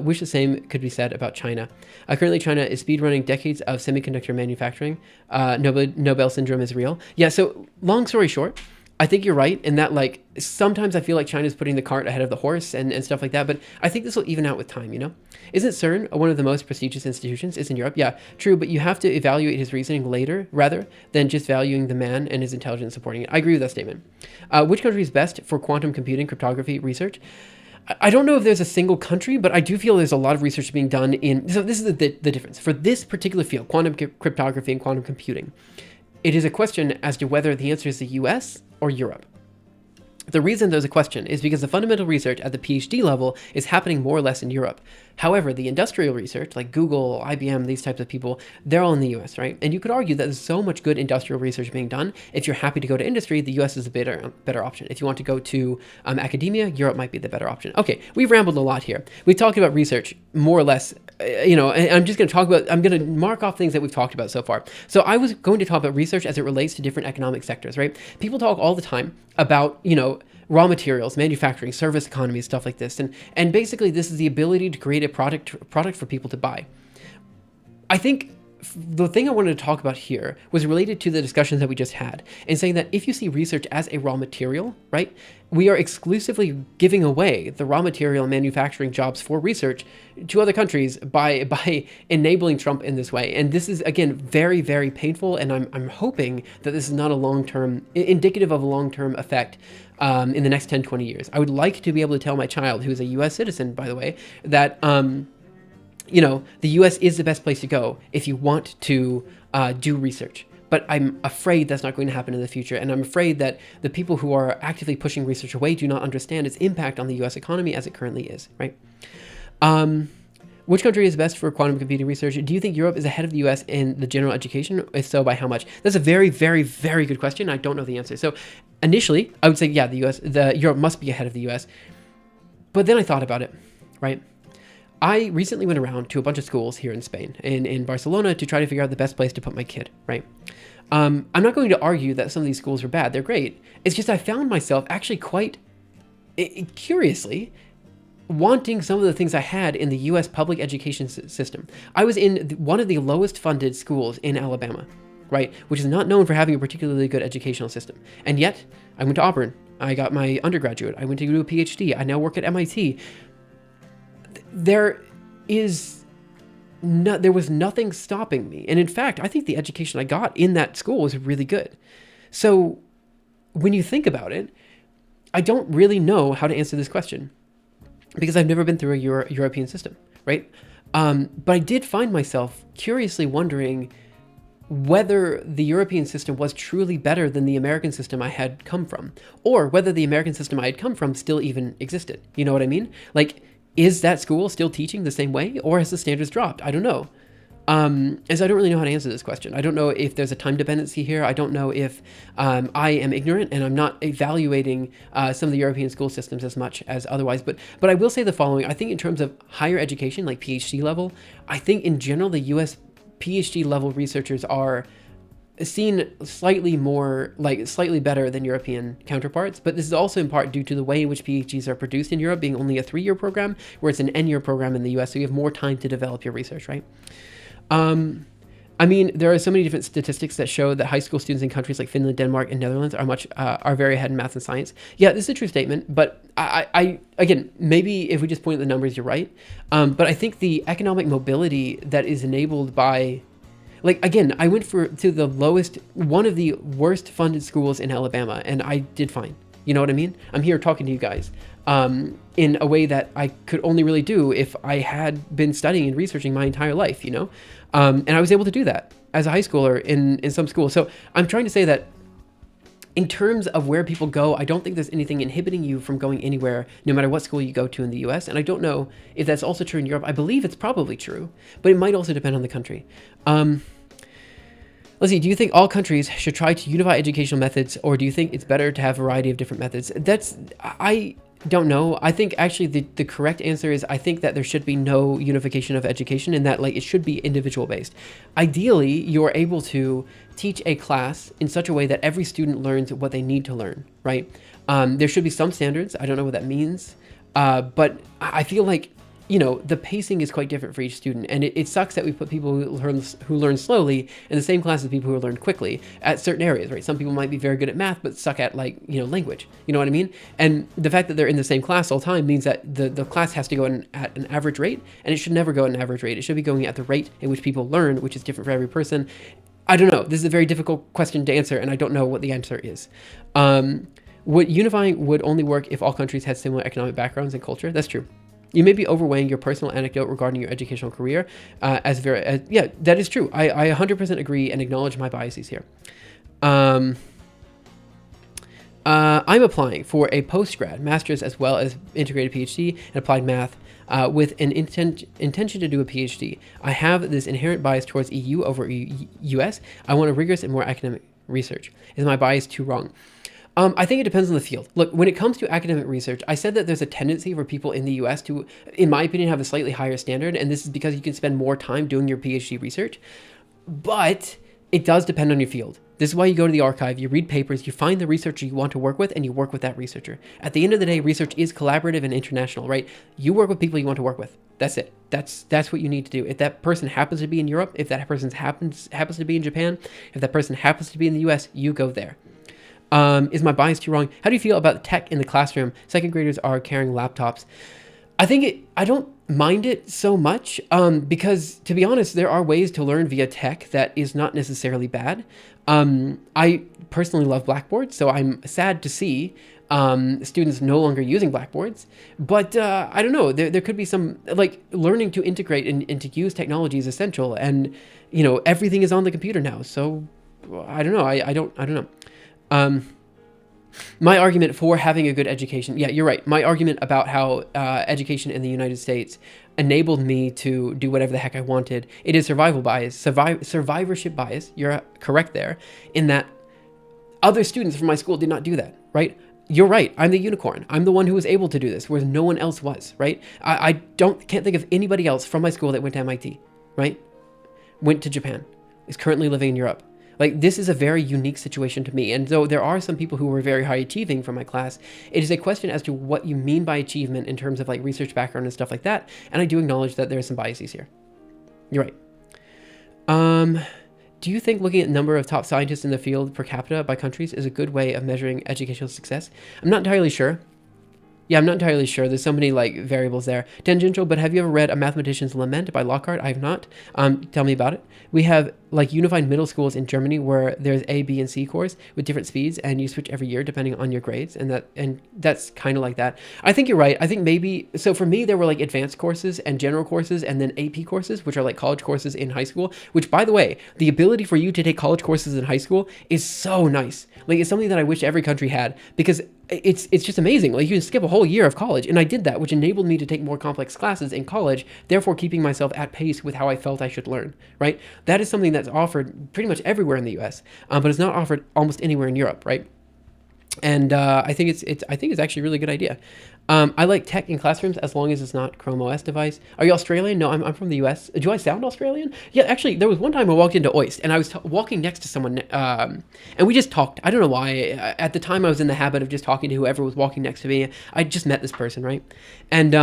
which the same could be said about China. Currently, China is speedrunning decades of semiconductor manufacturing. Nobel syndrome is real. Yeah, so long story short, I think you're right in that, like, sometimes I feel like China's putting the cart ahead of the horse and stuff like that, but I think this will even out with time, you know? Isn't CERN one of the most prestigious institutions? It's in Europe. Yeah, true, but you have to evaluate his reasoning later, rather than just valuing the man and his intelligence supporting it. I agree with that statement. Which country is best for quantum computing cryptography research? I don't know if there's a single country, but I do feel there's a lot of research being done in... So this is the difference. For this particular field, quantum cryptography and quantum computing, it is a question as to whether the answer is the US or Europe. The reason there's a question is because the fundamental research at the PhD level is happening more or less in Europe. However, the industrial research, like Google, IBM, these types of people, they're all in the US, right? And you could argue that there's so much good industrial research being done. If you're happy to go to industry, the US is a better option. If you want to go to academia, Europe might be the better option. Okay, we've rambled a lot here. We've talked about research, more or less, and I'm just going to I'm going to mark off things that we've talked about so far. So I was going to talk about research as it relates to different economic sectors, right? People talk all the time about, raw materials, manufacturing, service economies, stuff like this. And basically this is the ability to create a product for people to buy. I think the thing I wanted to talk about here was related to the discussions that we just had, and saying that if you see research as a raw material, right, we are exclusively giving away the raw material manufacturing jobs for research to other countries by enabling Trump in this way. And this is, again, very, very painful, and I'm hoping that this is not a long-term, indicative of a long-term effect in the next 10, 20 years. I would like to be able to tell my child, who is a U.S. citizen, by the way, that the U.S. is the best place to go if you want to do research. But I'm afraid that's not going to happen in the future. And I'm afraid that the people who are actively pushing research away do not understand its impact on the U.S. economy as it currently is, right? Which country is best for quantum computing research? Do you think Europe is ahead of the U.S. in the general education? If so, by how much? That's a very, very, very good question. I don't know the answer. So initially, I would say, yeah, Europe must be ahead of the U.S. But then I thought about it, right? I recently went around to a bunch of schools here in Spain, in Barcelona, to try to figure out the best place to put my kid, right? I'm not going to argue that some of these schools are bad. They're great. It's just I found myself actually quite curiously wanting some of the things I had in the U.S. public education system. I was in one of the lowest funded schools in Alabama, right? Which is not known for having a particularly good educational system. And yet, I went to Auburn. I got my undergraduate. I went to do a PhD. I now work at MIT. There was nothing stopping me. And in fact, I think the education I got in that school was really good. So when you think about it, I don't really know how to answer this question because I've never been through a European system, right? But I did find myself curiously wondering whether the European system was truly better than the American system I had come from, or whether the American system I had come from still even existed. You know what I mean? Like, is that school still teaching the same way, or has the standards dropped? I don't know. As I don't really know how to answer this question. I don't know if there's a time dependency here. I don't know if I am ignorant and I'm not evaluating some of the European school systems as much as otherwise. But I will say the following. I think in terms of higher education, like PhD level, I think in general the U.S. PhD level researchers are seen slightly better than European counterparts, but this is also in part due to the way in which PhDs are produced in Europe being only a 3-year program, where it's an N-year program in the US, so you have more time to develop your research, right? I mean, there are so many different statistics that show that high school students in countries like Finland, Denmark, and Netherlands are very ahead in math and science. Yeah, this is a true statement, but I again, maybe if we just point at the numbers, you're right. But I think the economic mobility that is enabled by, like, again, I went to one of the worst funded schools in Alabama, and I did fine. You know what I mean? I'm here talking to you guys in a way that I could only really do if I had been studying and researching my entire life, you know? And I was able to do that as a high schooler in some schools. So I'm trying to say that in terms of where people go, I don't think there's anything inhibiting you from going anywhere, no matter what school you go to in the US. And I don't know if that's also true in Europe. I believe it's probably true, but it might also depend on the country. Let's see, do you think all countries should try to unify educational methods, or do you think it's better to have a variety of different methods? I don't know. I think actually the correct answer is I think that there should be no unification of education, and that like it should be individual based. Ideally, you're able to teach a class in such a way that every student learns what they need to learn, right? There should be some standards. I don't know what that means, but I feel like, you know, the pacing is quite different for each student, and it sucks that we put people who learn slowly in the same class as people who learn quickly at certain areas, right? Some people might be very good at math but suck at, like, you know, language. You know what I mean? And the fact that they're in the same class all the time means that the class has to go at an average rate, and it should never go at an average rate. It should be going at the rate in which people learn, which is different for every person. I don't know. This is a very difficult question to answer, and I don't know what the answer is. Unifying would only work if all countries had similar economic backgrounds and culture. That's true. You may be overweighing your personal anecdote regarding your educational career yeah, that is true. I 100% agree and acknowledge my biases here. I'm applying for a postgrad, master's, as well as integrated PhD and applied math with an intention to do a PhD. I have this inherent bias towards EU over US. I want a rigorous and more academic research. Is my bias too wrong? I think it depends on the field. Look, when it comes to academic research, I said that there's a tendency for people in the US to, in my opinion, have a slightly higher standard, and this is because you can spend more time doing your PhD research. But it does depend on your field. This is why you go to the archive, you read papers, you find the researcher you want to work with, and you work with that researcher. At the end of the day, research is collaborative and international, right? You work with people you want to work with. That's it. That's what you need to do. If that person happens to be in Europe, if that person happens to be in Japan, if that person happens to be in the US, you go there. Is my bias too wrong? How do you feel about tech in the classroom? Second graders are carrying laptops. I don't mind it so much because, to be honest, there are ways to learn via tech that is not necessarily bad. I personally love Blackboard, so I'm sad to see students no longer using Blackboards. But I don't know. There could be some, like, learning to integrate and to use technology is essential. And, you know, everything is on the computer now. So I don't know. I don't know. My argument for having a good education, yeah, you're right. My argument about how education in the United States enabled me to do whatever the heck I wanted, it is survivorship bias. You're correct there, in that other students from my school did not do that, right? You're right. I'm the unicorn. I'm the one who was able to do this, whereas no one else was, right? I can't think of anybody else from my school that went to MIT, right? Went to Japan, is currently living in Europe. Like, this is a very unique situation to me. And though there are some people who were very high achieving from my class, it is a question as to what you mean by achievement in terms of like research background and stuff like that. And I do acknowledge that there are some biases here. You're right. Do you think looking at number of top scientists in the field per capita by countries is a good way of measuring educational success? I'm not entirely sure. Yeah, I'm not entirely sure. There's so many like variables there. Tangential, but have you ever read A Mathematician's Lament by Lockhart? I have not. Tell me about it. We have like unified middle schools in Germany where there's A, B, and C course with different speeds, and you switch every year depending on your grades, and that's kind of like that. I think you're right. I think maybe so. For me, there were like advanced courses and general courses, and then AP courses, which are like college courses in high school. Which, by the way, the ability for you to take college courses in high school is so nice. Like, it's something that I wish every country had, because it's just amazing. Like, you can skip a whole year of college, and I did that, which enabled me to take more complex classes in college, therefore keeping myself at pace with how I felt I should learn, right? That is something that's offered pretty much everywhere in the US, but it's not offered almost anywhere in Europe, right? And I think it's actually a really good idea. I like tech in classrooms as long as it's not Chrome OS device. Are you Australian? No, I'm from the US. Do I sound Australian? Yeah, actually, there was one time I walked into OIST and I was walking next to someone, and we just talked. I don't know why. At the time, I was in the habit of just talking to whoever was walking next to me. I just met this person, right? And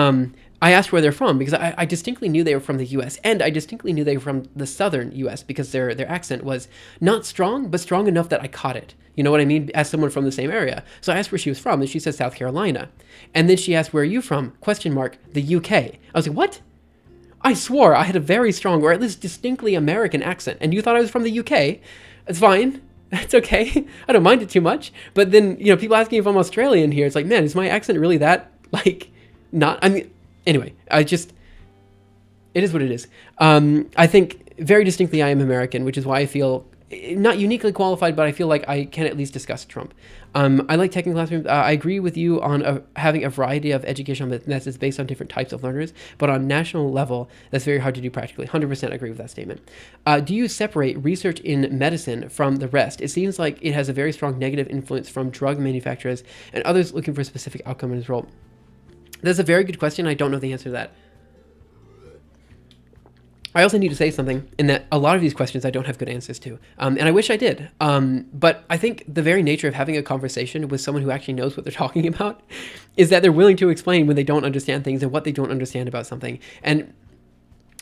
I asked where they're from because I distinctly knew they were from the US, and I distinctly knew they were from the southern US because their accent was not strong, but strong enough that I caught it. You know what I mean? As someone from the same area. So I asked where she was from, and she said South Carolina. And then she asked, where are you from? ? The UK. I was like, what? I swore I had a very strong, or at least distinctly American accent, and you thought I was from the UK? It's fine. That's okay. I don't mind it too much. But then, people asking if I'm Australian here, it's like, man, is my accent really that, not? I mean, anyway, it is what it is. I think very distinctly I am American, which is why I feel not uniquely qualified, but I feel like I can at least discuss Trump. I like tech in classrooms. I agree with you on having a variety of educational methods based on different types of learners, but on national level, that's very hard to do practically. 100% agree with that statement. Do you separate research in medicine from the rest? It seems like it has a very strong negative influence from drug manufacturers and others looking for a specific outcome in this role. That's a very good question. I don't know the answer to that. I also need to say something in that a lot of these questions I don't have good answers to, and I wish I did. But I think the very nature of having a conversation with someone who actually knows what they're talking about is that they're willing to explain when they don't understand things and what they don't understand about something. And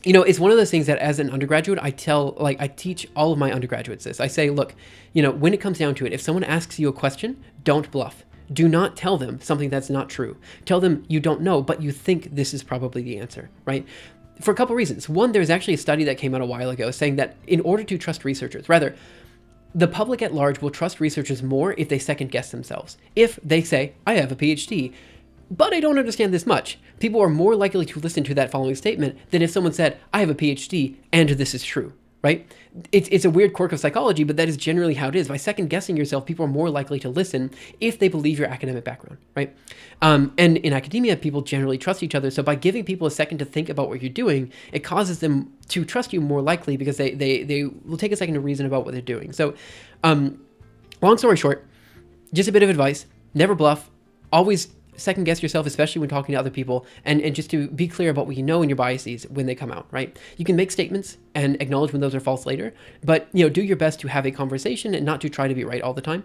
it's one of those things that as an undergraduate, I teach all of my undergraduates this. I say, look, when it comes down to it, if someone asks you a question, don't bluff. Do not tell them something that's not true. Tell them you don't know, but you think this is probably the answer, right? For a couple reasons. One, there's actually a study that came out a while ago saying that in order to trust researchers, rather, the public at large will trust researchers more if they second guess themselves. If they say, I have a PhD, but I don't understand this much, people are more likely to listen to that following statement than if someone said, I have a PhD and this is true, right? It's a weird quirk of psychology, but that is generally how it is. By second guessing yourself, people are more likely to listen if they believe your academic background, right? And in academia, people generally trust each other. So by giving people a second to think about what you're doing, it causes them to trust you more likely because they will take a second to reason about what they're doing. So long story short, just a bit of advice, never bluff, always second guess yourself, especially when talking to other people, and just to be clear about what you know and your biases when they come out, right? You can make statements and acknowledge when those are false later, but do your best to have a conversation and not to try to be right all the time.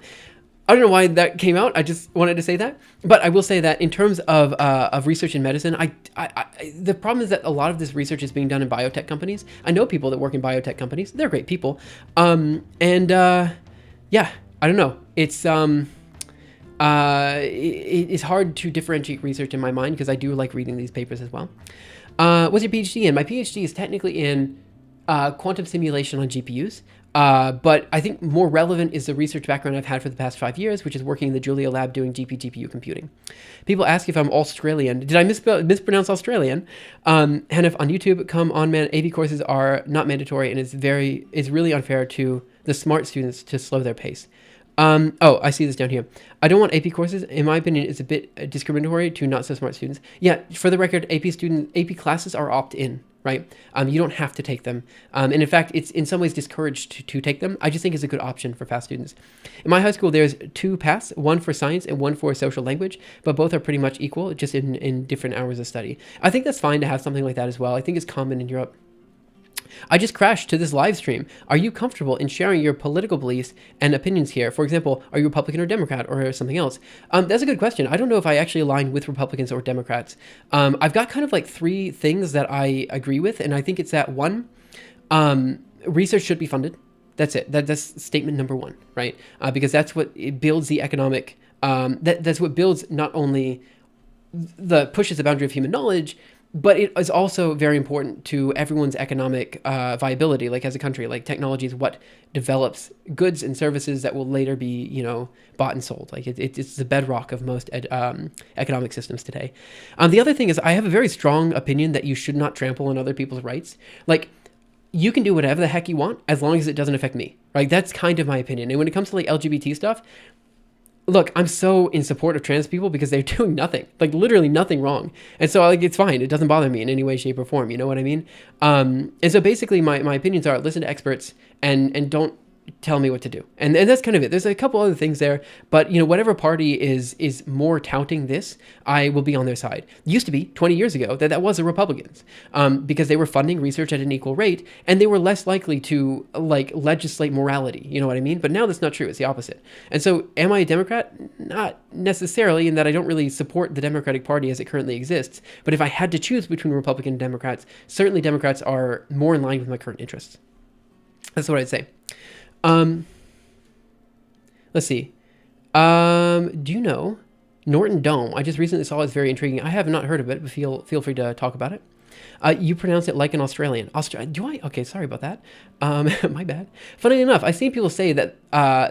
I don't know why that came out. I just wanted to say that. But I will say that in terms of research in medicine, the problem is that a lot of this research is being done in biotech companies. I know people that work in biotech companies. They're great people. Yeah, I don't know. It's hard to differentiate research in my mind because I do like reading these papers as well. What's your PhD in? My PhD is technically in quantum simulation on GPUs. But I think more relevant is the research background I've had for the past 5 years, which is working in the Julia lab doing GPU computing. People ask if I'm Australian. Did I mispronounce Australian? And if on YouTube, come on, man, AP courses are not mandatory, and it's really unfair to the smart students to slow their pace. I see this down here. I don't want AP courses. In my opinion, it's a bit discriminatory to not so smart students. Yeah, for the record, AP classes are opt-in, right? You don't have to take them. And in fact, it's in some ways discouraged to take them. I just think it's a good option for fast students. In my high school, there's 2 paths, one for science and one for social language, but both are pretty much equal, just in different hours of study. I think that's fine to have something like that as well. I think it's common in Europe. I just crashed to this live stream. Are you comfortable in sharing your political beliefs and opinions here? For example, are you Republican or Democrat or something else? That's a good question. I don't know if I actually align with Republicans or Democrats. I've got kind of like three things that I agree with, and I think it's that one, research should be funded. That's it. That's statement number one, right? Because that's what it builds the economic. That's what builds not only pushes the boundary of human knowledge, but it is also very important to everyone's economic viability, like as a country. Like technology is what develops goods and services that will later be, bought and sold. Like it's the bedrock of most economic systems today. The other thing is I have a very strong opinion that you should not trample on other people's rights. Like you can do whatever the heck you want as long as it doesn't affect me, right? That's kind of my opinion. And when it comes to like LGBT stuff, look, I'm so in support of trans people because they're doing nothing, like literally nothing wrong. And so like, it's fine. It doesn't bother me in any way, shape or form. You know what I mean? And so basically my opinions are listen to experts and don't tell me what to do. And that's kind of it. There's a couple other things there, but whatever party is more touting this, I will be on their side. It used to be 20 years ago that was the Republicans, because they were funding research at an equal rate and they were less likely to like legislate morality. You know what I mean? But now that's not true. It's the opposite. And so am I a Democrat? Not necessarily, in that I don't really support the Democratic Party as it currently exists. But if I had to choose between Republican and Democrats, certainly Democrats are more in line with my current interests. That's what I'd say. Let's see. Do you know Norton Dome? I just recently saw it. It's very intriguing. I have not heard of it, but feel free to talk about it. You pronounce it like an Australian. Do I? Okay, sorry about that. My bad. Funnily enough, I've seen people say that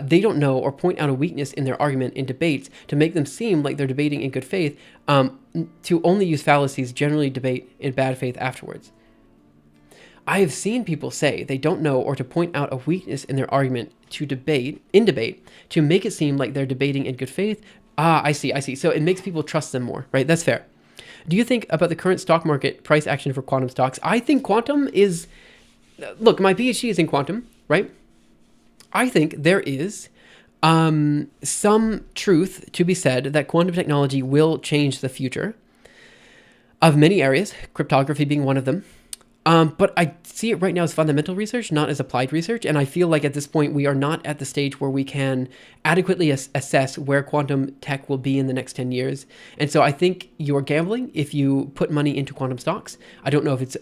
they don't know or point out a weakness in their argument in debates to make them seem like they're debating in good faith, to only use fallacies, generally debate in bad faith afterwards. I have seen people say they don't know or to point out a weakness in their argument in debate to make it seem like they're debating in good faith. I see. So it makes people trust them more, right? That's fair. Do you think about the current stock market price action for quantum stocks? I think quantum is, look, my PhD is in quantum, right? I think there is some truth to be said that quantum technology will change the future of many areas, cryptography being one of them. But I see it right now as fundamental research, not as applied research. And I feel like at this point, we are not at the stage where we can adequately assess where quantum tech will be in the next 10 years. And so I think you're gambling if you put money into quantum stocks. I don't know if it's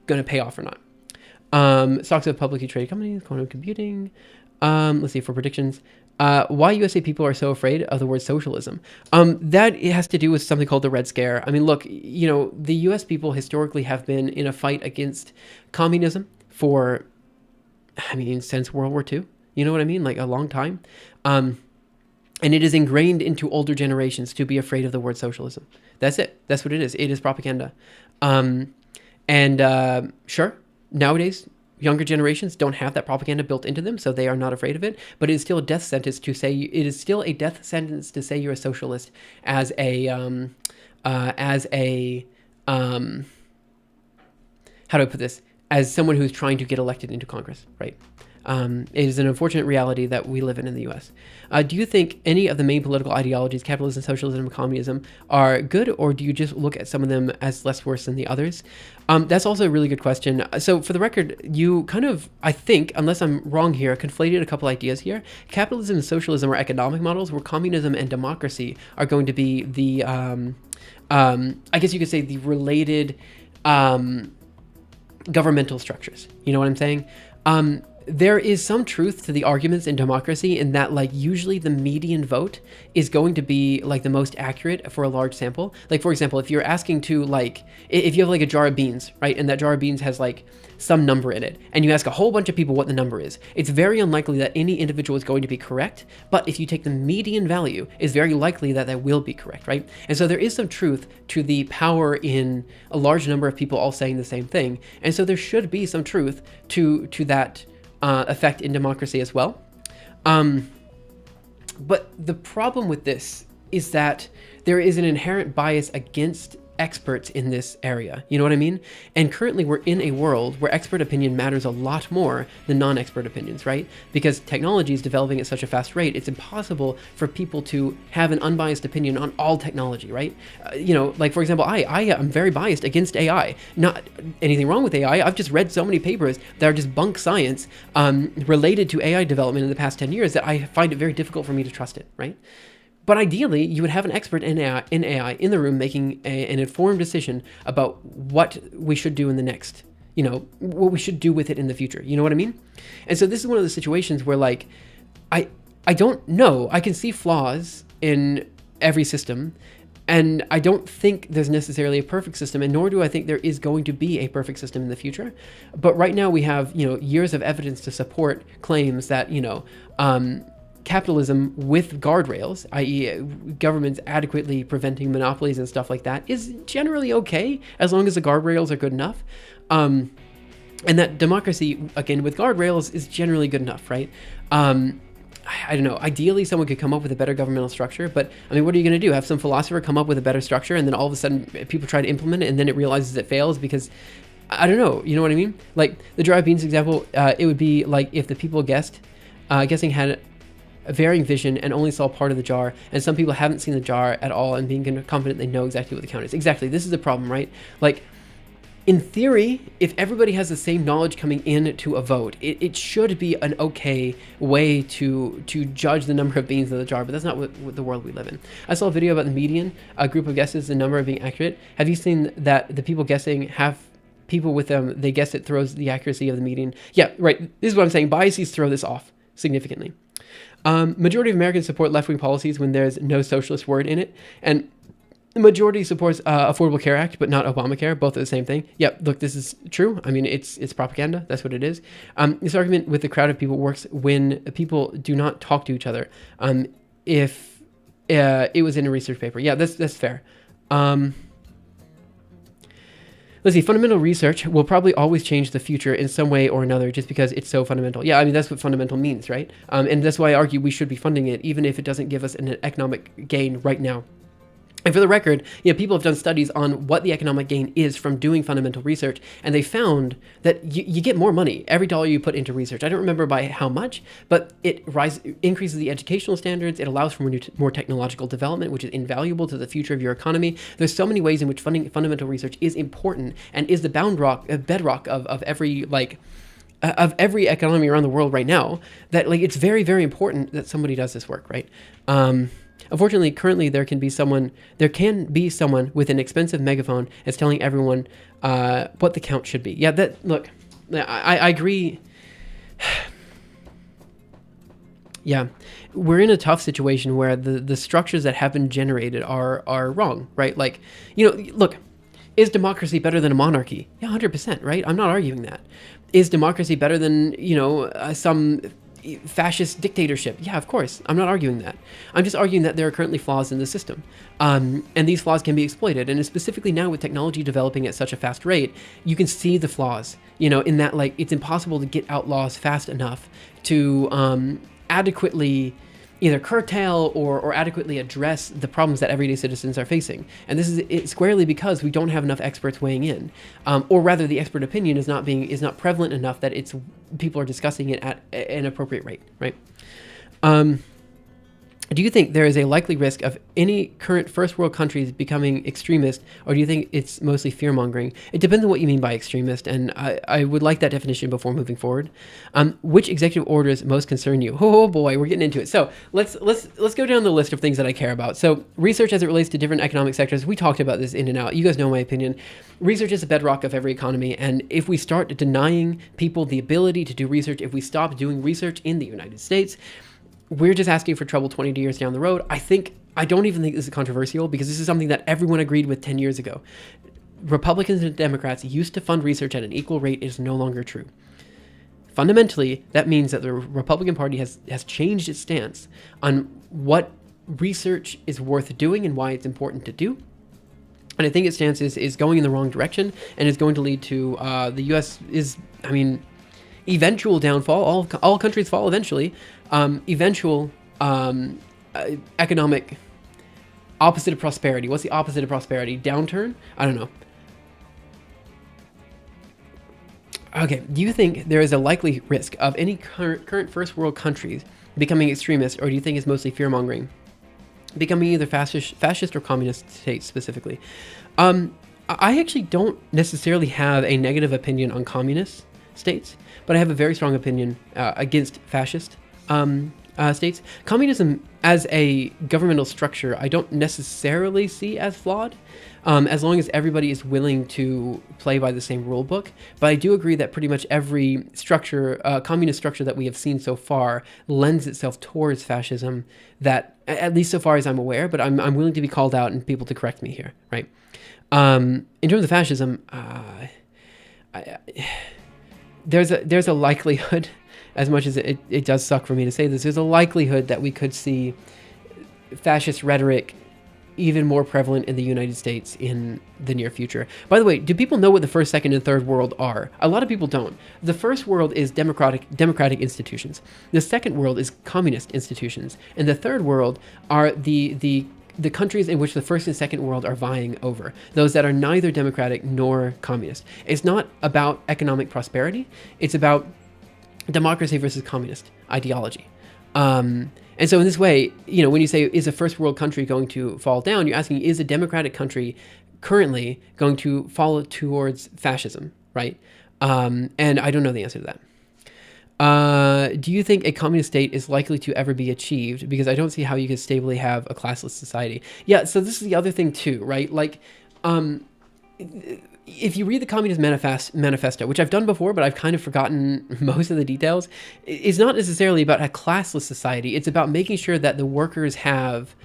going to pay off or not. Stocks of publicly traded companies, quantum computing. Let's see, for predictions. Why USA people are so afraid of the word socialism. That it has to do with something called the Red Scare. I mean, look, the US people historically have been in a fight against communism since World War II. You know what I mean? Like a long time. And it is ingrained into older generations to be afraid of the word socialism. That's it. That's what it is. It is propaganda. Sure, nowadays, younger generations don't have that propaganda built into them, so they are not afraid of it. But it is still a death sentence to say you're a socialist as how do I put this? As someone who's trying to get elected into Congress, right? It is an unfortunate reality that we live in the U.S. Do you think any of the main political ideologies, capitalism, socialism, and communism, are good, or do you just look at some of them as less worse than the others? That's also a really good question. So for the record, you kind of, I think, unless I'm wrong here, conflated a couple ideas here. Capitalism and socialism are economic models, where communism and democracy are going to be the, I guess you could say, the related governmental structures. You know what I'm saying? There is some truth to the arguments in democracy in that, like, usually the median vote is going to be, like, the most accurate for a large sample. Like, for example, if you're asking to, like, if you have, like, a jar of beans, right, and that jar of beans has, like, some number in it, and you ask a whole bunch of people what the number is, it's very unlikely that any individual is going to be correct, but if you take the median value, it's very likely that that will be correct, right? And so there is some truth to the power in a large number of people all saying the same thing, and so there should be some truth to that effect in democracy as well. But the problem with this is that there is an inherent bias against experts in this area. You know what I mean? And currently we're in a world where expert opinion matters a lot more than non-expert opinions, right? Because technology is developing at such a fast rate, it's impossible for people to have an unbiased opinion on all technology, right? Like for example, I am very biased against AI. Not anything wrong with AI. I've just read so many papers that are just bunk science related to AI development in the past 10 years that I find it very difficult for me to trust it, right? But ideally, you would have an expert in AI in the room making an informed decision about what we should do in the next, what we should do with it in the future. You know what I mean? And so this is one of the situations where, like, I don't know. I can see flaws in every system, and I don't think there's necessarily a perfect system, and nor do I think there is going to be a perfect system in the future. But right now we have, years of evidence to support claims that, capitalism with guardrails, i.e. governments adequately preventing monopolies and stuff like that, is generally okay as long as the guardrails are good enough. And that democracy, again, with guardrails is generally good enough, right? I don't know. Ideally, someone could come up with a better governmental structure, but I mean, what are you going to do? Have some philosopher come up with a better structure, and then all of a sudden people try to implement it, and then it realizes it fails because, I don't know. You know what I mean? Like the dry beans example, it would be like if the people guessing had a varying vision and only saw part of the jar, and some people haven't seen the jar at all and being confident they know exactly what the count is. Exactly. This is the problem, right? Like, in theory, if everybody has the same knowledge coming in to a vote, it should be an okay way to judge the number of beans in the jar, but that's not what the world we live in. I saw a video about the median, a group of guesses, the number of being accurate. Have you seen that the people guessing have people with them, they guess it throws the accuracy of the median? Yeah, right. This is what I'm saying. Biases throw this off significantly. Majority of Americans support left-wing policies when there's no socialist word in it, and the majority supports Affordable Care Act, but not Obamacare. Both are the same thing. Yep, look, this is true. I mean, it's propaganda. That's what it is. This argument with the crowd of people works when people do not talk to each other. If it was in a research paper, yeah, that's fair. Let's see, fundamental research will probably always change the future in some way or another just because it's so fundamental. Yeah, I mean, that's what fundamental means, right? And that's why I argue we should be funding it, even if it doesn't give us an economic gain right now. And for the record, people have done studies on what the economic gain is from doing fundamental research, and they found that you get more money every dollar you put into research. I don't remember by how much, but it increases the educational standards. It allows for more technological development, which is invaluable to the future of your economy. There's so many ways in which funding fundamental research is important and is the bedrock of every of every economy around the world right now. That it's very, very important that somebody does this work, right? Unfortunately, currently there can be someone with an expensive megaphone that's telling everyone what the count should be. Yeah, I agree. Yeah, we're in a tough situation where the structures that have been generated are wrong, right? Look, is democracy better than a monarchy? Yeah, 100%, right? I'm not arguing that. Is democracy better than, some fascist dictatorship? Yeah, of course. I'm not arguing that. I'm just arguing that there are currently flaws in the system. And these flaws can be exploited. And specifically now with technology developing at such a fast rate, you can see the flaws, in that it's impossible to get out laws fast enough to adequately either curtail or adequately address the problems that everyday citizens are facing. And this is squarely because we don't have enough experts weighing in, or rather the expert opinion is not prevalent enough that people are discussing it at an appropriate rate, right? Do you think there is a likely risk of any current first world countries becoming extremist, or do you think it's mostly fear-mongering? It depends on what you mean by extremist, and I would like that definition before moving forward. Which executive orders most concern you? Oh boy, we're getting into it. So let's go down the list of things that I care about. So research as it relates to different economic sectors, we talked about this in and out. You guys know my opinion. Research is the bedrock of every economy, and if we start denying people the ability to do research, if we stop doing research in the United States, we're just asking for trouble 20 years down the road. I don't even think this is controversial because this is something that everyone agreed with 10 years ago. Republicans and Democrats used to fund research at an equal rate. It is no longer true. Fundamentally, that means that the Republican Party has changed its stance on what research is worth doing and why it's important to do. And I think its stance is going in the wrong direction and is going to lead to the U.S. Eventual downfall. All countries fall eventually. Eventual economic Opposite of prosperity. What's the opposite of prosperity? Downturn? I don't know. Okay, do you think there is a likely risk of any current first world countries becoming extremist, or do you think it's mostly fear-mongering? Becoming either fascist or communist states specifically. I actually don't necessarily have a negative opinion on communist states, but I have a very strong opinion against fascist states. Communism as a governmental structure, I don't necessarily see as flawed, as long as everybody is willing to play by the same rule book. But I do agree that pretty much every structure, communist structure that we have seen so far, lends itself towards fascism. That, at least so far as I'm aware, but I'm willing to be called out and people to correct me here, right? In terms of fascism, there's a likelihood, as much as it does suck for me to say this, there's a likelihood that we could see fascist rhetoric even more prevalent in the United States in the near future. By the way, do people know what the first, second, and third world are? A lot of people don't. The first world is democratic institutions. The second world is communist institutions. And the third world are the countries in which the first and second world are vying over, those that are neither democratic nor communist. It's not about economic prosperity. It's about democracy versus communist ideology. And so in this way, when you say, is a first world country going to fall down, you're asking, is a democratic country currently going to fall towards fascism, right? And I don't know the answer to that. Do you think a communist state is likely to ever be achieved? Because I don't see how you could stably have a classless society. Yeah, so this is the other thing too, right? Like, if you read the Communist Manifesto, which I've done before, but I've kind of forgotten most of the details, it's not necessarily about a classless society. It's about making sure that the workers have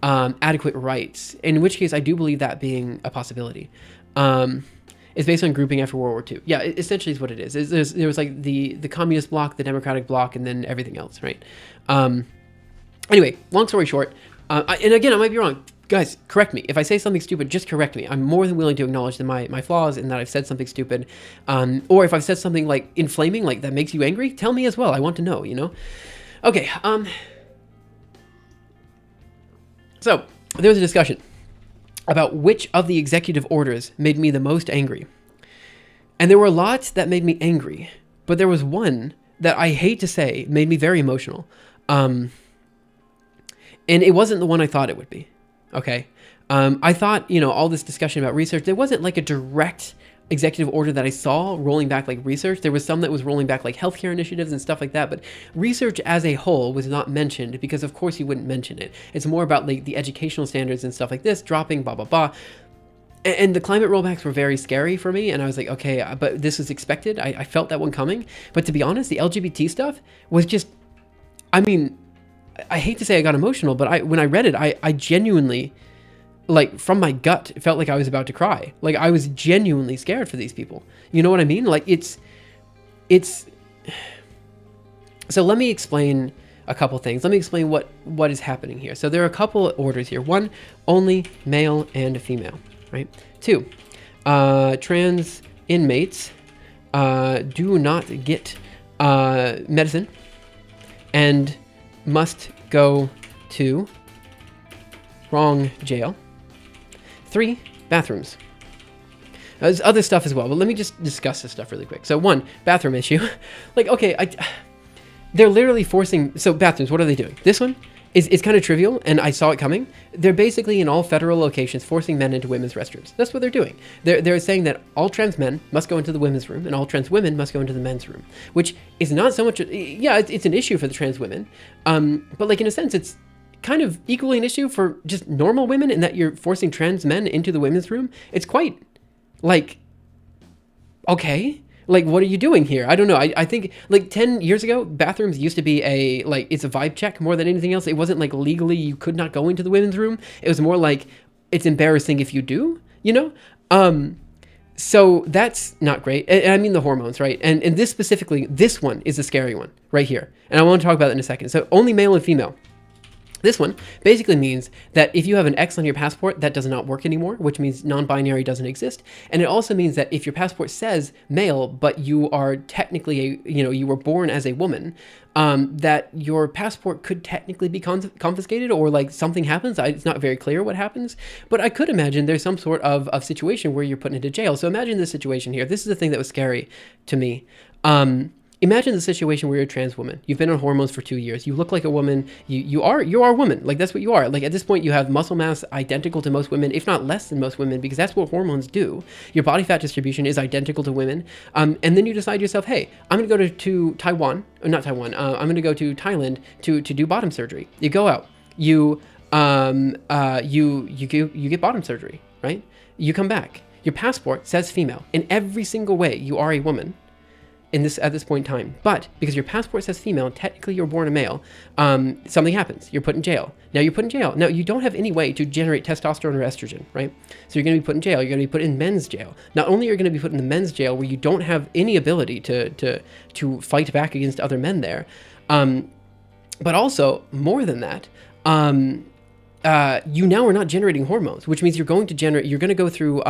adequate rights, in which case I do believe that being a possibility. It's based on grouping after World War II. Yeah, it essentially is what it is. There was like the communist bloc, the democratic bloc, and then everything else, right? Anyway, long story short, and again, I might be wrong. Guys, correct me. If I say something stupid, just correct me. I'm more than willing to acknowledge my flaws and that I've said something stupid. Or if I've said something like inflaming, like that makes you angry, tell me as well. I want to know, Okay. So there was a discussion about which of the executive orders made me the most angry. And there were lots that made me angry, but there was one that I hate to say made me very emotional. And it wasn't the one I thought it would be. Okay. I thought, all this discussion about research, there wasn't like a direct executive order that I saw rolling back like research. There was some that was rolling back like healthcare initiatives and stuff like that, but research as a whole was not mentioned because of course you wouldn't mention it. It's more about like the educational standards and stuff like this, dropping, blah, blah, blah. And the climate rollbacks were very scary for me. And I was like, okay, but this was expected. I felt that one coming. But to be honest, the LGBT stuff was just, I hate to say I got emotional, but when I read it, I genuinely, like from my gut, it felt like I was about to cry. Like I was genuinely scared for these people. You know what I mean? Like it's, so let me explain a couple things. Let me explain what is happening here. So there are a couple of orders here. One, only male and female, right? Two, trans inmates do not get medicine and must go to wrong jail. 3, bathrooms. There's other stuff as well, but let me just discuss this stuff really quick. So 1, bathroom issue. Like, okay, they're literally forcing, so bathrooms, what are they doing? This one is kind of trivial, and I saw it coming. They're basically in all federal locations forcing men into women's restrooms. That's what they're doing. They're saying that all trans men must go into the women's room, and all trans women must go into the men's room, which is not so much, it's an issue for the trans women, but like in a sense, it's kind of equally an issue for just normal women in that you're forcing trans men into the women's room. It's quite, like, okay. Like, what are you doing here? I don't know. I think, like, 10 years ago, bathrooms used to be it's a vibe check more than anything else. It wasn't, like, legally you could not go into the women's room. It was more like, it's embarrassing if you do, So that's not great. And I mean the hormones, right? And this specifically, this one is a scary one right here. And I want to talk about it in a second. So only male and female. This one basically means that if you have an X on your passport, that does not work anymore, which means non-binary doesn't exist. And it also means that if your passport says male, but you are technically you were born as a woman, that your passport could technically be confiscated, or like something happens. It's not very clear what happens, but I could imagine there's some sort of situation where you're put into jail. So imagine this situation here. This is the thing that was scary to me. Imagine the situation where you're a trans woman. You've been on hormones for 2 years. You look like a woman. You are a woman. Like, that's what you are. Like, at this point, you have muscle mass identical to most women, if not less than most women, because that's what hormones do. Your body fat distribution is identical to women. And then you decide to yourself, hey, I'm going to go to Taiwan, or not Taiwan. I'm going to go to Thailand to do bottom surgery. You go out. You get bottom surgery, right? You come back. Your passport says female. In every single way, you are a woman. At this point in time, but because your passport says female, technically you're born a male, something happens. You're put in jail. Now you're put in jail. Now you don't have any way to generate testosterone or estrogen, right? So you're going to be put in jail. You're going to be put in men's jail. Not only are you going to be put in the men's jail where you don't have any ability to fight back against other men there, but also more than that, you now are not generating hormones, which means you're going to go through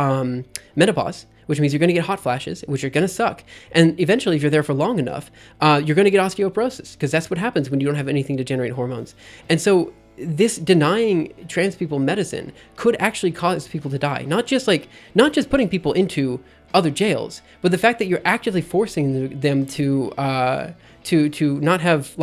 menopause, which means you're going to get hot flashes, which are going to suck. And eventually, if you're there for long enough, you're going to get osteoporosis, because that's what happens when you don't have anything to generate hormones. And so this denying trans people medicine could actually cause people to die. Not just putting people into other jails, but the fact that you're actively forcing them to not have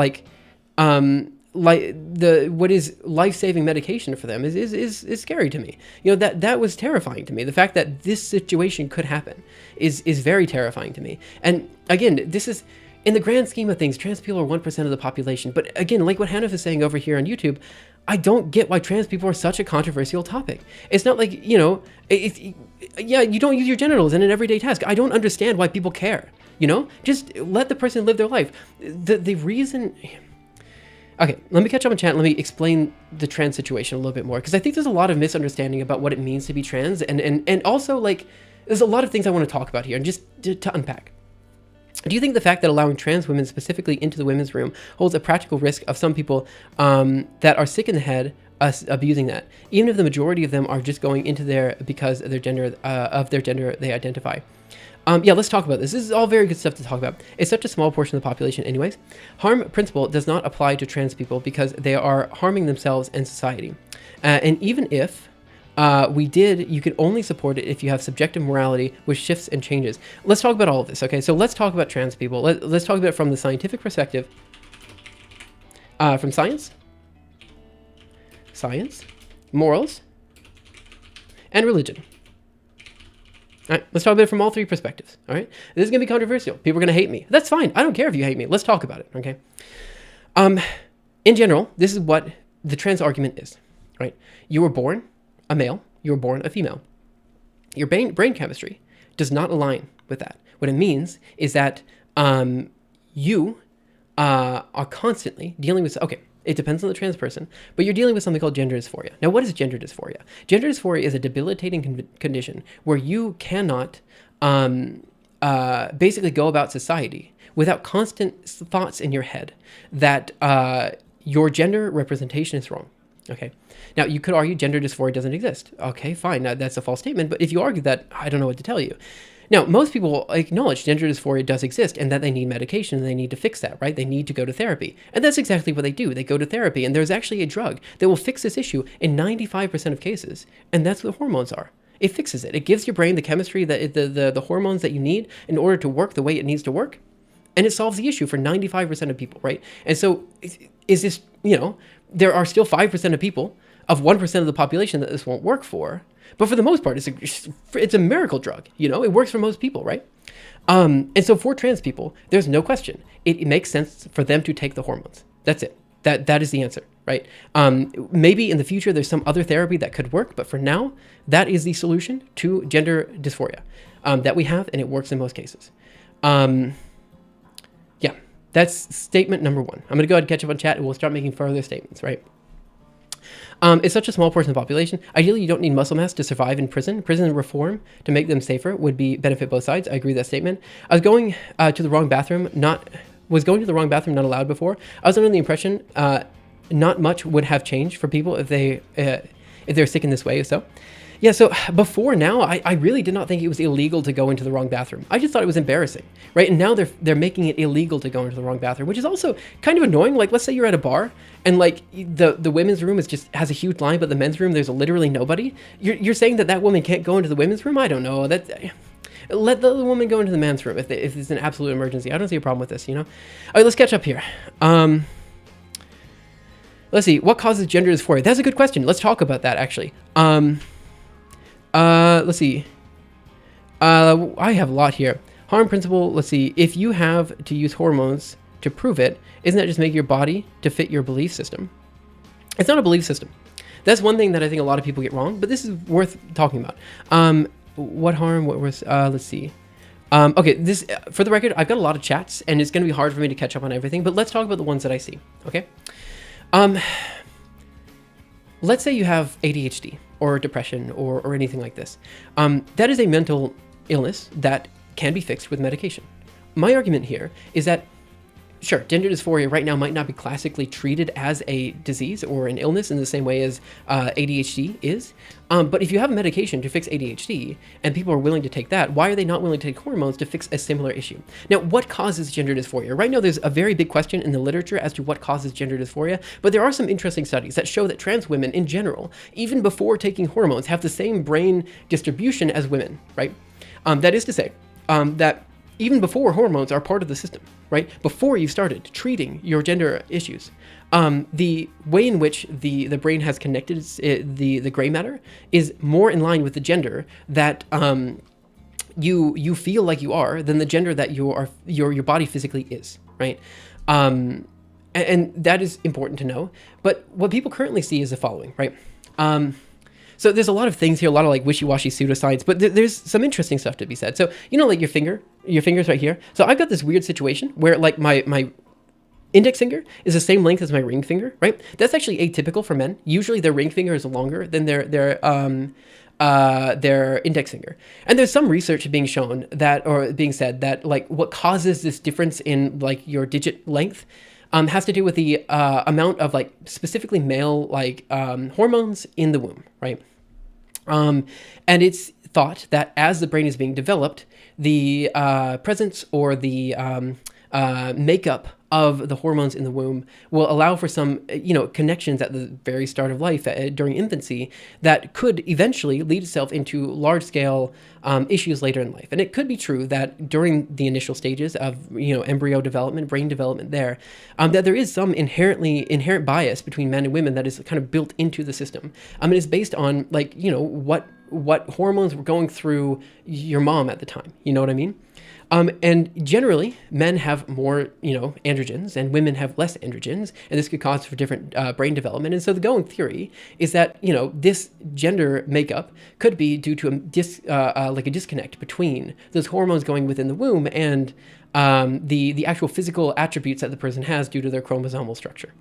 what is life-saving medication for them is scary to me. That was terrifying to me. The fact that this situation could happen is very terrifying to me. And again, this is, in the grand scheme of things, trans people are 1% of the population. But again, like what Hannah is saying over here on YouTube, I don't get why trans people are such a controversial topic. It's not like, you don't use your genitals in an everyday task. I don't understand why people care. Just let the person live their life. The reason... Okay, let me catch up on chat and let me explain the trans situation a little bit more, because I think there's a lot of misunderstanding about what it means to be trans, and also, like, there's a lot of things I want to talk about here, and just to unpack. Do you think the fact that allowing trans women specifically into the women's room holds a practical risk of some people that are sick in the head abusing that, even if the majority of them are just going into there because of their gender they identify? Yeah, let's talk about this. This is all very good stuff to talk about. It's such a small portion of the population anyways. Harm principle does not apply to trans people because they are harming themselves and society. And even if you could only support it if you have subjective morality, which shifts and changes. Let's talk about all of this, okay? So let's talk about trans people. Let's talk about it from the scientific perspective. From science, morals, and religion. All right, let's talk about it from all three perspectives, all right? This is going to be controversial. People are going to hate me. That's fine. I don't care if you hate me. Let's talk about it, okay? In general, this is what the trans argument is, right? You were born a male. You were born a female. Your brain chemistry does not align with that. What it means is that you are constantly dealing with... Okay, it depends on the trans person, but you're dealing with something called gender dysphoria. Now, what is gender dysphoria? Gender dysphoria is a debilitating condition where you cannot basically go about society without constant thoughts in your head that your gender representation is wrong. Okay. Now, you could argue gender dysphoria doesn't exist. Okay, fine. Now, that's a false statement, but if you argue that, I don't know what to tell you. Now, most people acknowledge gender dysphoria does exist and that they need medication and they need to fix that, right? They need to go to therapy. And that's exactly what they do. They go to therapy, and there's actually a drug that will fix this issue in 95% of cases. And that's what hormones are. It fixes it. It gives your brain the chemistry, the hormones that you need in order to work the way it needs to work. And it solves the issue for 95% of people, right? And so is this, there are still 5% of people of 1% of the population that this won't work for. But for the most part, it's a miracle drug. It works for most people, right? And so for trans people, there's no question. It makes sense for them to take the hormones. That's it. That is the answer, right? Maybe in the future, there's some other therapy that could work. But for now, that is the solution to gender dysphoria that we have. And it works in most cases. Yeah, that's statement number one. I'm going to go ahead and catch up on chat, and we'll start making further statements, right? It's such a small portion of the population. Ideally, you don't need muscle mass to survive in prison. Prison reform to make them safer would benefit both sides. I agree with that statement. I was going to the wrong bathroom, not allowed before. I was under the impression not much would have changed for people if they're sick in this way. So, yeah. So before now, I really did not think it was illegal to go into the wrong bathroom. I just thought it was embarrassing, right? And now they're making it illegal to go into the wrong bathroom, which is also kind of annoying. Like, let's say you're at a bar and like the women's room has a huge line, but the men's room there's literally nobody. You're saying that woman can't go into the women's room? I don't know. Let the woman go into the men's room if it's an absolute emergency. I don't see a problem with this, All right, let's catch up here. Let's see. What causes gender dysphoria? That's a good question. Let's talk about that, actually. Let's see. I have a lot here. Harm principle. Let's see. If you have to use hormones to prove it, isn't that just making your body to fit your belief system? It's not a belief system. That's one thing that I think a lot of people get wrong, but this is worth talking about. What harm? What was? Let's see. Okay, this for the record, I've got a lot of chats, and it's going to be hard for me to catch up on everything. But let's talk about the ones that I see. Okay. Let's say you have ADHD or depression or anything like this. That is a mental illness that can be fixed with medication. My argument here is that, sure, gender dysphoria right now might not be classically treated as a disease or an illness in the same way as ADHD is. But if you have a medication to fix ADHD and people are willing to take that, why are they not willing to take hormones to fix a similar issue? Now, what causes gender dysphoria? Right now, there's a very big question in the literature as to what causes gender dysphoria, but there are some interesting studies that show that trans women in general, even before taking hormones, have the same brain distribution as women, right? That is to say that even before hormones are part of the system, right? Before you started treating your gender issues, the way in which the brain has connected the gray matter is more in line with the gender that you feel like you are than the gender that your body physically is, right? And that is important to know. But what people currently see is the following, right? So there's a lot of things here, a lot of like wishy-washy pseudoscience, but there's some interesting stuff to be said. So, like your finger's right here. So I've got this weird situation where like my index finger is the same length as my ring finger, right? That's actually atypical for men. Usually their ring finger is longer than their index finger. And there's some research being shown that, or being said that like what causes this difference in like your digit length has to do with the amount of like specifically male like hormones in the womb, right? And it's thought that as the brain is being developed, the presence or the makeup of the hormones in the womb will allow for some, connections at the very start of life during infancy that could eventually lead itself into large-scale issues later in life. And it could be true that during the initial stages of, embryo development, brain development that there is some inherent bias between men and women that is kind of built into the system. It is based on like, what hormones were going through your mom at the time. You know what I mean? And generally, men have more, androgens, and women have less androgens, and this could cause for different brain development. And so the going theory is that, this gender makeup could be due to a disconnect between those hormones going within the womb and the actual physical attributes that the person has due to their chromosomal structure,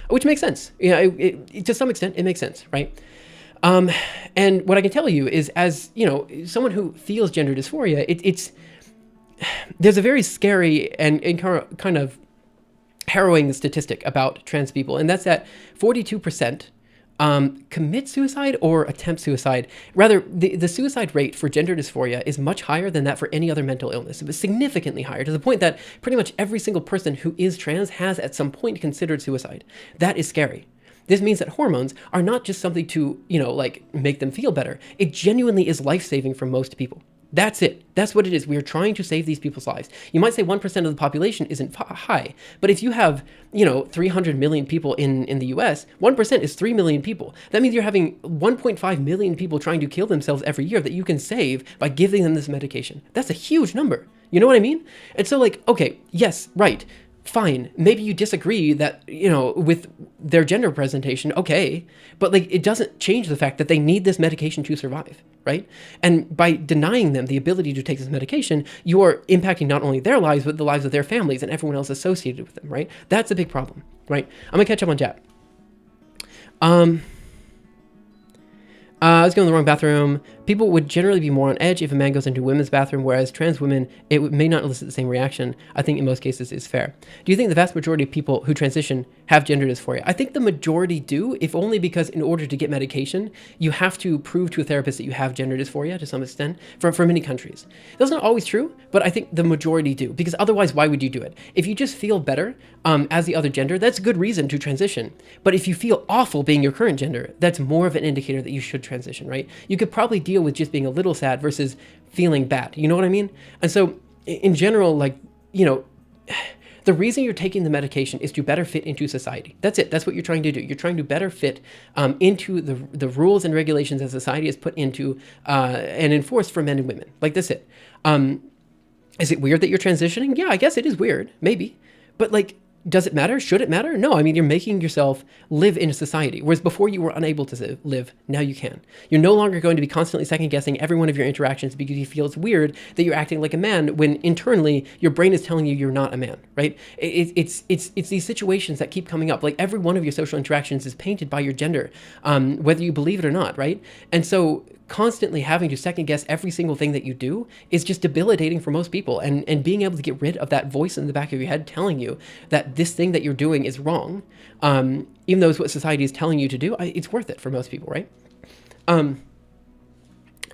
which makes sense. To some extent, it makes sense, right? And what I can tell you is, as someone who feels gender dysphoria, there's a very scary and kind of harrowing statistic about trans people, and that's that 42% commit suicide or attempt suicide. Rather, the suicide rate for gender dysphoria is much higher than that for any other mental illness. It was significantly higher, to the point that pretty much every single person who is trans has at some point considered suicide. That is scary. This means that hormones are not just something to, make them feel better. It genuinely is life-saving for most people. That's it. That's what it is. We are trying to save these people's lives. You might say 1% of the population isn't high, but if you have, 300 million people in the US, 1% is 3 million people. That means you're having 1.5 million people trying to kill themselves every year that you can save by giving them this medication. That's a huge number. You know what I mean? And so okay, yes, right. Fine, maybe you disagree that, with their gender presentation, okay, but it doesn't change the fact that they need this medication to survive, right? And by denying them the ability to take this medication, you are impacting not only their lives, but the lives of their families and everyone else associated with them, right? That's a big problem, right? I'm gonna catch up on chat. I was going in the wrong bathroom. People would generally be more on edge if a man goes into a women's bathroom, whereas trans women, may not elicit the same reaction. I think in most cases is fair. Do you think the vast majority of people who transition have gender dysphoria. I think the majority do, if only because in order to get medication, you have to prove to a therapist that you have gender dysphoria to some extent for many countries. That's not always true, but I think the majority do, because otherwise, why would you do it? If you just feel better as the other gender, that's a good reason to transition. But if you feel awful being your current gender, that's more of an indicator that you should transition, right? You could probably deal with just being a little sad versus feeling bad. You know what I mean? And so in general, like, you know, the reason you're taking the medication is to better fit into society. That's it. That's what you're trying to do. You're trying to better fit into the rules and regulations that society has put into and enforced for men and women. Like, that's it. Is it weird that you're transitioning? Yeah, I guess it is weird. Maybe. But, like, does it matter? Should it matter? No, I mean, you're making yourself live in a society, whereas before you were unable to live, now you can. You're no longer going to be constantly second-guessing every one of your interactions because you feel it's weird that you're acting like a man when internally your brain is telling you you're not a man, right? It's these situations that keep coming up. Like, every one of your social interactions is painted by your gender, whether you believe it or not, right? And so constantly having to second guess every single thing that you do is just debilitating for most people. And being able to get rid of that voice in the back of your head telling you that this thing that you're doing is wrong, even though it's what society is telling you to do, it's worth it for most people, right?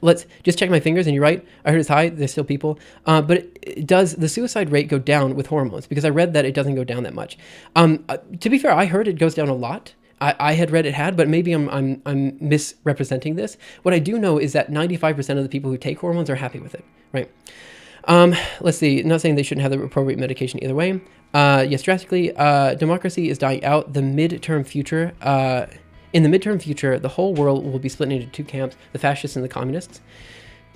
Let's just check my fingers, and you're right. I heard it's high. There's still people. But does the suicide rate go down with hormones? Because I read that it doesn't go down that much. To be fair, I heard it goes down a lot. I had read it had, but maybe I'm misrepresenting this. What I do know is that 95% of the people who take hormones are happy with it, right? Let's see. Not saying they shouldn't have the appropriate medication either way. Yes, drastically. Democracy is dying out. In the midterm future, the whole world will be split into two camps: the fascists and the communists.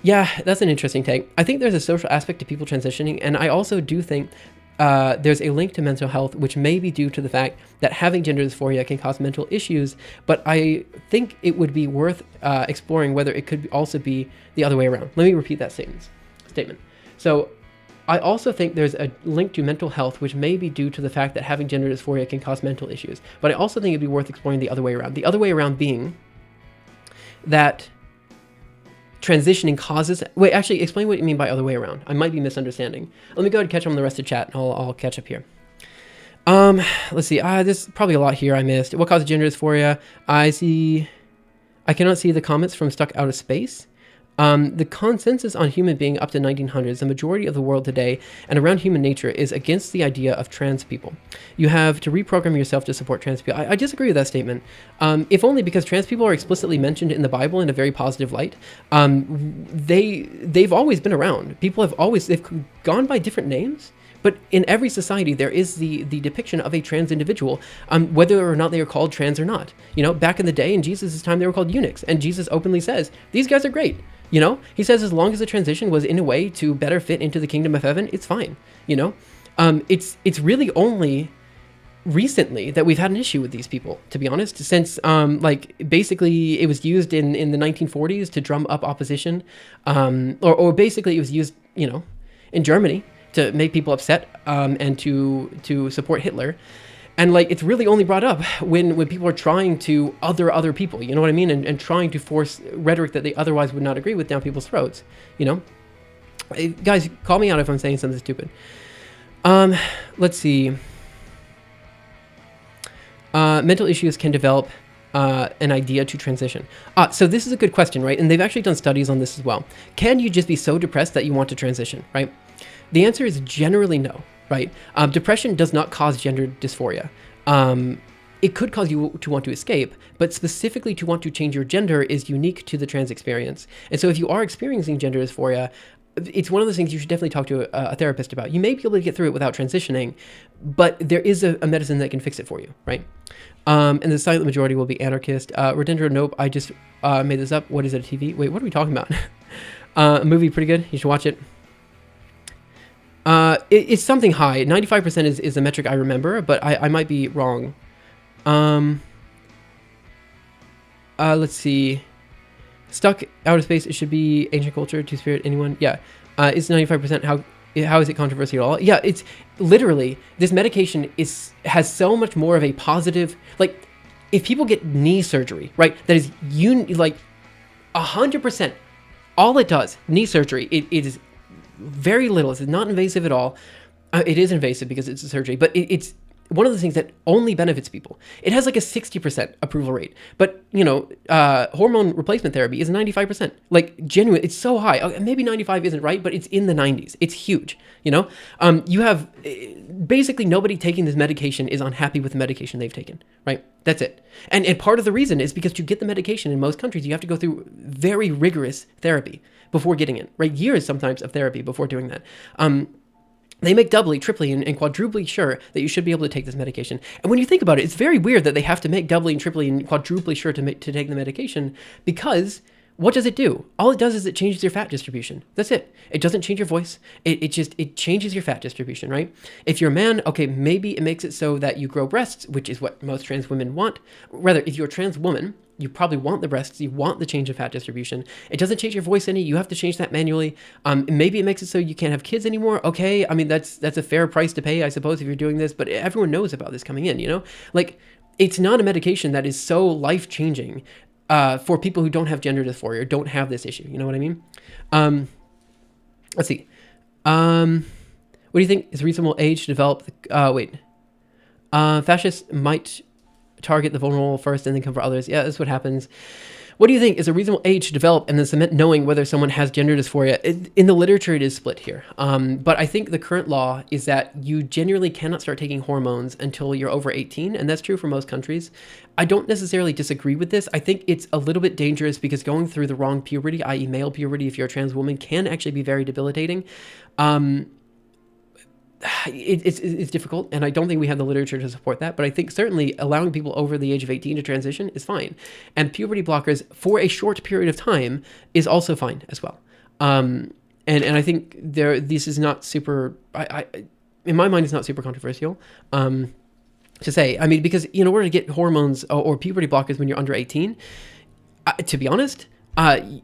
Yeah, that's an interesting take. I think there's a social aspect to people transitioning, and I also do think there's a link to mental health, which may be due to the fact that having gender dysphoria can cause mental issues, but I think it would be worth exploring whether it could also be the other way around. Let me repeat that statement. So I also think there's a link to mental health, which may be due to the fact that having gender dysphoria can cause mental issues, but I also think it'd be worth exploring the other way around. The other way around being that transitioning causes... Wait, actually, explain what you mean by other way around. I might be misunderstanding. Let me go ahead and catch up on the rest of the chat, and I'll catch up here. Let's see. There's probably a lot here I missed. What causes gender dysphoria? I cannot see the comments from Stuck Out of Space. The consensus on human being up to 1900s, the majority of the world today and around human nature is against the idea of trans people. You have to reprogram yourself to support trans people. I disagree with that statement, if only because trans people are explicitly mentioned in the Bible in a very positive light. They've always been around. People they've gone by different names. But in every society, there is the depiction of a trans individual, whether or not they are called trans or not. You know, back in the day, in Jesus' time, they were called eunuchs. And Jesus openly says, these guys are great. You know, he says as long as the transition was in a way to better fit into the kingdom of heaven, it's fine. You know, it's really only recently that we've had an issue with these people, to be honest, since basically it was used in the 1940s to drum up opposition, or basically it was used, you know, in Germany to make people upset and to support Hitler. And like, it's really only brought up when people are trying to other people, you know what I mean? And trying to force rhetoric that they otherwise would not agree with down people's throats, you know? Guys, call me out if I'm saying something stupid. Let's see. Mental issues can develop an idea to transition. So this is a good question, right? And they've actually done studies on this as well. Can you just be so depressed that you want to transition, right? The answer is generally no. Right? Depression does not cause gender dysphoria. It could cause you to want to escape, but specifically to want to change your gender is unique to the trans experience. And so if you are experiencing gender dysphoria, it's one of those things you should definitely talk to a therapist about. You may be able to get through it without transitioning, but there is a medicine that can fix it for you, right? And the silent majority will be anarchist. Rodendro, nope, I just made this up. What is it, a TV? Wait, what are we talking about? A movie, pretty good. You should watch it. It's something high. 95% is a metric I remember, but I might be wrong. Let's see. Stuck Out of Space, it should be ancient culture, two-spirit, anyone? Yeah. It's 95%. How is it controversial at all? Yeah, it's literally, this medication has so much more of a positive, like, if people get knee surgery, right, that is, 100%, all it does, knee surgery, it is very little. It's not invasive at all. It is invasive because it's a surgery, but it's one of the things that only benefits people. It has like a 60% approval rate, but hormone replacement therapy is 95%. Like genuine, it's so high. Maybe 95 isn't right, but it's in the 90s. It's huge. You have basically nobody taking this medication is unhappy with the medication they've taken, right? That's it. And part of the reason is because to get the medication in most countries, you have to go through very rigorous therapy before getting it, right? Years sometimes of therapy before doing that. They make doubly, triply, and quadruply sure that you should be able to take this medication. And when you think about it, it's very weird that they have to make doubly and triply and quadruply sure to take the medication, because what does it do? All it does is it changes your fat distribution. That's it. It doesn't change your voice. It changes your fat distribution, right? If you're a man, okay, maybe it makes it so that you grow breasts, which is what most trans women want. Rather, if you're a trans woman, you probably want the breasts, you want the change of fat distribution. It doesn't change your voice any, you have to change that manually. Maybe it makes it so you can't have kids anymore. Okay, I mean, that's a fair price to pay, I suppose, if you're doing this, but everyone knows about this coming in, Like, it's not a medication that is so life-changing for people who don't have gender dysphoria or don't have this issue, you know what I mean? Let's see. What do you think is a reasonable age to develop fascists might target the vulnerable first and then come for others. Yeah, that's what happens. What do you think is a reasonable age to develop and then cement knowing whether someone has gender dysphoria? In the literature, it is split here. But I think the current law is that you genuinely cannot start taking hormones until you're over 18, and that's true for most countries. I don't necessarily disagree with this. I think it's a little bit dangerous because going through the wrong puberty, i.e. male puberty, if you're a trans woman, can actually be very debilitating. It's difficult, and I don't think we have the literature to support that, but I think certainly allowing people over the age of 18 to transition is fine. And puberty blockers for a short period of time is also fine as well. And I think this is not super, in my mind, it's not super controversial to say. I mean, because in order to get hormones or puberty blockers when you're under 18, to be honest,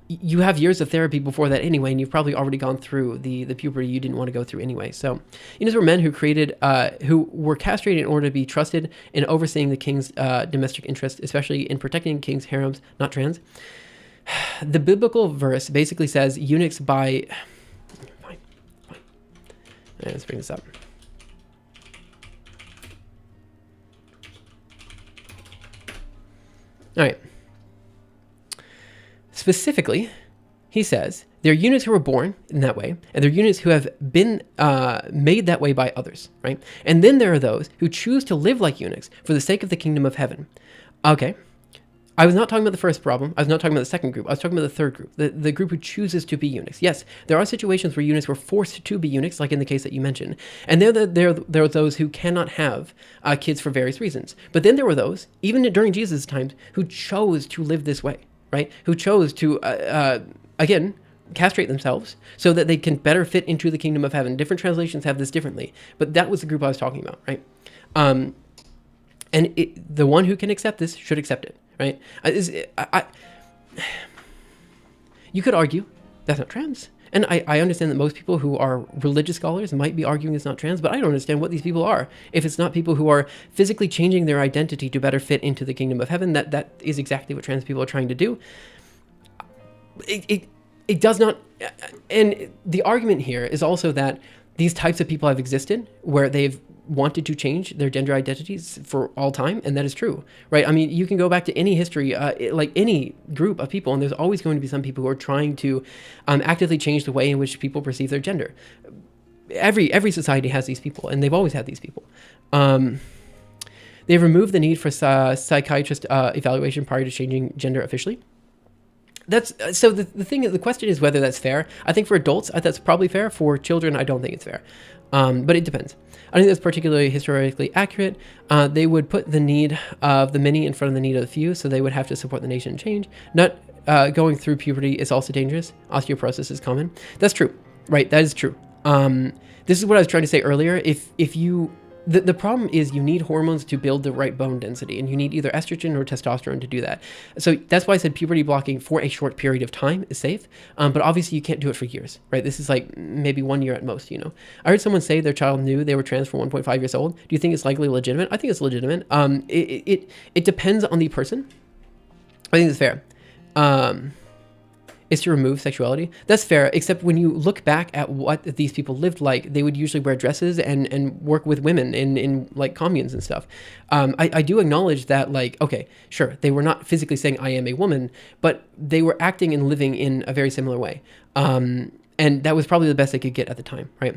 you have years of therapy before that anyway, and you've probably already gone through the puberty you didn't want to go through anyway. So, these were men who were castrated in order to be trusted in overseeing the king's domestic interests, especially in protecting king's harems, not trans. The biblical verse basically says eunuchs by... Fine. Let's bring this up. All right. Specifically, he says, there are eunuchs who were born in that way, and there are eunuchs who have been made that way by others, right? And then there are those who choose to live like eunuchs for the sake of the kingdom of heaven. Okay, I was not talking about the first problem. I was not talking about the second group. I was talking about the third group, the group who chooses to be eunuchs. Yes, there are situations where eunuchs were forced to be eunuchs, like in the case that you mentioned. And there are those who cannot have kids for various reasons. But then there were those, even during Jesus' times, who chose to live this way. Right? Who chose to, again, castrate themselves so that they can better fit into the kingdom of heaven. Different translations have this differently, but that was the group I was talking about, right? The one who can accept this should accept it, right? You could argue that's not trans. And I understand that most people who are religious scholars might be arguing it's not trans, but I don't understand what these people are. If it's not people who are physically changing their identity to better fit into the kingdom of heaven, that is exactly what trans people are trying to do. It does not, and the argument here is also that these types of people have existed where they've wanted to change their gender identities for all time, and that is true, right? I mean, you can go back to any history, like any group of people, and there's always going to be some people who are trying to actively change the way in which people perceive their gender. Every society has these people, and they've always had these people. They've removed the need for psychiatrist evaluation prior to changing gender officially. That's so the question is whether that's fair. I think for adults, that's probably fair. For children, I don't think it's fair. But it depends. I think that's particularly historically accurate. They would put the need of the many in front of the need of the few, so they would have to support the nation in change. Not going through puberty is also dangerous. Osteoporosis is common. That's true, right? That is true. This is what I was trying to say earlier. If you... The problem is you need hormones to build the right bone density, and you need either estrogen or testosterone to do that. So that's why I said puberty blocking for a short period of time is safe, but obviously you can't do it for years, right? This is like maybe 1 year at most, I heard someone say their child knew they were trans for 1.5 years old. Do you think it's likely legitimate? I think it's legitimate. It depends on the person. I think it's fair. is to remove sexuality. That's fair, except when you look back at what these people lived like, they would usually wear dresses and work with women in like communes and stuff. I do acknowledge that, like, okay, sure, they were not physically saying I am a woman, but they were acting and living in a very similar way. And that was probably the best they could get at the time, right?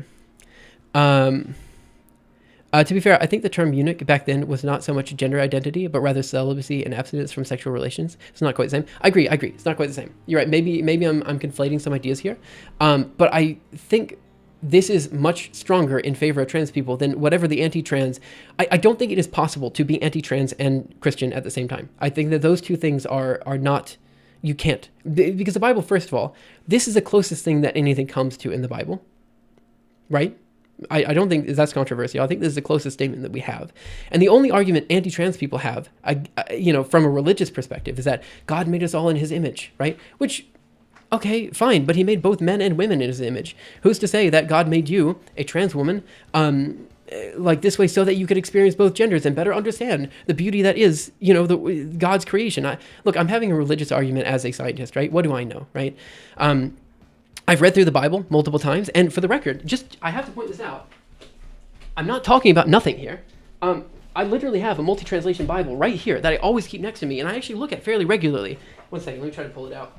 To be fair, I think the term eunuch back then was not so much gender identity, but rather celibacy and abstinence from sexual relations. It's not quite the same. I agree. It's not quite the same. You're right. Maybe I'm conflating some ideas here. But I think this is much stronger in favor of trans people than whatever the anti-trans. I don't think it is possible to be anti-trans and Christian at the same time. I think that those two things are not, you can't. Because the Bible, first of all, this is the closest thing that anything comes to in the Bible, right? I don't think that's controversial. I think this is the closest statement that we have. And the only argument anti-trans people have, from a religious perspective, is that God made us all in his image, right? Which, okay, fine, but he made both men and women in his image. Who's to say that God made you, a trans woman, like this way so that you could experience both genders and better understand the beauty that is, God's creation? I'm having a religious argument as a scientist, right? What do I know, right? I've read through the Bible multiple times, and for the record, I have to point this out. I'm not talking about nothing here. I literally have a multi-translation Bible right here that I always keep next to me, and I actually look at fairly regularly. One second, let me try to pull it out.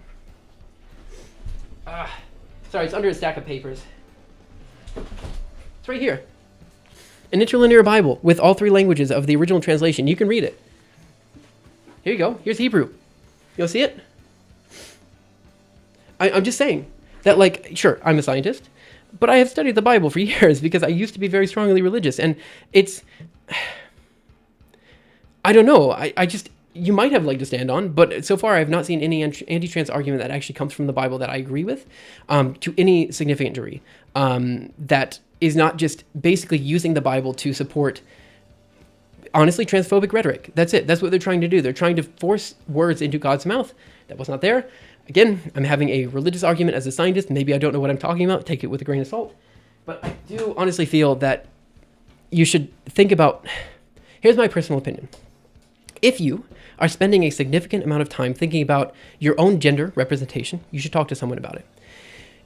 Sorry, it's under a stack of papers. It's right here. An interlinear Bible with all three languages of the original translation. You can read it. Here you go. Here's Hebrew. You'll see it? I'm just saying that, sure, I'm a scientist, but I have studied the Bible for years because I used to be very strongly religious. And it's, I don't know, you might have a leg to stand on, but so far I have not seen any anti-trans argument that actually comes from the Bible that I agree with to any significant degree. That is not just basically using the Bible to support, honestly, transphobic rhetoric. That's it. That's what they're trying to do. They're trying to force words into God's mouth that was not there. Again, I'm having a religious argument as a scientist. Maybe I don't know what I'm talking about. Take it with a grain of salt. But I do honestly feel that you should think about, here's my personal opinion. If you are spending a significant amount of time thinking about your own gender representation, you should talk to someone about it.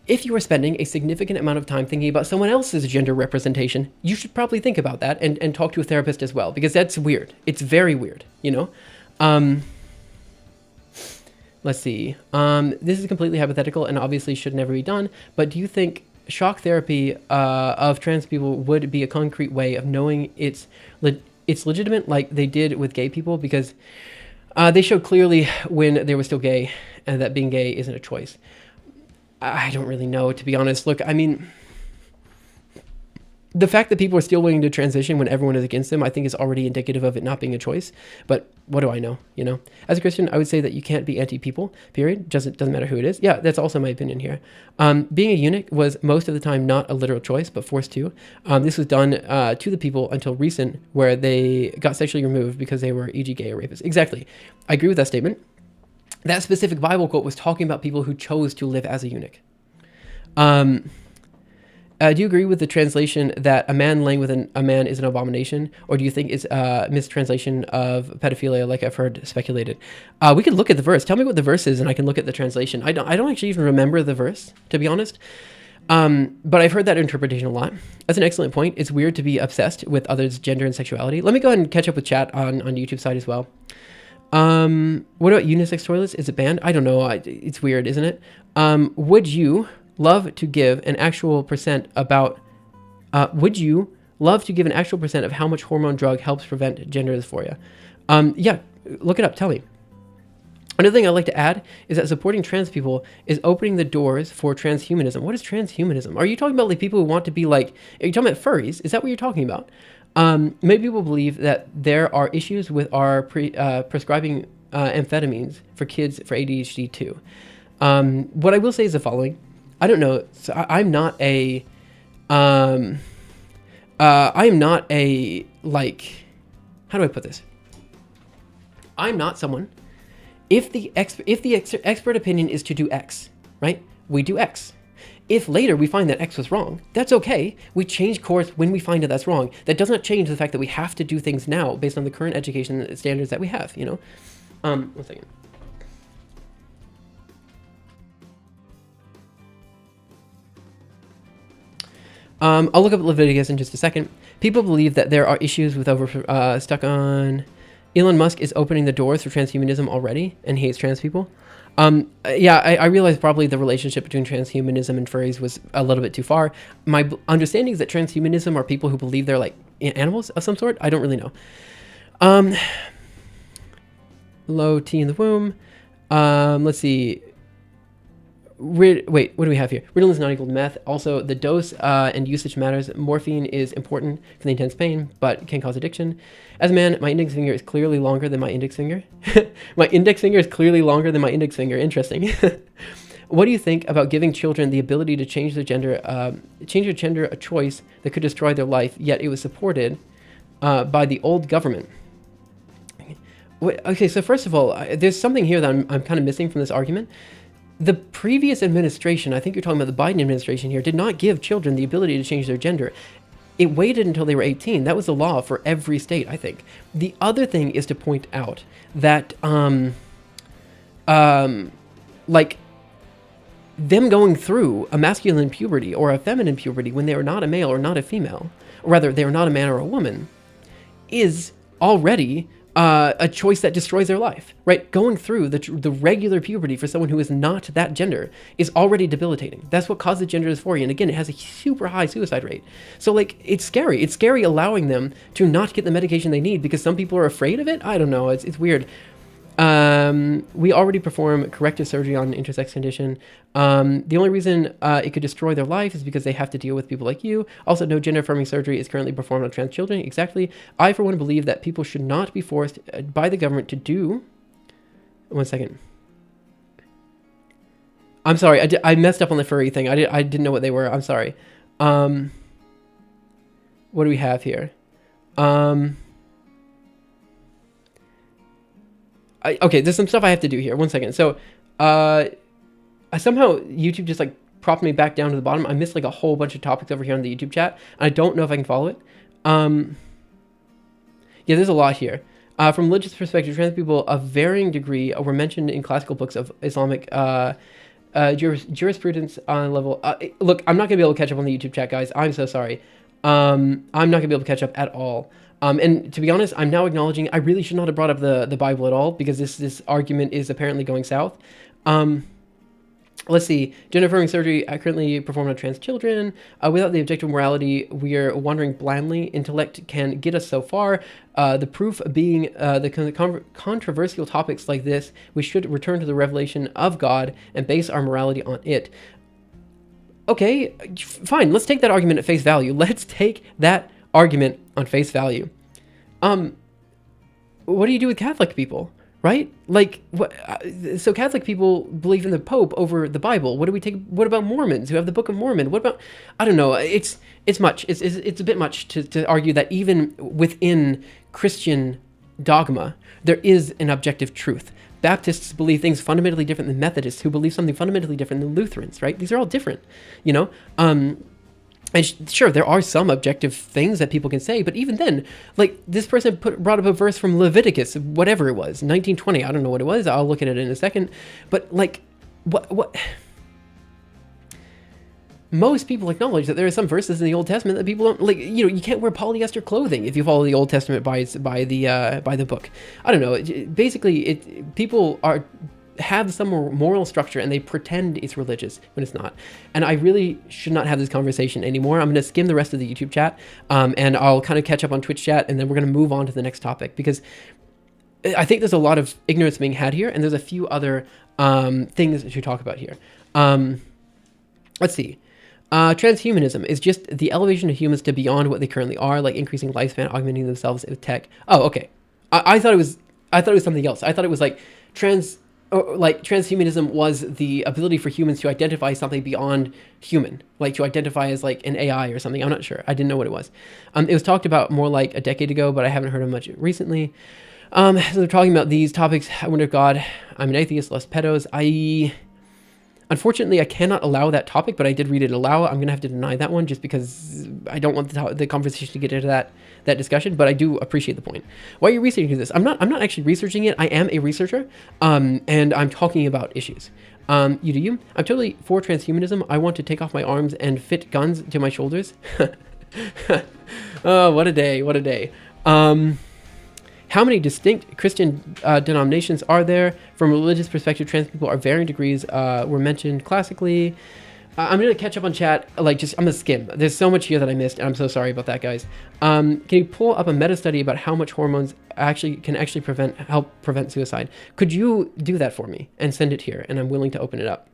If you are spending a significant amount of time thinking about someone else's gender representation, you should probably think about that and talk to a therapist as well, because that's weird. It's very weird, Let's see. This is completely hypothetical and obviously should never be done, but do you think shock therapy of trans people would be a concrete way of knowing it's legitimate, like they did with gay people? Because they showed clearly when they were still gay and that being gay isn't a choice. I don't really know, to be honest. Look, I mean, the fact that people are still willing to transition when everyone is against them, I think is already indicative of it not being a choice. But what do I know? As a Christian, I would say that you can't be anti-people, period. Doesn't matter who it is. Yeah, that's also my opinion here. Being a eunuch was most of the time not a literal choice, but forced to. This was done to the people until recent, where they got sexually removed because they were e.g. gay or rapists. Exactly. I agree with that statement. That specific Bible quote was talking about people who chose to live as a eunuch. Do you agree with the translation that a man laying with a man is an abomination, or do you think it's a mistranslation of pedophilia, like I've heard speculated? We could look at the verse. Tell me what the verse is, and I can look at the translation. I don't actually even remember the verse, to be honest. But I've heard that interpretation a lot. That's an excellent point. It's weird to be obsessed with others' gender and sexuality. Let me go ahead and catch up with chat on YouTube side as well. What about unisex toilets? Is it banned? I don't know. It's weird, isn't it? Would you love to give an actual percent about, would you love to give an actual percent of how much hormone drug helps prevent gender dysphoria? Yeah, look it up. Tell me. Another thing I'd like to add is that supporting trans people is opening the doors for transhumanism. What is transhumanism? Are you talking about people who want to be are you talking about furries? Is that what you're talking about? Many people believe that there are issues with our prescribing amphetamines for kids for ADHD too. What I will say is the following. I don't know. So I'm not a, I am not a, how do I put this? I'm not someone, if the expert opinion is to do X, right? We do X. If later we find that X was wrong, that's okay. We change course when we find that that's wrong. That does not change the fact that we have to do things now based on the current education standards that we have, One second. I'll look up Leviticus in just a second. People believe that there are issues with stuck on. Elon Musk is opening the doors for transhumanism already and hates trans people. Yeah, I realize probably the relationship between transhumanism and furries was a little bit too far. My understanding is that transhumanism are people who believe they're like animals of some sort. I don't really know. Low T in the womb. Let's see. Wait, what do we have here? Ritalin is not equal to meth. Also, the dose and usage matters. Morphine is important for the intense pain, but can cause addiction. As a man, my index finger is clearly longer than my index finger. My index finger is clearly longer than my index finger. Interesting. What do you think about giving children the ability to change their gender, a choice that could destroy their life, yet it was supported by the old government? Okay, so first of all, there's something here that I'm kind of missing from this argument. The previous administration, I think you're talking about the Biden administration here, did not give children the ability to change their gender. It waited until they were 18. That was the law for every state, I think. The other thing is to point out that, like, them going through a masculine puberty or a feminine puberty when they are not a male or not a female, or rather, they are not a man or a woman, is already a choice that destroys their life, right? Going through the regular puberty for someone who is not that gender is already debilitating. That's what causes gender dysphoria. And again, it has a super high suicide rate. So like, it's scary. It's scary allowing them to not get the medication they need because some people are afraid of it. I don't know. It's weird. We already perform corrective surgery on an intersex condition. The only reason it could destroy their life is because they have to deal with people like you. Also, no gender-affirming surgery is currently performed on trans children. Exactly. I, for one, believe that people should not be forced by the government to do... One second. I'm sorry. I messed up on the furry thing. I didn't know what they were. I'm sorry. What do we have here? Okay, there's some stuff I have to do here. One second. So, somehow YouTube just like propped me back down to the bottom. I missed like a whole bunch of topics over here on the YouTube chat. And I don't know if I can follow it. Yeah, there's a lot here. From religious perspective, trans people of varying degree were mentioned in classical books of Islamic jurisprudence on level. Look, I'm not gonna be able to catch up on the YouTube chat, guys. I'm so sorry. I'm not gonna be able to catch up at all. And to be honest, I'm now acknowledging I really should not have brought up the Bible at all because this argument is apparently going south. Let's see. Gender-affirming surgery currently performed on trans children. Without the objective morality, we are wandering blindly. Intellect can get us so far. The proof being the controversial topics like this, we should return to the revelation of God and base our morality on it. Okay, fine. Let's take that argument at face value. Let's take that argument on face value. What do you do with Catholic people, right? Like, what? So Catholic people believe in the Pope over the Bible. What do we take? What about Mormons who have the Book of Mormon? What about? I don't know. It's much. It's a bit much to argue that even within Christian dogma there is an objective truth. Baptists believe things fundamentally different than Methodists, who believe something fundamentally different than Lutherans, right? These are all different, you know. And sure, there are some objective things that people can say, but even then, like this person brought up a verse from Leviticus, whatever it was, 1920. I don't know what it was. I'll look at it in a second. But like, what? Most people acknowledge that there are some verses in the Old Testament that people don't like. You know, you can't wear polyester clothing if you follow the Old Testament by the book. I don't know. Basically, people have some moral structure and they pretend it's religious when it's not. And I really should not have this conversation anymore. I'm going to skim the rest of the YouTube chat, and I'll kind of catch up on Twitch chat, and then we're going to move on to the next topic, because I think there's a lot of ignorance being had here, and there's a few other things to talk about here. Let's see. Transhumanism is just the elevation of humans to beyond what they currently are, like increasing lifespan, augmenting themselves with tech. Oh, okay. I thought it was something else. I thought it was like transhumanism was the ability for humans to identify something beyond human, like to identify as like an AI or something. I'm not sure. I didn't know what it was. It was talked about more like a decade ago, but I haven't heard of much recently. So they're talking about these topics. I wonder if God, I'm an atheist, less pedos. Unfortunately, I cannot allow that topic, but I did read it aloud. I'm going to have to deny that one just because I don't want the conversation to get into that discussion, but I do appreciate the point. Why are you researching this? I'm not actually researching it. I am a researcher, and I'm talking about issues. You do you. I'm totally for transhumanism. I want to take off my arms and fit guns to my shoulders. Oh, what a day. What a day. How many distinct Christian denominations are there? From a religious perspective, trans people are varying degrees were mentioned classically. I'm going to catch up on chat. I'm going to skim. There's so much here that I missed, and I'm so sorry about that, guys. Can you pull up a meta study about how much hormones can help prevent suicide? Could you do that for me and send it here? And I'm willing to open it up.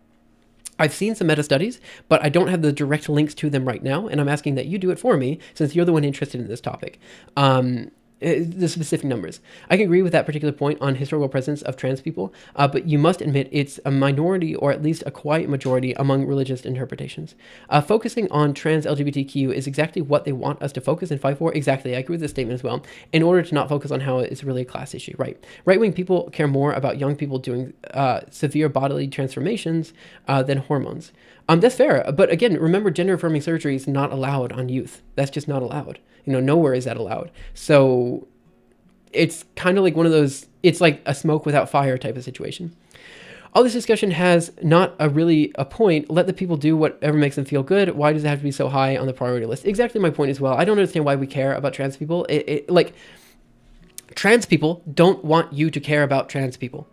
I've seen some meta studies, but I don't have the direct links to them right now, and I'm asking that you do it for me since you're the one interested in this topic. The specific numbers. I can agree with that particular point on historical presence of trans people, but you must admit it's a minority or at least a quiet majority among religious interpretations. Focusing on trans LGBTQ is exactly what they want us to focus and fight for. Exactly, I agree with this statement as well, in order to not focus on how it's really a class issue, right? Right-wing people care more about young people doing severe bodily transformations than hormones. That's fair, but again, remember gender-affirming surgery is not allowed on youth. That's just not allowed. Nowhere is that allowed. So it's kind of like one of those, it's like a smoke without fire type of situation. All this discussion has not really a point. Let the people do whatever makes them feel good. Why does it have to be so high on the priority list? Exactly my point as well. I don't understand why we care about trans people. Trans people don't want you to care about trans people.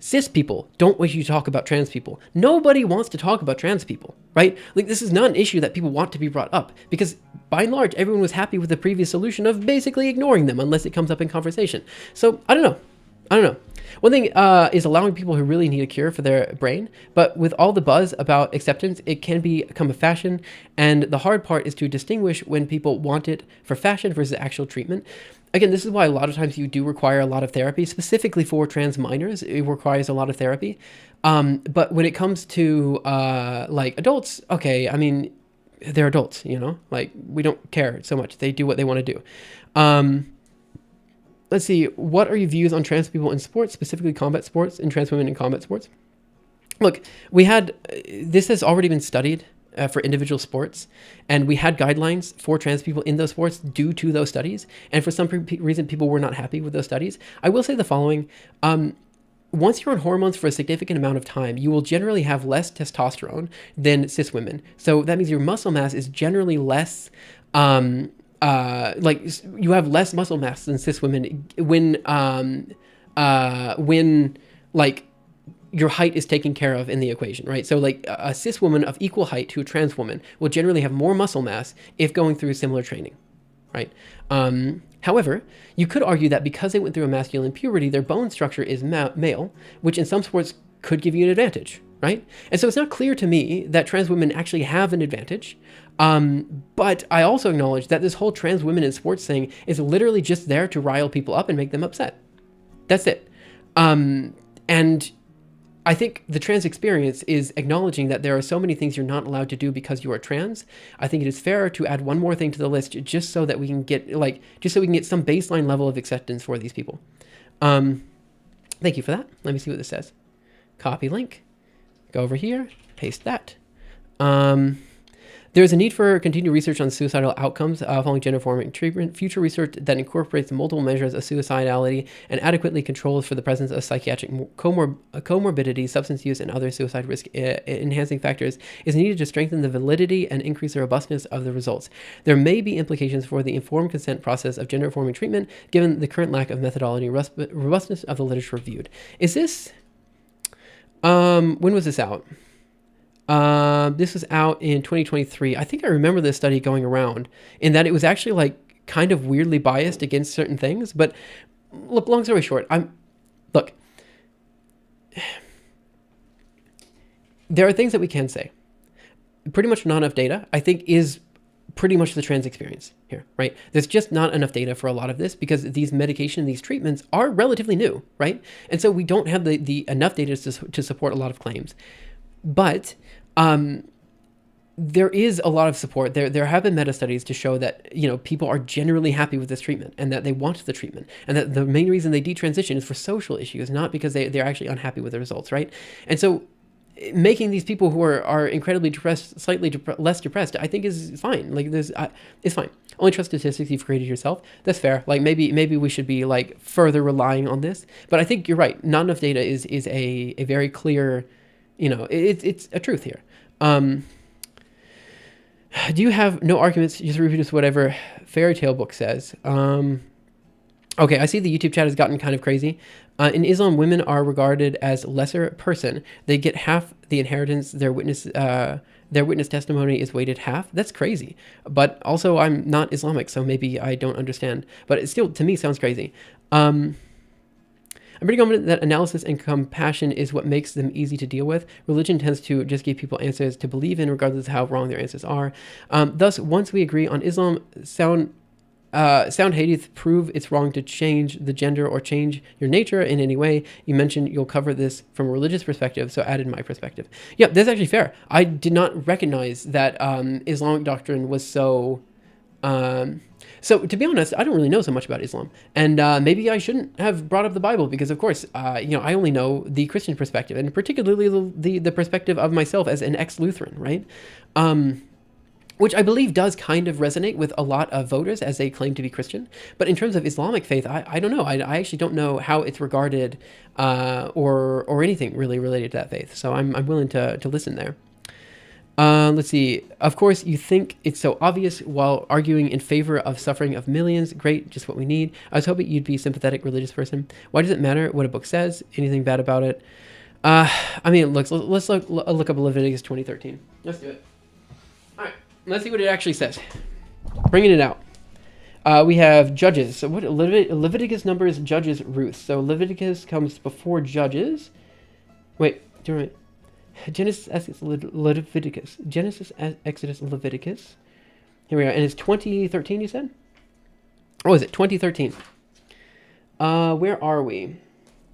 Cis people don't want you to talk about trans people. Nobody wants to talk about trans people, right? This is not an issue that people want to be brought up because by and large, everyone was happy with the previous solution of basically ignoring them unless it comes up in conversation. So I don't know. One thing is allowing people who really need a cure for their brain, but with all the buzz about acceptance, it can become a fashion. And the hard part is to distinguish when people want it for fashion versus actual treatment. Again, this is why a lot of times you do require a lot of therapy, specifically for trans minors. It requires a lot of therapy. But when it comes to adults, okay, I mean, they're adults, we don't care so much. They do what they want to do. Let's see, what are your views on trans people in sports, specifically combat sports and trans women in combat sports? Look, this has already been studied for individual sports, and we had guidelines for trans people in those sports due to those studies, and for some reason people were not happy with those studies. I will say the following: once you're on hormones for a significant amount of time, you will generally have less testosterone than cis women. So that means your muscle mass is generally less, you have less muscle mass than cis women when your height is taken care of in the equation, right? So a cis woman of equal height to a trans woman will generally have more muscle mass if going through similar training, right? However, you could argue that because they went through a masculine puberty, their bone structure is male, which in some sports could give you an advantage, right? And so it's not clear to me that trans women actually have an advantage. But I also acknowledge that this whole trans women in sports thing is literally just there to rile people up and make them upset. That's it. And I think the trans experience is acknowledging that there are so many things you're not allowed to do because you are trans. I think it is fair to add one more thing to the list just so that we can get some baseline level of acceptance for these people. Thank you for that. Let me see what this says. Copy link. Go over here. Paste that. There is a need for continued research on suicidal outcomes following gender-affirming treatment, future research that incorporates multiple measures of suicidality and adequately controls for the presence of psychiatric comorbidity, substance use, and other suicide risk enhancing factors is needed to strengthen the validity and increase the robustness of the results. There may be implications for the informed consent process of gender-affirming treatment, given the current lack of methodology and robustness of the literature reviewed. Is this... when was this out? This was out in 2023. I think I remember this study going around in that it was actually kind of weirdly biased against certain things. But look, long story short, there are things that we can say. Pretty much not enough data, I think, is pretty much the trans experience here, right? There's just not enough data for a lot of this because these medication, these treatments are relatively new, right? And so we don't have the enough data to support a lot of claims. But there is a lot of support. There have been meta studies to show that people are generally happy with this treatment and that they want the treatment, and that the main reason they detransition is for social issues, not because they're actually unhappy with the results, right? And so making these people who are incredibly depressed slightly less depressed, I think is fine. Like this, it's fine. Only trust statistics you've created yourself. That's fair. Like maybe we should be like further relying on this. But I think you're right. Not enough data is a very clear, it's a truth here. Do you have no arguments? Just reproduce whatever fairy tale book says. Okay, I see the YouTube chat has gotten kind of crazy. In Islam, women are regarded as lesser person. They get half the inheritance. Their witness testimony is weighted half. That's crazy. But also, I'm not Islamic, so maybe I don't understand. But it still, to me, sounds crazy. I'm pretty confident that analysis and compassion is what makes them easy to deal with. Religion tends to just give people answers to believe in, regardless of how wrong their answers are. Thus, once we agree on Islam, sound hadith prove it's wrong to change the gender or change your nature in any way. You mentioned you'll cover this from a religious perspective, so added my perspective. Yeah, that's actually fair. I did not recognize that Islamic doctrine was so... So to be honest, I don't really know so much about Islam, and maybe I shouldn't have brought up the Bible because, of course, I only know the Christian perspective, and particularly the perspective of myself as an ex-Lutheran, right? Which I believe does kind of resonate with a lot of voters as they claim to be Christian. But in terms of Islamic faith, I don't know. I actually don't know how it's regarded or anything really related to that faith. So I'm willing to listen there. Let's see. Of course, you think it's so obvious while arguing in favor of suffering of millions. Great, just what we need. I was hoping you'd be a sympathetic religious person. Why does it matter what a book says? Anything bad about it? Let's look up Leviticus 20:13. Let's do it. All right, let's see what it actually says. Bringing it out. We have Judges. So what Leviticus numbers Judges Ruth. So Leviticus comes before Judges. Wait, do you remember? Genesis, Leviticus. Genesis, Exodus, Leviticus. Here we are. And it's 2013, you said? Oh, is it 2013? Where are we?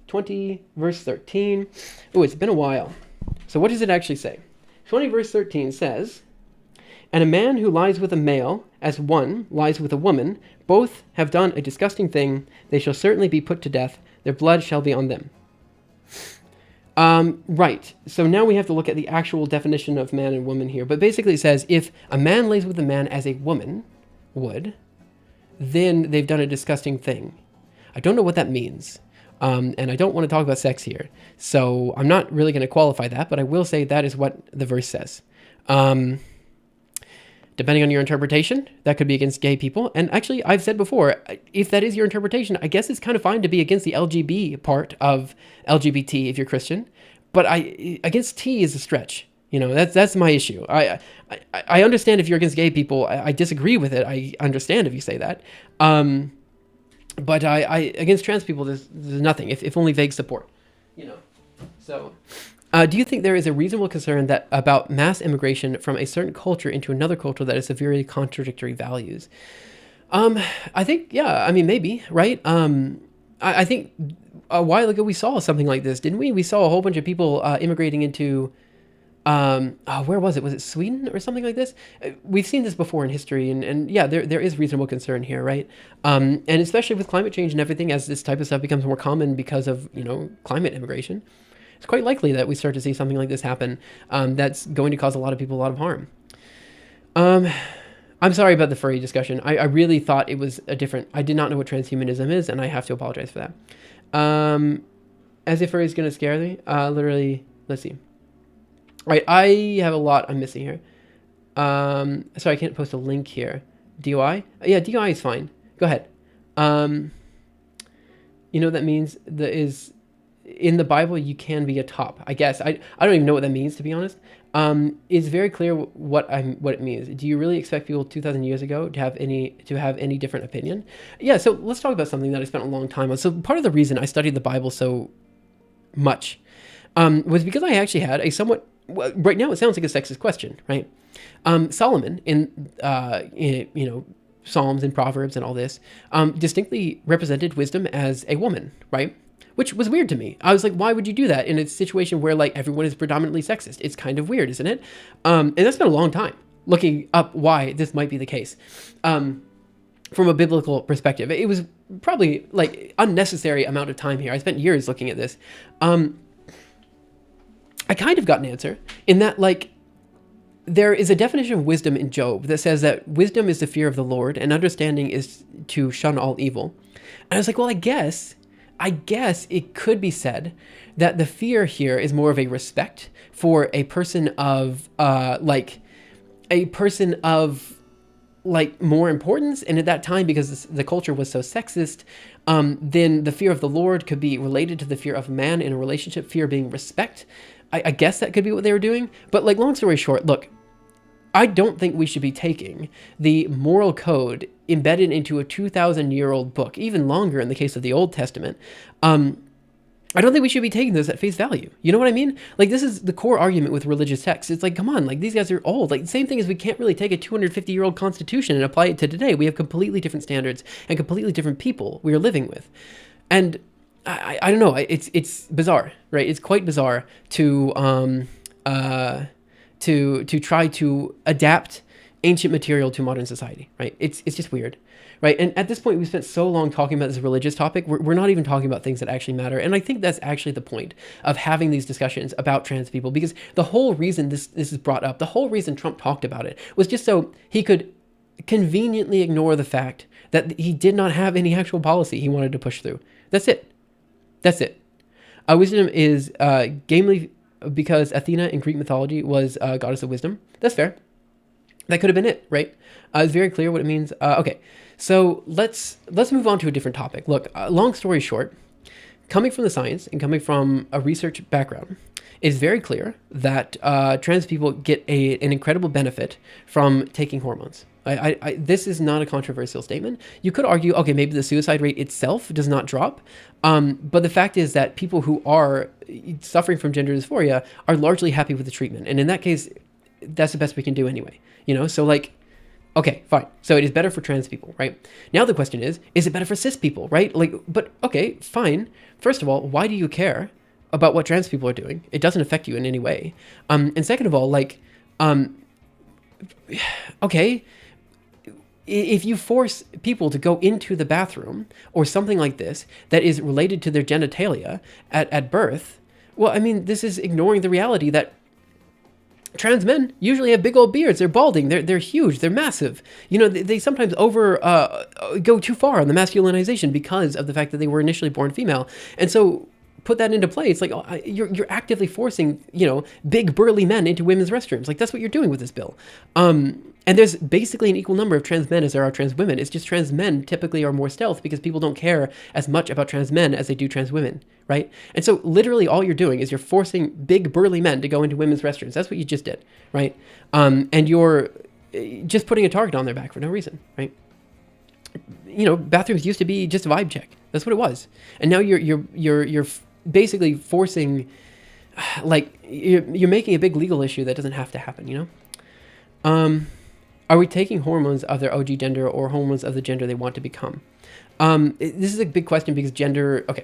20, verse 13. Oh, it's been a while. So what does it actually say? 20, verse 13 says, "And a man who lies with a male, as one lies with a woman, both have done a disgusting thing. They shall certainly be put to death. Their blood shall be on them." Right. So now we have to look at the actual definition of man and woman here. But basically it says if a man lays with a man as a woman would, then they've done a disgusting thing. I don't know what that means. And I don't want to talk about sex here. So I'm not really going to qualify that, but I will say that is what the verse says. Depending on your interpretation, that could be against gay people. And actually, I've said before, if that is your interpretation, I guess it's kind of fine to be against the LGB part of LGBT if you're Christian. But against T is a stretch. That's my issue. I understand if you're against gay people. I disagree with it. I understand if you say that. But I against trans people, there's nothing, if only vague support. So... do you think there is a reasonable concern about mass immigration from a certain culture into another culture that has severely contradictory values? I think, yeah, maybe, right? I think a while ago we saw something like this, didn't we? We saw a whole bunch of people immigrating into, where was it? Was it Sweden or something like this? We've seen this before in history, and yeah, there is reasonable concern here, right? And especially with climate change and everything, as this type of stuff becomes more common because of, climate immigration. It's quite likely that we start to see something like this happen that's going to cause a lot of people a lot of harm. I'm sorry about the furry discussion. I really thought it was I did not know what transhumanism is, and I have to apologize for that. As if furry is going to scare me? Literally, let's see. All right, I have a lot I'm missing here. Sorry, I can't post a link here. DOI? Yeah, DOI is fine. Go ahead. You know what that means? In the Bible, you can be a top. I guess I don't even know what that means, to be honest. It's very clear what it means. Do you really expect people 2,000 years ago to have any different opinion? Yeah. So let's talk about something that I spent a long time on. So part of the reason I studied the Bible so much was because I actually had a somewhat right now it sounds like a sexist question, right? Solomon in Psalms and Proverbs and all this distinctly represented wisdom as a woman, right? Which was weird to me. I was like, why would you do that in a situation where like everyone is predominantly sexist? It's kind of weird, isn't it? And that's been a long time looking up why this might be the case. From a biblical perspective, it was probably like unnecessary amount of time here. I spent years looking at this. I kind of got an answer in that, like, there is a definition of wisdom in Job that says that wisdom is the fear of the Lord and understanding is to shun all evil. And I was like, well, I guess it could be said that the fear here is more of a respect for a person of more importance. And at that time, because the culture was so sexist, then the fear of the Lord could be related to the fear of man in a relationship, fear being respect. I guess that could be what they were doing. But like, long story short, look, I don't think we should be taking the moral code embedded into a 2,000-year-old book, even longer in the case of the Old Testament. I don't think we should be taking this at face value. You know what I mean? Like, this is the core argument with religious texts. It's like, come on, like, these guys are old. Like, the same thing as we can't really take a 250-year-old constitution and apply it to today. We have completely different standards and completely different people we are living with. And I don't know. It's bizarre, right? It's quite bizarre to try to adapt ancient material to modern society, right? It's just weird, right? And at this point, we spent so long talking about this religious topic, we're not even talking about things that actually matter. And I think that's actually the point of having these discussions about trans people, because the whole reason this is brought up, the whole reason Trump talked about it, was just so he could conveniently ignore the fact that he did not have any actual policy he wanted to push through. That's it. Wisdom is gamely because Athena in Greek mythology was goddess of wisdom. That's fair. That could have been it, right? It's very clear what it means. Okay, so let's move on to a different topic. Look, long story short, coming from the science and coming from a research background, it's very clear that trans people get an incredible benefit from taking hormones. This is not a controversial statement. You could argue, okay, maybe the suicide rate itself does not drop, but the fact is that people who are suffering from gender dysphoria are largely happy with the treatment, and in that case, that's the best we can do anyway. You know, so like, okay, fine. So it is better for trans people, right? Now the question is it better for cis people, right? Like, but okay, fine. First of all, why do you care about what trans people are doing? It doesn't affect you in any way. And second of all, like, okay, if you force people to go into the bathroom or something like this that is related to their genitalia at birth, well, I mean, this is ignoring the reality that trans men usually have big old beards. They're balding. They're huge. They're massive. You know, they sometimes go too far on the masculinization because of the fact that they were initially born female. And so put that into play. It's like, you're actively forcing, you know, big burly men into women's restrooms. Like, that's what you're doing with this bill. And there's basically an equal number of trans men as there are trans women. It's just trans men typically are more stealth because people don't care as much about trans men as they do trans women, right? And so literally all you're doing is you're forcing big burly men to go into women's restrooms. That's what you just did, right? And you're just putting a target on their back for no reason, right? You know, bathrooms used to be just a vibe check. That's what it was. And now you're basically forcing, like, you're making a big legal issue that doesn't have to happen, you know? Are we taking hormones of their OG gender or hormones of the gender they want to become? This is a big question because gender, okay.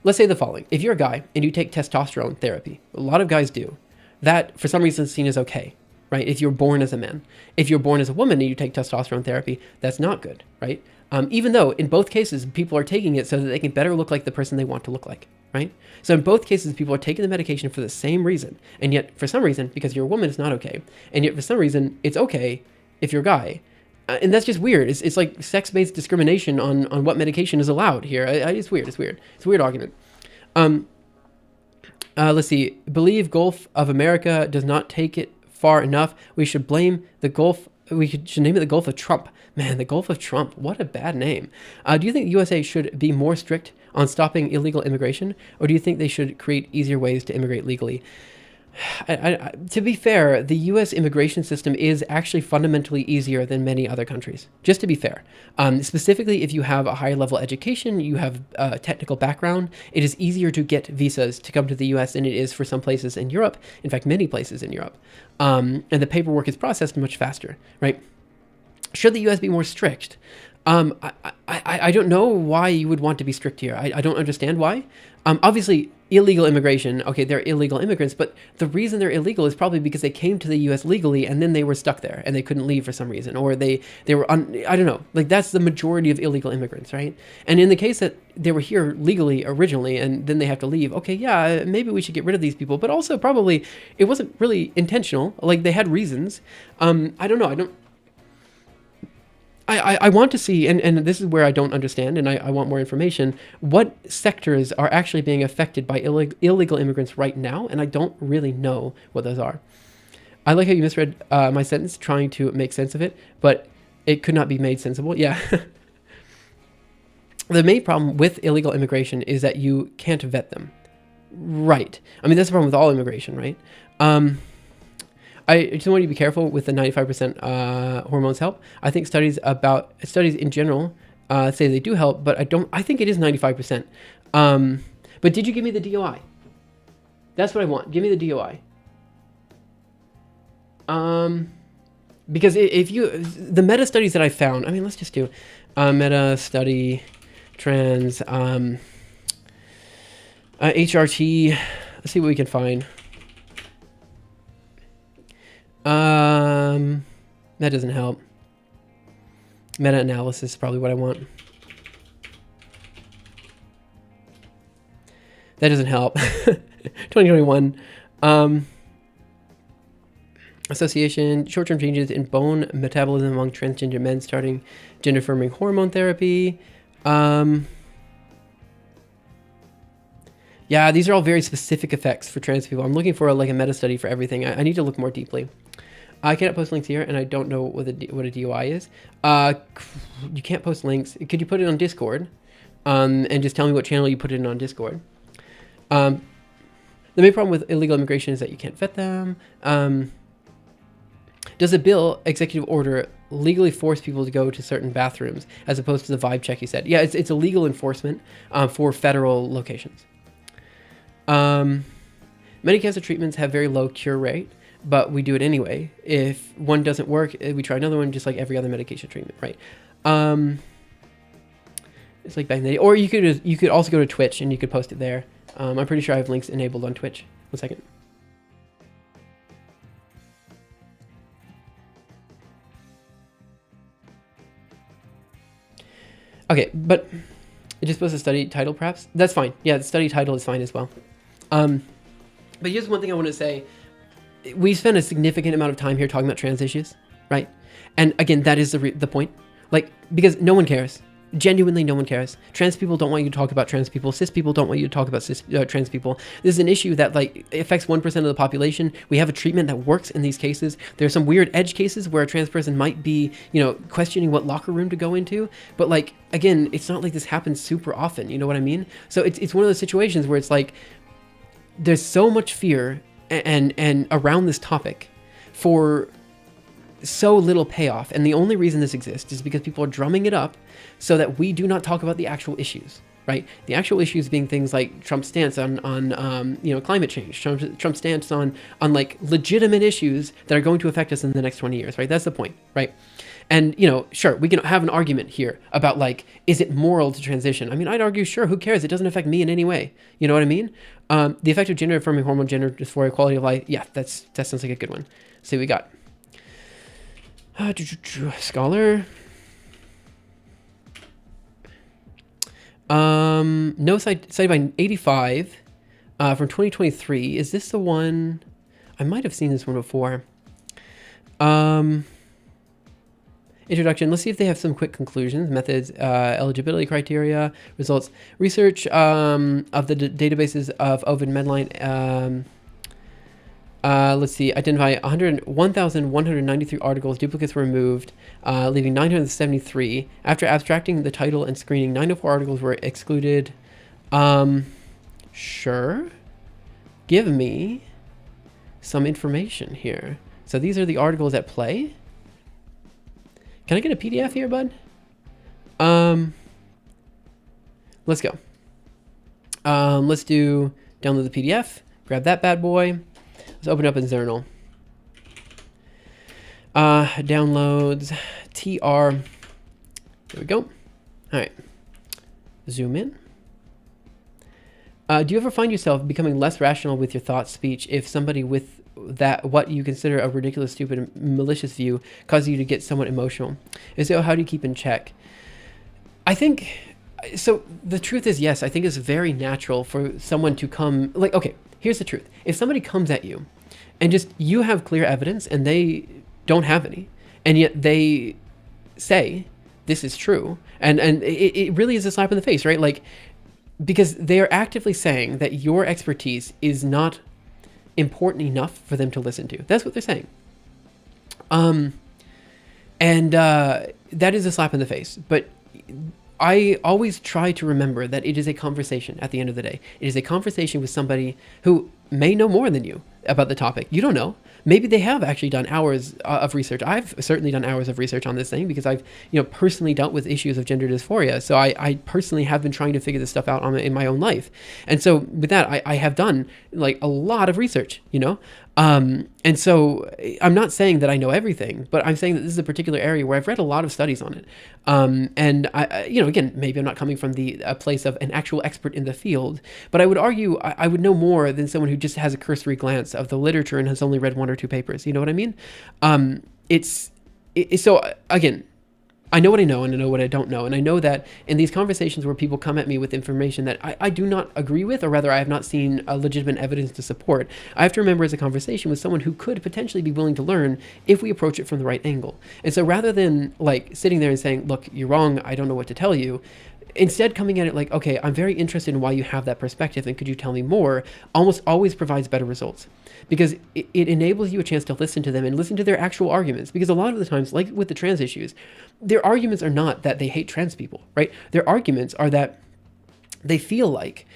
Let's say the following. If you're a guy and you take testosterone therapy, a lot of guys do, that for some reason is seen as okay, right? If you're born as a man. If you're born as a woman and you take testosterone therapy, that's not good, right? Even though in both cases, people are taking it so that they can better look like the person they want to look like, right? So in both cases, people are taking the medication for the same reason. And yet, for some reason, because you're a woman, it's not okay. And yet, for some reason, it's okay if you're a guy. And that's just weird. It's like sex-based discrimination on what medication is allowed here. It's weird. It's a weird argument. Let's see. Believe Gulf of America does not take it far enough. We should blame the Gulf. Should name it the Gulf of Trump. Man, the Gulf of Trump. What a bad name. Do you think the USA should be more strict on stopping illegal immigration? Or do you think they should create easier ways to immigrate legally? To be fair, the U.S. immigration system is actually fundamentally easier than many other countries, just to be fair. Specifically, if you have a higher level education, you have a technical background, it is easier to get visas to come to the U.S. than it is for some places in Europe, in fact, many places in Europe. And the paperwork is processed much faster, right? Should the U.S. be more strict? I don't know why you would want to be strict here. I don't understand why. Obviously, illegal immigration. Okay, they're illegal immigrants, but the reason they're illegal is probably because they came to the U.S. legally and then they were stuck there and they couldn't leave for some reason, or they were I don't know. Like that's the majority of illegal immigrants, right? And in the case that they were here legally originally and then they have to leave, okay, yeah, maybe we should get rid of these people, but also probably it wasn't really intentional. Like they had reasons. I don't know. I want to see, and this is where I don't understand, and I want more information, what sectors are actually being affected by illegal immigrants right now, and I don't really know what those are. I like how you misread my sentence trying to make sense of it, but it could not be made sensible. Yeah. The main problem with illegal immigration is that you can't vet them. Right. I mean, that's the problem with all immigration, right? I just want you to be careful with the 95% hormones help. I think studies in general say they do help, but I think it is 95%. But did you give me the DOI? That's what I want. Give me the DOI. Because the meta studies that I found, I mean, let's just do meta study trans HRT. Let's see what we can find. That doesn't help. Meta-analysis is probably what I want. That doesn't help. 2021. Association, short-term changes in bone metabolism among transgender men starting gender-affirming hormone therapy. Yeah, these are all very specific effects for trans people. I'm looking for a meta-study for everything. I need to look more deeply. I cannot post links here, and I don't know what a DOI is. You can't post links. Could you put it on Discord? And just tell me what channel you put it in on Discord. The main problem with illegal immigration is that you can't vet them. Does a bill, executive order, legally force people to go to certain bathrooms as opposed to the vibe check you said? Yeah, it's a legal enforcement for federal locations. Many cancer treatments have very low cure rate, but we do it anyway. If one doesn't work, we try another one, just like every other medication treatment, right? It's like back in the day. Or you could also go to Twitch and you could post it there. I'm pretty sure I have links enabled on Twitch. 1 second. Okay, but it just was a study title, perhaps? That's fine. Yeah, the study title is fine as well. But here's one thing I want to say. We spend a significant amount of time here talking about trans issues, right? And again, that is the point. Like, because no one cares. Genuinely, no one cares. Trans people don't want you to talk about trans people. Cis people don't want you to talk about trans people. This is an issue that affects 1% of the population. We have a treatment that works in these cases. There's some weird edge cases where a trans person might be, questioning what locker room to go into. But again, it's not like this happens super often. You know what I mean? So it's one of those situations where it's like, there's so much fear and around this topic for so little payoff, and the only reason this exists is because people are drumming it up so that we do not talk about the actual issues, right? The actual issues being things like Trump's stance on climate change, Trump's stance on legitimate issues that are going to affect us in the next 20 years, right? That's the point, right? And, sure, we can have an argument here about is it moral to transition? I mean, I'd argue, sure, who cares? It doesn't affect me in any way. You know what I mean? The effect of gender-affirming hormone, gender dysphoria, quality of life. Yeah, that sounds like a good one. See what we got. Scholar. No, cited by 85 from 2023. Is this the one? I might have seen this one before. Introduction. Let's see if they have some quick conclusions, methods, eligibility criteria, results. Research of the databases of Ovid Medline. Let's see. Identify 1,193 articles. Duplicates were removed, leaving 973. After abstracting the title and screening, 904 articles were excluded. Sure. Give me some information here. So these are the articles at play. Can I get a PDF here, bud? Let's go. Let's download the PDF. Grab that bad boy. Let's open up in Zernal. Downloads, TR. There we go. All right. Zoom in. Do you ever find yourself becoming less rational with your thoughts, speech, if somebody with that what you consider a ridiculous, stupid, and malicious view causes you to get somewhat emotional? If so, how do you keep in check? I think so. The truth is, yes, I think it's very natural for someone to come. Like, okay, here's the truth: if somebody comes at you, and just you have clear evidence, and they don't have any, and yet they say this is true, and it really is a slap in the face, right? Like, because they are actively saying that your expertise is not important enough for them to listen to. That's what they're saying. And that is a slap in the face. But I always try to remember that it is a conversation at the end of the day. It is a conversation with somebody who may know more than you about the topic. You don't know. Maybe they have actually done hours of research. I've certainly done hours of research on this thing because I've, personally dealt with issues of gender dysphoria. So I personally have been trying to figure this stuff out in my own life. And so with that, I have done like a lot of research, and so I'm not saying that I know everything, but I'm saying that this is a particular area where I've read a lot of studies on it. And I, again, maybe I'm not coming from a place of an actual expert in the field, but I would argue I would know more than someone who just has a cursory glance of the literature and has only read one or two papers. You know what I mean? So again, I know what I know and I know what I don't know. And I know that in these conversations where people come at me with information that I do not agree with, or rather I have not seen legitimate evidence to support, I have to remember it's a conversation with someone who could potentially be willing to learn if we approach it from the right angle. And so rather than like sitting there and saying, look, you're wrong, I don't know what to tell you, instead coming at it like, okay, I'm very interested in why you have that perspective and could you tell me more, almost always provides better results. Because it enables you a chance to listen to them and listen to their actual arguments. Because a lot of the times, like with the trans issues, their arguments are not that they hate trans people, right? Their arguments are that they feel like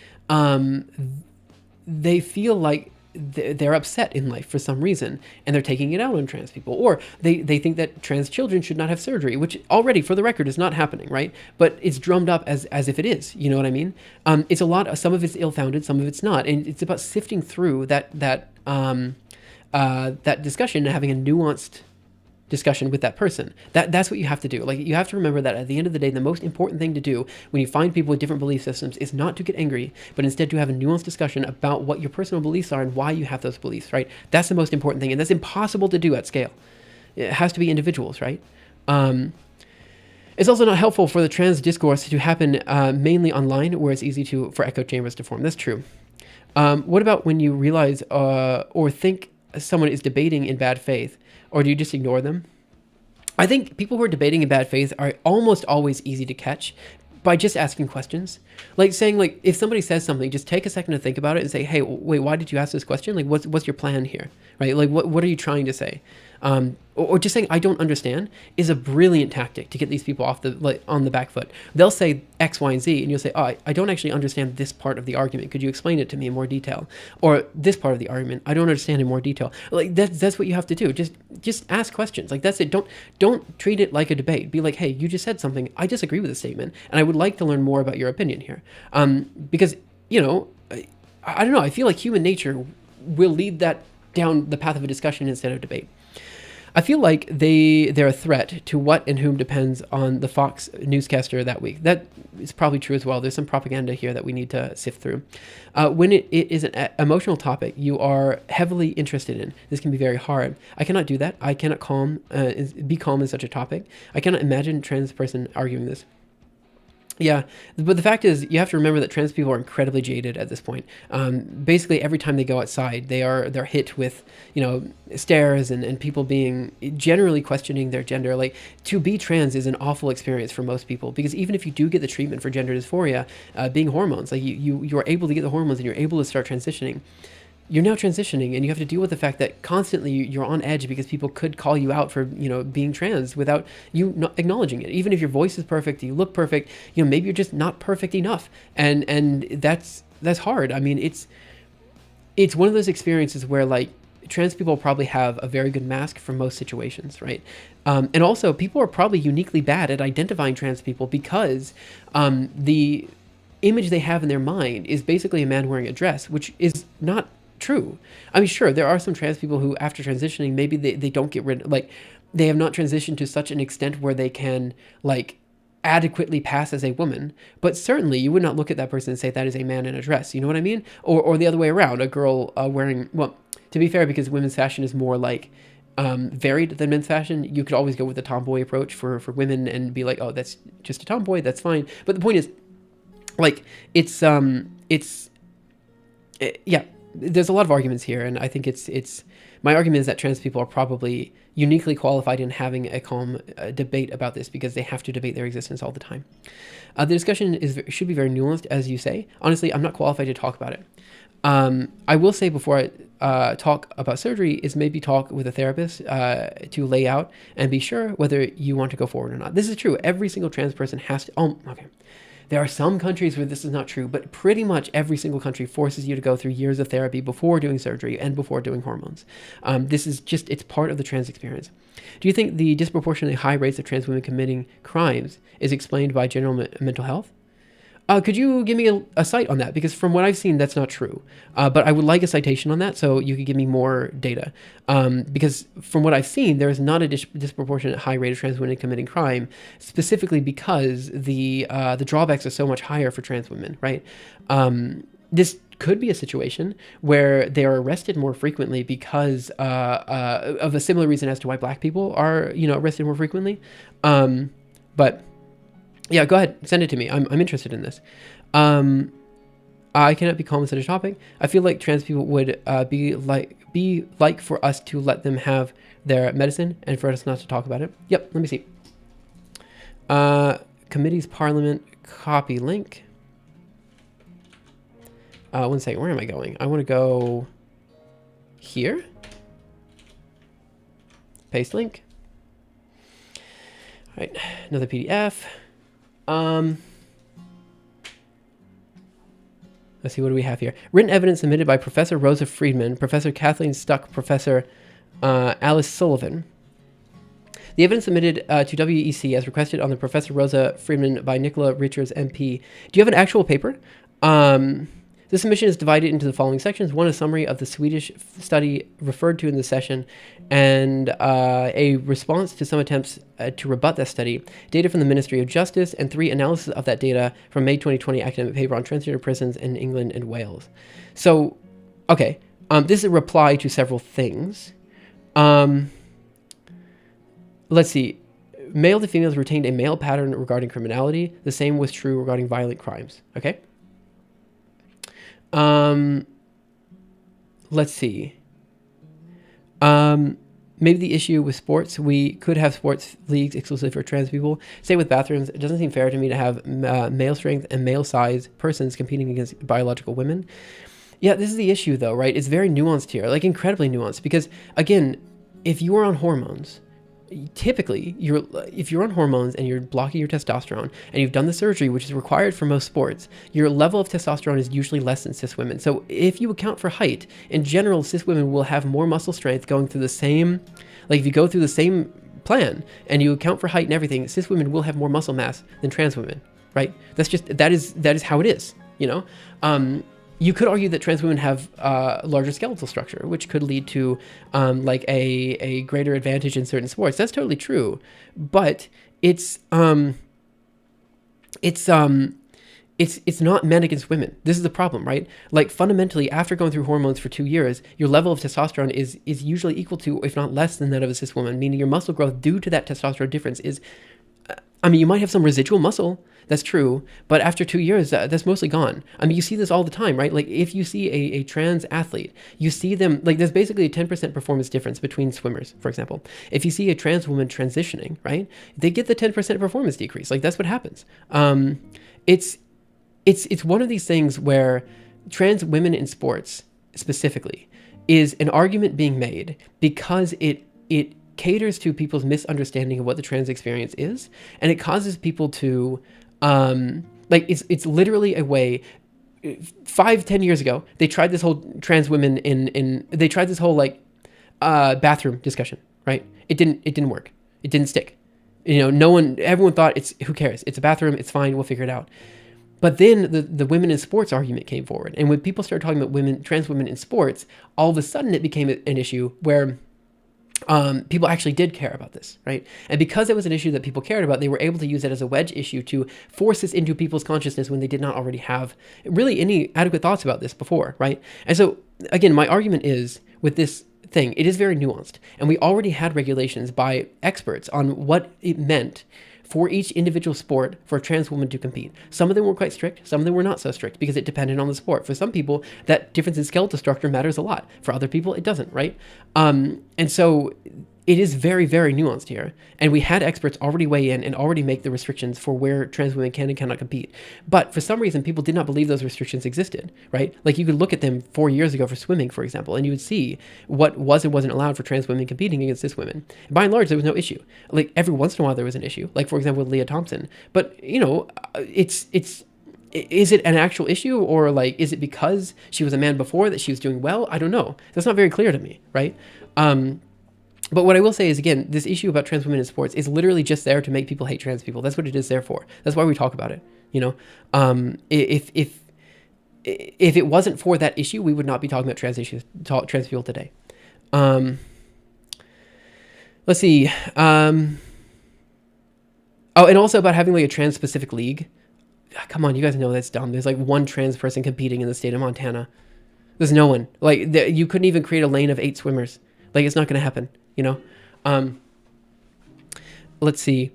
they're upset in life for some reason, and they're taking it out on trans people, or they think that trans children should not have surgery, which already, for the record, is not happening, right? But it's drummed up as if it is. You know what I mean? It's a lot. Some of it's ill-founded, some of it's not, and it's about sifting through that discussion and having a nuanced discussion with that person. That's what you have to do. Like, you have to remember that at the end of the day, the most important thing to do when you find people with different belief systems is not to get angry, but instead to have a nuanced discussion about what your personal beliefs are and why you have those beliefs, right? That's the most important thing, and that's impossible to do at scale. It has to be individuals, right? It's also not helpful for the trans discourse to happen mainly online, where it's easy for echo chambers to form. That's true. What about when you realize or think someone is debating in bad faith, or do you just ignore them? I think people who are debating in bad faith are almost always easy to catch by just asking questions. Like saying, like, if somebody says something, just take a second to think about it and say, hey, wait, why did you ask this question? Like, what's your plan here, right? Like, what are you trying to say? Or just saying, I don't understand, is a brilliant tactic to get these people on the back foot. They'll say X, Y, and Z, and you'll say, oh, I don't actually understand this part of the argument. Could you explain it to me in more detail? Or this part of the argument, I don't understand in more detail. Like, that's what you have to do. Just ask questions. Like, that's it. Don't treat it like a debate. Be like, hey, you just said something. I disagree with the statement, and I would like to learn more about your opinion here. Because, I don't know. I feel like human nature will lead that down the path of a discussion instead of debate. I feel like they're a threat to what and whom depends on the Fox newscaster that week. That is probably true as well. There's some propaganda here that we need to sift through. When it is an emotional topic you are heavily interested in, this can be very hard. I cannot do that. I cannot be calm in such a topic. I cannot imagine a trans person arguing this. Yeah, but the fact is, you have to remember that trans people are incredibly jaded at this point. Basically, every time they go outside, they're hit with, stares and people being generally questioning their gender. Like, to be trans is an awful experience for most people, because even if you do get the treatment for gender dysphoria, being hormones, like you are able to get the hormones and you're able to start transitioning. You're now transitioning, and you have to deal with the fact that constantly you're on edge because people could call you out for, being trans without you not acknowledging it. Even if your voice is perfect, you look perfect, maybe you're just not perfect enough. And that's hard. I mean, it's one of those experiences where, like, trans people probably have a very good mask for most situations, right? And also, people are probably uniquely bad at identifying trans people because the image they have in their mind is basically a man wearing a dress, which is not true. I mean, sure, there are some trans people who, after transitioning, maybe they don't get rid of, like, they have not transitioned to such an extent where they can, like, adequately pass as a woman, but certainly you would not look at that person and say that is a man in a dress. You know what I mean? Or the other way around, a girl wearing, well, to be fair, because women's fashion is more like varied than men's fashion, you could always go with the tomboy approach for women and be like, oh, that's just a tomboy, that's fine. But the point is, like, yeah, there's a lot of arguments here, and I think it's my argument is that trans people are probably uniquely qualified in having a calm debate about this, because they have to debate their existence all the time. The discussion should be very nuanced, as you say. Honestly, I'm not qualified to talk about it. I will say before I talk about surgery is maybe talk with a therapist to lay out and be sure whether you want to go forward or not. This is true. Every single trans person has to. Oh, okay. There are some countries where this is not true, but pretty much every single country forces you to go through years of therapy before doing surgery and before doing hormones. This is just, it's part of the trans experience. Do you think the disproportionately high rates of trans women committing crimes is explained by general mental health? Could you give me a cite on that? Because from what I've seen, that's not true. But I would like a citation on that so you could give me more data. Because from what I've seen, there is not a disproportionate high rate of trans women committing crime, specifically because the drawbacks are so much higher for trans women, right? This could be a situation where they are arrested more frequently because of a similar reason as to why black people are, arrested more frequently. But yeah, go ahead. Send it to me. I'm interested in this. I cannot be calm on such a topic. I feel like trans people would be like for us to let them have their medicine and for us not to talk about it. Yep. Let me see. Committee's Parliament copy link. 1 second. Where am I going? I want to go here. Paste link. All right. Another PDF. Let's see, what do we have here? Written evidence submitted by Professor Rosa Friedman, Professor Kathleen Stuck, Professor Alice Sullivan. The evidence submitted to WEC as requested on the Professor Rosa Friedman by Nicola Richards, MP. Do you have an actual paper? The submission is divided into the following sections. 1, a summary of the Swedish study referred to in the session, and a response to some attempts to rebut that study, data from the Ministry of Justice, and 3, analysis of that data from May 2020 academic paper on transgender prisons in England and Wales. So, okay, this is a reply to several things. Let's see. Male to females retained a male pattern regarding criminality. The same was true regarding violent crimes. Okay. Let's see. Maybe the issue with sports, we could have sports leagues exclusively for trans people. Same with bathrooms. It doesn't seem fair to me to have male strength and male size persons competing against biological women. Yeah, this is the issue though, right? It's very nuanced here, like incredibly nuanced, because again, if you are on hormones, typically if you're on hormones and you're blocking your testosterone and you've done the surgery, which is required for most sports, your level of testosterone is usually less than cis women. So if you account for height, in general, cis women will have more muscle strength going through the same, like if you go through the same plan and you account for height and everything, cis women will have more muscle mass than trans women, right? That is how it is, You could argue that trans women have larger skeletal structure, which could lead to like a greater advantage in certain sports. That's totally true, but it's not men against women. This is the problem, right? Like fundamentally, after going through hormones for 2 years, your level of testosterone is usually equal to, if not less than that of a cis woman, meaning your muscle growth due to that testosterone difference is, you might have some residual muscle. That's true. But after 2 years, that's mostly gone. You see this all the time, right? Like if you see a trans athlete, you see them, like there's basically a 10% performance difference between swimmers, for example. If you see a trans woman transitioning, right, they get the 10% performance decrease. Like that's what happens. It's one of these things where trans women in sports specifically is an argument being made because it caters to people's misunderstanding of what the trans experience is, and it causes people to it's literally a way. 5-10 years ago, they tried this whole trans women they tried this whole bathroom discussion, right? It didn't work. It didn't stick. Everyone thought who cares? It's a bathroom. It's fine. We'll figure it out. But then the women in sports argument came forward. And when people started talking about trans women in sports, all of a sudden it became an issue where people actually did care about this, right? And because it was an issue that people cared about, they were able to use it as a wedge issue to force this into people's consciousness when they did not already have really any adequate thoughts about this before, right? And so, again, my argument is with this thing, it is very nuanced. And we already had regulations by experts on what it meant for each individual sport for a trans woman to compete. Some of them were quite strict, some of them were not so strict because it depended on the sport. For some people, that difference in skeletal structure matters a lot. For other people, it doesn't, right? And so it is very, very nuanced here. And we had experts already weigh in and already make the restrictions for where trans women can and cannot compete. But for some reason, people did not believe those restrictions existed, right? Like you could look at them 4 years ago for swimming, for example, and you would see what was and wasn't allowed for trans women competing against cis women. By and large, there was no issue. Like every once in a while, there was an issue. Like for example, with Leah Thompson. But you know, is it an actual issue, or like is it because she was a man before that she was doing well? I don't know. That's not very clear to me, right? But what I will say is, again, this issue about trans women in sports is literally just there to make people hate trans people. That's what it is there for. That's why we talk about it. You know, if it wasn't for that issue, we would not be talking about trans issues, trans people today. Let's see. Oh, and also about having like a trans specific league. Come on, you guys know that's dumb. There's like one trans person competing in the state of Montana. There's no one. Like you couldn't even create a lane of 8 swimmers. Like it's not going to happen. You know, let's see.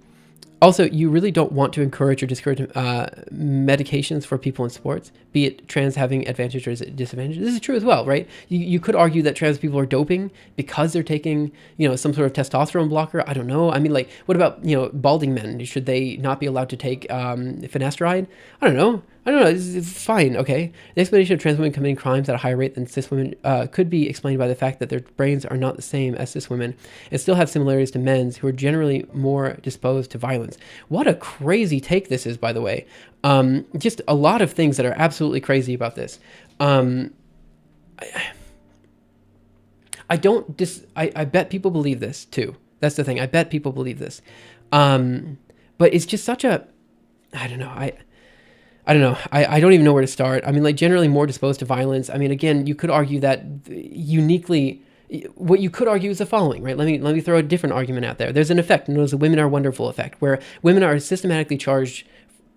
Also, you really don't want to encourage or discourage medications for people in sports, be it trans having advantage or disadvantage. This is true as well, right? You could argue that trans people are doping because they're taking, you know, some sort of testosterone blocker. I don't know. I mean, like, what about, you know, balding men? Should they not be allowed to take finasteride? I don't know. It's fine, okay? The explanation of trans women committing crimes at a higher rate than cis women could be explained by the fact that their brains are not the same as cis women and still have similarities to men's who are generally more disposed to violence. What a crazy take this is, by the way. Just a lot of things that are absolutely crazy about this. I bet people believe this too. That's the thing. I bet people believe this. But it's just such a, I don't know. I don't know. I don't even know where to start. I mean, like generally more disposed to violence. I mean, again, you could argue that uniquely, what you could argue is the following, right? Let me throw a different argument out there. There's an effect known as the women are wonderful effect, where women are systematically charged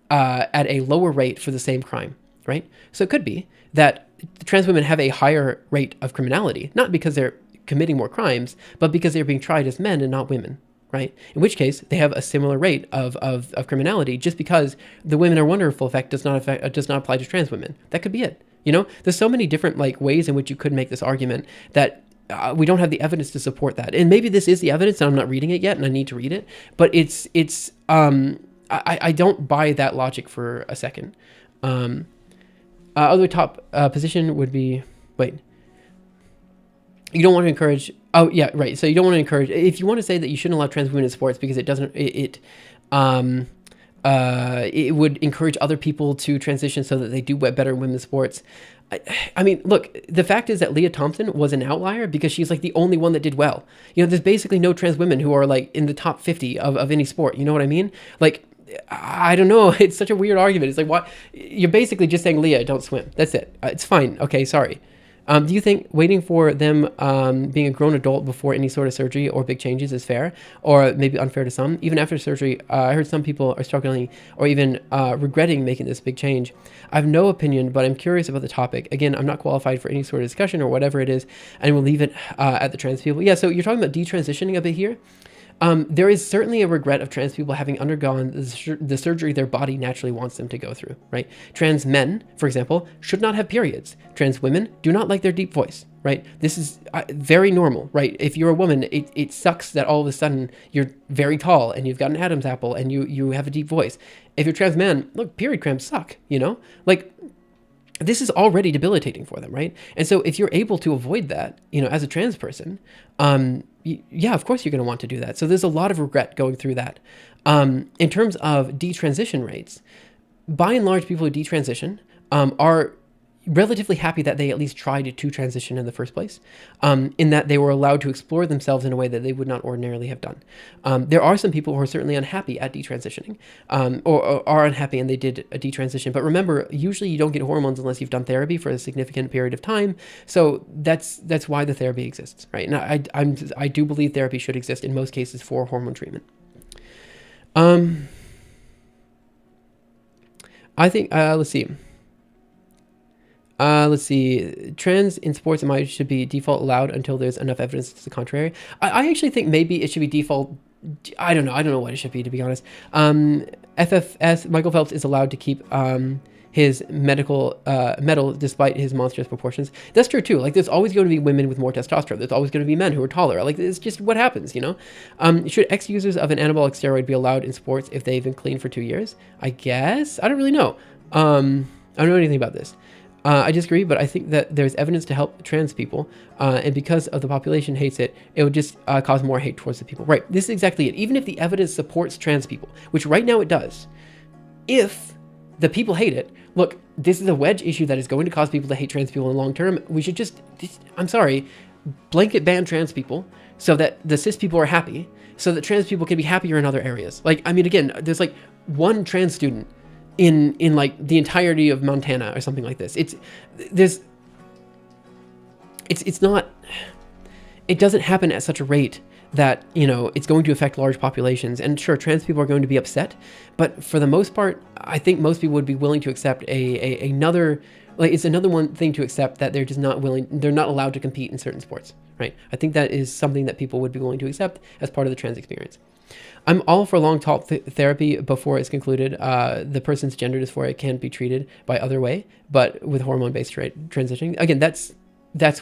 at a lower rate for the same crime, right? So it could be that trans women have a higher rate of criminality, not because they're committing more crimes, but because they're being tried as men and not women. Right? In which case, they have a similar rate of criminality just because the women are wonderful effect does not apply to trans women. That could be it. You know, there's so many different like ways in which you could make this argument that we don't have the evidence to support that. And maybe this is the evidence and I'm not reading it yet and I need to read it. But I don't buy that logic for a second. Other top position would be, you don't want to encourage. Oh yeah, right. So you don't want to encourage. If you want to say that you shouldn't allow trans women in sports because it doesn't, it would encourage other people to transition so that they do better in women's sports. I mean, look, the fact is that Leah Thompson was an outlier because she's like the only one that did well. You know, there's basically no trans women who are like in the top 50 of any sport. You know what I mean? Like, I don't know. It's such a weird argument. It's like, what? You're basically just saying, Leah, don't swim. That's it. It's fine. Okay, sorry. Do you think waiting for them being a grown adult before any sort of surgery or big changes is fair, or maybe unfair to some? Even after surgery, I heard some people are struggling or even regretting making this big change. I have no opinion, but I'm curious about the topic. Again, I'm not qualified for any sort of discussion or whatever it is, and we'll leave it at the trans people. Yeah, so you're talking about detransitioning a bit here. There is certainly a regret of trans people having undergone the surgery their body naturally wants them to go through, right? Trans men, for example, should not have periods. Trans women do not like their deep voice, right? This is very normal, right? If you're a woman, it sucks that all of a sudden you're very tall and you've got an Adam's apple and you have a deep voice. If you're trans man, look, period cramps suck, you know? Like, this is already debilitating for them, right? And so if you're able to avoid that, you know, as a trans person, yeah, of course you're going to want to do that. So there's a lot of regret going through that. In terms of detransition rates, by and large, people who detransition are relatively happy that they at least tried to transition in the first place, in that they were allowed to explore themselves in a way that they would not ordinarily have done. There are some people who are certainly unhappy at detransitioning, or are unhappy and they did a detransition. But remember, usually you don't get hormones unless you've done therapy for a significant period of time. So that's why the therapy exists, right? And I do believe therapy should exist in most cases for hormone treatment. I think, let's see. Trans in sports and minors should be default allowed until there's enough evidence to the contrary. I actually think maybe it should be default. I don't know what it should be, to be honest. FFS, Michael Phelps is allowed to keep his medal despite his monstrous proportions. That's true too. Like, there's always going to be women with more testosterone. There's always going to be men who are taller. Like, it's just what happens, you know? Should ex-users of an anabolic steroid be allowed in sports if they've been clean for 2 years? I guess. I don't really know. I don't know anything about this. I disagree, but I think that there's evidence to help trans people, and because of the population hates it, it would just cause more hate towards the people. Right, this is exactly it. Even if the evidence supports trans people, which right now it does, if the people hate it, look, this is a wedge issue that is going to cause people to hate trans people in the long term. We should just I'm sorry, blanket ban trans people so that the cis people are happy, so that trans people can be happier in other areas. Like, I mean, again, there's like one trans student in like the entirety of Montana or something like this. It doesn't happen at such a rate that, you know, it's going to affect large populations. And sure, trans people are going to be upset, but for the most part, I think most people would be willing to accept another, like, it's another one thing to accept that they're just not willing, they're not allowed to compete in certain sports, right? I think that is something that people would be willing to accept as part of the trans experience. I'm all for long talk therapy before it's concluded. The person's gender dysphoria can be treated by other way, but with hormone-based transitioning. Again, that's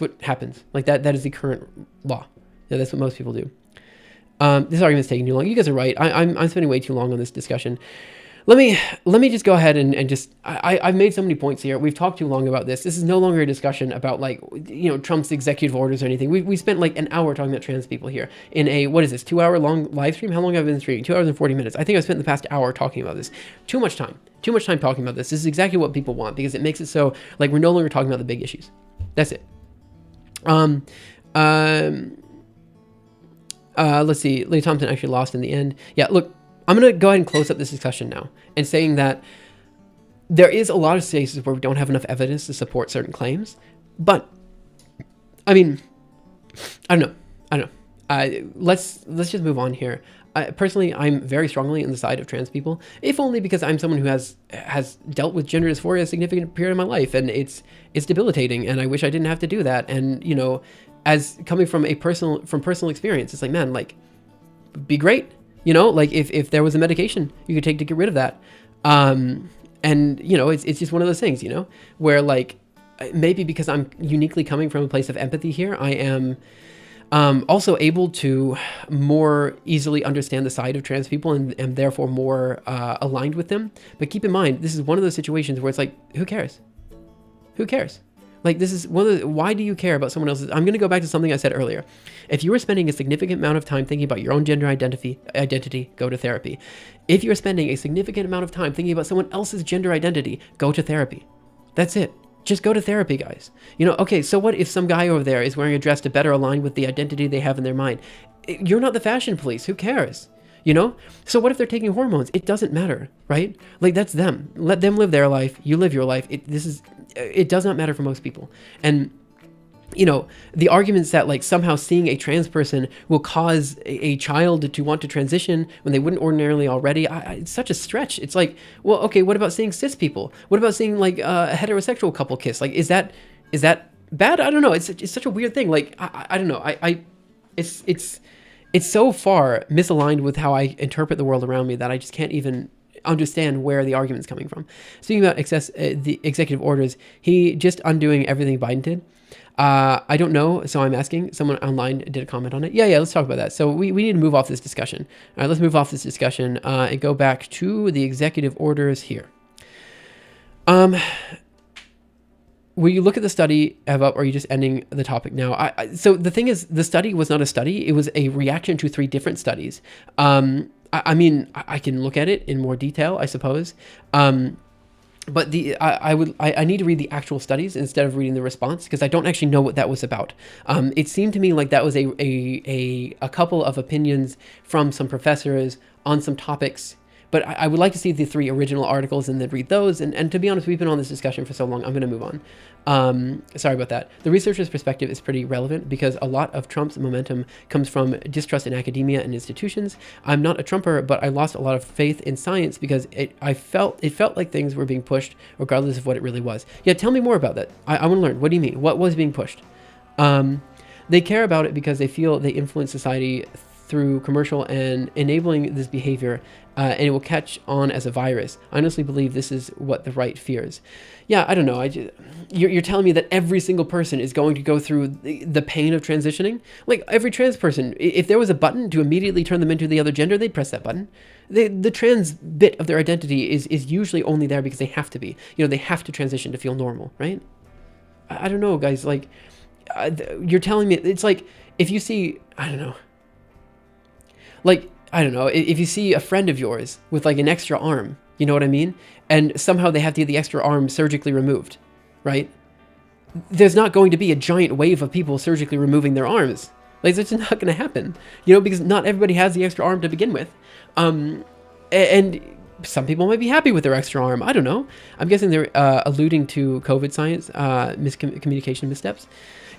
what happens. Like, that is the current law. Yeah, that's what most people do. This argument's taking too long. You guys are right. I'm spending way too long on this discussion. Let me just go ahead and just, I've made so many points here. We've talked too long about this. This is no longer a discussion about, like, you know, Trump's executive orders or anything. We spent like an hour talking about trans people here in a, what is this, 2-hour long live stream? How long have I been streaming? 2 hours and 40 minutes. I think I've spent the past hour talking about this. Too much time talking about this. This is exactly what people want, because it makes it so, like, we're no longer talking about the big issues. That's it. Let's see. Leigh Thompson actually lost in the end. Yeah, look, I'm going to go ahead and close up this discussion now and saying that there is a lot of cases where we don't have enough evidence to support certain claims. But, I mean, I don't know. Let's just move on here. Personally, I'm very strongly on the side of trans people, if only because I'm someone who has dealt with gender dysphoria a significant period of my life, and it's debilitating, and I wish I didn't have to do that. And, you know, as coming from personal experience, it's like, man, like, be great. You know, like, if there was a medication you could take to get rid of that. And, you know, it's just one of those things, you know, where, like, maybe because I'm uniquely coming from a place of empathy here, I am also able to more easily understand the side of trans people and therefore more aligned with them. But keep in mind, this is one of those situations where it's like, who cares? Who cares? Like, this is why do you care about someone else's? I'm going to go back to something I said earlier. If you are spending a significant amount of time thinking about your own gender identity, go to therapy. If you're spending a significant amount of time thinking about someone else's gender identity, go to therapy. That's it. Just go to therapy, guys. You know, okay, so what if some guy over there is wearing a dress to better align with the identity they have in their mind? You're not the fashion police. Who cares? You know? So what if they're taking hormones? It doesn't matter, right? Like, that's them. Let them live their life. You live your life. It does not matter for most people. And, you know, the arguments that, like, somehow seeing a trans person will cause a child to want to transition when they wouldn't ordinarily already, it's such a stretch. It's like, well, okay, what about seeing cis people? What about seeing, like, a heterosexual couple kiss? Like, is that bad? I don't know. It's such a weird thing. Like, I don't know. It's so far misaligned with how I interpret the world around me that I just can't even understand where the argument's coming from. Speaking about the executive orders, he just undoing everything Biden did. I don't know, so I'm asking. Someone online did a comment on it. Yeah, let's talk about that. So we need to move off this discussion. All right, let's move off this discussion and go back to the executive orders here. Will you look at the study, Eva, or are you just ending the topic now? So the thing is, the study was not a study. It was a reaction to 3 different studies. I mean, I can look at it in more detail, I suppose. but I need to read the actual studies instead of reading the response, because I don't actually know what that was about. It seemed to me like that was a couple of opinions from some professors on some topics. But I would like to see the 3 original articles and then read those. And to be honest, we've been on this discussion for so long, I'm going to move on. Sorry about that. The researcher's perspective is pretty relevant because a lot of Trump's momentum comes from distrust in academia and institutions. I'm not a Trumper, but I lost a lot of faith in science because it felt like things were being pushed regardless of what it really was. Yeah, tell me more about that. I want to learn. What do you mean? What was being pushed? They care about it because they feel they influence society through commercial and enabling this behavior, and it will catch on as a virus. I honestly believe this is what the right fears. Yeah, I don't know. You're telling me that every single person is going to go through the pain of transitioning? Like every trans person, if there was a button to immediately turn them into the other gender, they'd press that button. The trans bit of their identity is usually only there because they have to be. They have to transition to feel normal, right? I don't know, guys. Like, you're telling me it's like if you see, I don't know. Like, I don't know, if you see a friend of yours with like an extra arm, you know what I mean? And somehow they have to get the extra arm surgically removed, right? There's not going to be a giant wave of people surgically removing their arms. Like, it's just not going to happen, because not everybody has the extra arm to begin with. And some people might be happy with their extra arm. I don't know. I'm guessing they're alluding to COVID science, communication missteps.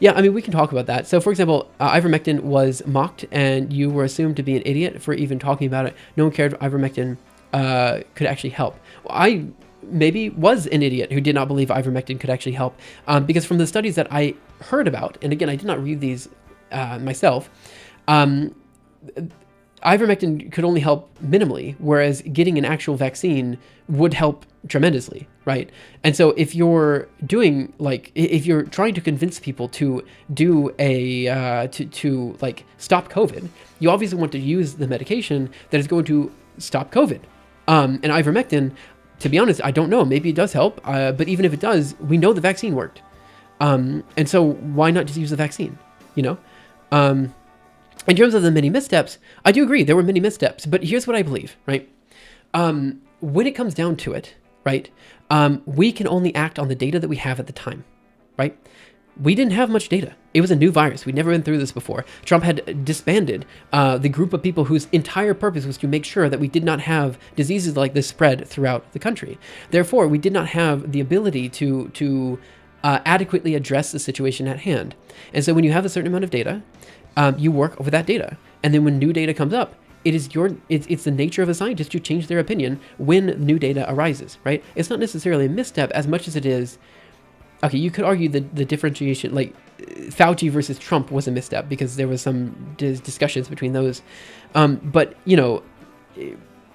Yeah, I mean, we can talk about that. So, for example, ivermectin was mocked, and you were assumed to be an idiot for even talking about it. No one cared ivermectin could actually help. Well, I maybe was an idiot who did not believe ivermectin could actually help, because from the studies that I heard about, and again, I did not read these myself, ivermectin could only help minimally, whereas getting an actual vaccine would help tremendously, right? And so if you're doing if you're trying to convince people to do to stop COVID, you obviously want to use the medication that is going to stop COVID. And ivermectin, to be honest, I don't know. Maybe it does help, but even if it does, we know the vaccine worked. And so why not just use the vaccine? In terms of the many missteps, I do agree there were many missteps, but here's what I believe, right? When it comes down to it, right, we can only act on the data that we have at the time, right? We didn't have much data. It was a new virus. We'd never been through this before. Trump had disbanded the group of people whose entire purpose was to make sure that we did not have diseases like this spread throughout the country. Therefore, we did not have the ability to adequately address the situation at hand. And so when you have a certain amount of data, you work over that data. And then when new data comes up, it's the nature of a scientist to change their opinion when new data arises, right? It's not necessarily a misstep as much as it is, okay, you could argue the differentiation, like Fauci versus Trump was a misstep because there was some discussions between those. But,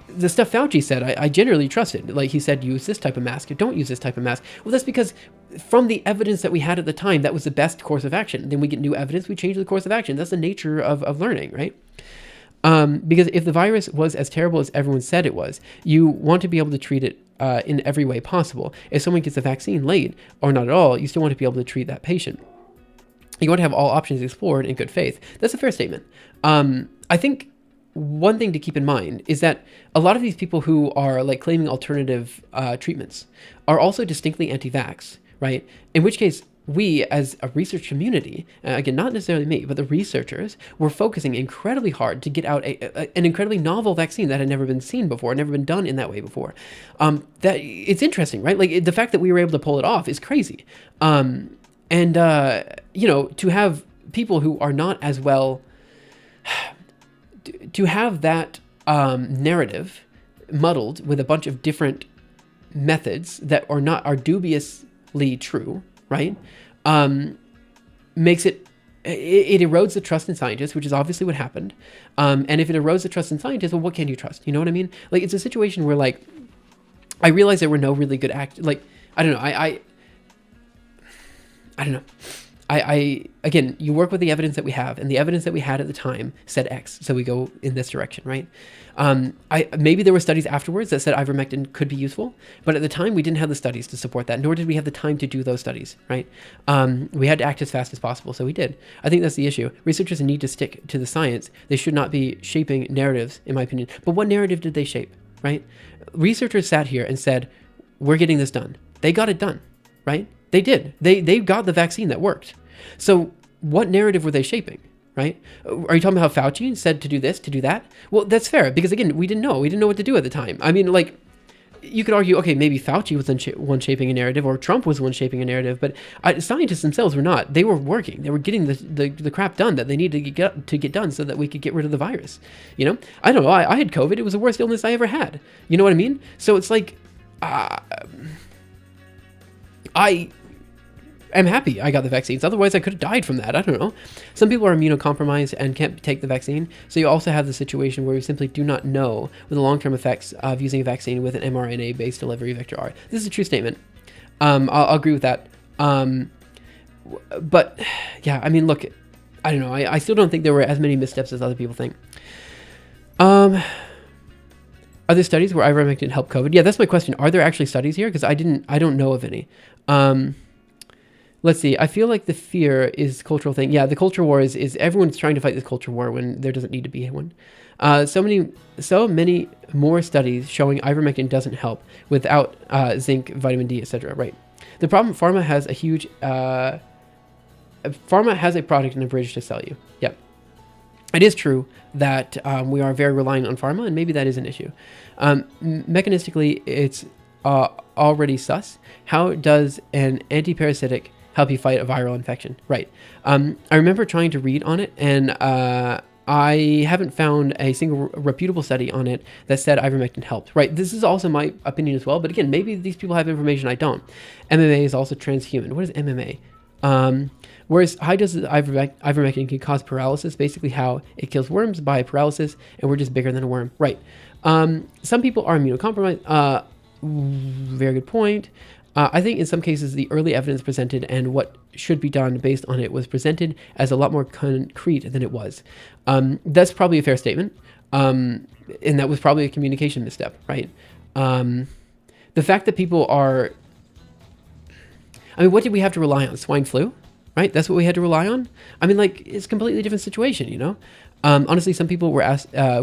the stuff Fauci said, I generally trusted. Like he said, use this type of mask, don't use this type of mask. Well, that's because from the evidence that we had at the time, that was the best course of action. Then we get new evidence, we change the course of action. That's the nature of learning, right? Because if the virus was as terrible as everyone said it was, you want to be able to treat it in every way possible. If someone gets a vaccine late or not at all, you still want to be able to treat that patient. You want to have all options explored in good faith. That's a fair statement. I think one thing to keep in mind is that a lot of these people who are claiming alternative treatments are also distinctly anti-vax, right? In which case, we as a research community, again, not necessarily me, but the researchers were focusing incredibly hard to get out an incredibly novel vaccine that had never been seen before, never been done in that way before. That it's interesting, right? The fact that we were able to pull it off is crazy. To have people who are not as well, to have that narrative muddled with a bunch of different methods that are dubiously true, right? Makes it erodes the trust in scientists, which is obviously what happened. And if it erodes the trust in scientists, well, what can you trust? You know what I mean? It's a situation where I realized there were no really good I don't know. I don't know. Again, you work with the evidence that we have, and the evidence that we had at the time said X, so we go in this direction, right? Maybe there were studies afterwards that said ivermectin could be useful, but at the time we didn't have the studies to support that, nor did we have the time to do those studies, right? We had to act as fast as possible, so we did. I think that's the issue. Researchers need to stick to the science. They should not be shaping narratives, in my opinion. But what narrative did they shape, right? Researchers sat here and said, we're getting this done. They got it done, right? They did. They got the vaccine that worked. So what narrative were they shaping, right? Are you talking about how Fauci said to do this, to do that? Well, that's fair, because again, we didn't know what to do at the time. I mean, like, you could argue, okay, maybe Fauci was the one shaping a narrative, or Trump was the one shaping a narrative, but scientists themselves were not. They were working. They were getting the crap done that they needed to get done so that we could get rid of the virus. You know, I don't know. I had COVID. It was the worst illness I ever had. You know what I mean? So it's like, I'm happy I got the vaccines. Otherwise, I could have died from that. I don't know. Some people are immunocompromised and can't take the vaccine. So you also have the situation where we simply do not know what the long-term effects of using a vaccine with an mRNA-based delivery vector are. This is a true statement. I'll agree with that. But yeah, I mean, look, I don't know. I still don't think there were as many missteps as other people think. Are there studies where ivermectin helped COVID? Yeah, that's my question. Are there actually studies here? Because I don't know of any. Let's see. I feel like the fear is cultural thing. Yeah, the culture war is everyone's trying to fight this culture war when there doesn't need to be one. So many more studies showing ivermectin doesn't help without zinc, vitamin D, etc. Right. The problem, pharma has a product and a bridge to sell you. Yep. It is true that we are very reliant on pharma, and maybe that is an issue. Mechanistically, it's already sus. How does an antiparasitic help you fight a viral infection? Right. I remember trying to read on it, and I haven't found a single reputable study on it that said ivermectin helped. Right. This is also my opinion as well. But again, maybe these people have information I don't. MMA is also transhuman. What is MMA? Whereas high doses of ivermectin can cause paralysis, basically how it kills worms by paralysis, and we're just bigger than a worm. Right. Some people are immunocompromised. Very good point. I think in some cases the early evidence presented and what should be done based on it was presented as a lot more concrete than it was. That's probably a fair statement. And that was probably a communication misstep, right? The fact that people are... I mean, what did we have to rely on? Swine flu, right? That's what we had to rely on? I mean, like, it's a completely different situation, you know? Honestly, some people were asked... yeah,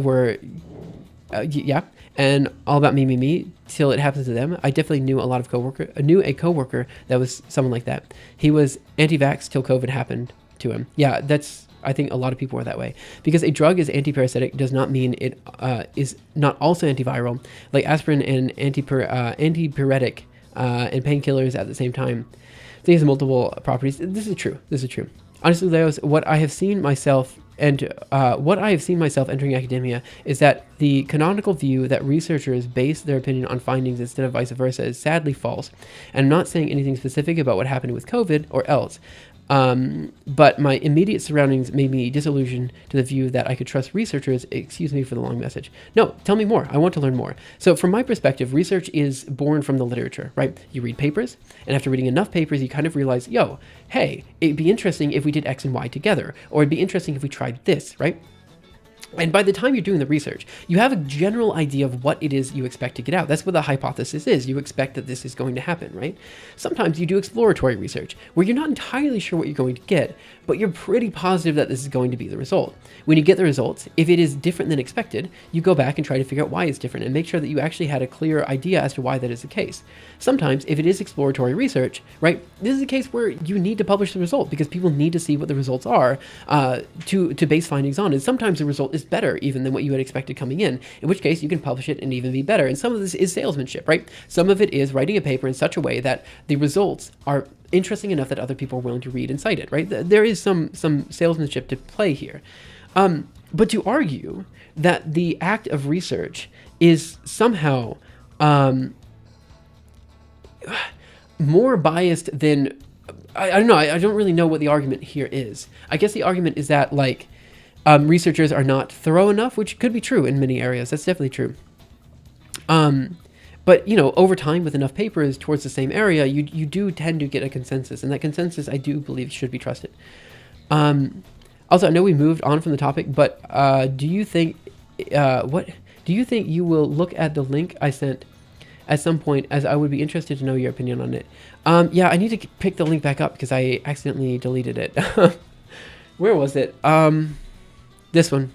and all about me, till it happens to them. I definitely knew a coworker that was someone like that. He was anti-vax till COVID happened to him. Yeah, I think a lot of people are that way. Because a drug is antiparasitic does not mean it is not also antiviral. Like aspirin and antipyretic and painkillers at the same time. These have multiple properties. This is true. Honestly, Leos, what I have seen myself entering academia is that the canonical view that researchers base their opinion on findings instead of vice versa is sadly false. And I'm not saying anything specific about what happened with COVID or else. But my immediate surroundings made me disillusioned to the view that I could trust researchers. Excuse me for the long message. No, tell me more. I want to learn more. So from my perspective, research is born from the literature, right? You read papers, and after reading enough papers, you kind of realize, hey, it'd be interesting if we did X and Y together, or it'd be interesting if we tried this, right? And by the time you're doing the research, you have a general idea of what it is you expect to get out. That's what the hypothesis is. You expect that this is going to happen, right? Sometimes you do exploratory research where you're not entirely sure what you're going to get, but you're pretty positive that this is going to be the result. When you get the results, if it is different than expected, you go back and try to figure out why it's different and make sure that you actually had a clear idea as to why that is the case. Sometimes, if it is exploratory research, right, this is a case where you need to publish the result because people need to see what the results are to base findings on. And sometimes the result is better even than what you had expected coming in which case you can publish it and even be better. And some of this is salesmanship, right? Some of it is writing a paper in such a way that the results are interesting enough that other people are willing to read and cite it, right? There is some salesmanship to play here. But to argue that the act of research is somehow more biased than... I don't know. I don't really know what the argument here is. I guess the argument is that, like, researchers are not thorough enough, which could be true in many areas. That's definitely true. But, over time with enough papers towards the same area, you do tend to get a consensus. And that consensus, I do believe, should be trusted. Also, I know we moved on from the topic, but do you think you will look at the link I sent at some point, as I would be interested to know your opinion on it? Yeah, I need to pick the link back up because I accidentally deleted it. Where was it? This one.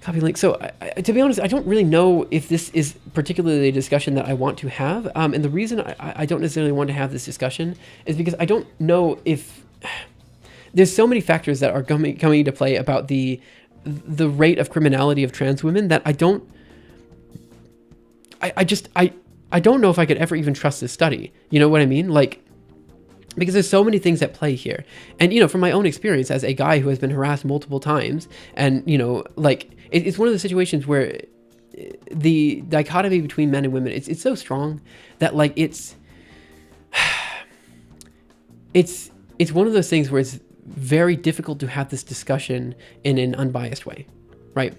Copy link. So, to be honest, I don't really know if this is particularly a discussion that I want to have. And the reason I don't necessarily want to have this discussion is because I don't know if there's so many factors that are coming into play about the rate of criminality of trans women that I don't know if I could ever even trust this study. You know what I mean? Like, because there's so many things at play here. And, from my own experience as a guy who has been harassed multiple times, and, like, it's one of the situations where the dichotomy between men and women, it's so strong that, like, it's one of those things where it's very difficult to have this discussion in an unbiased way, right?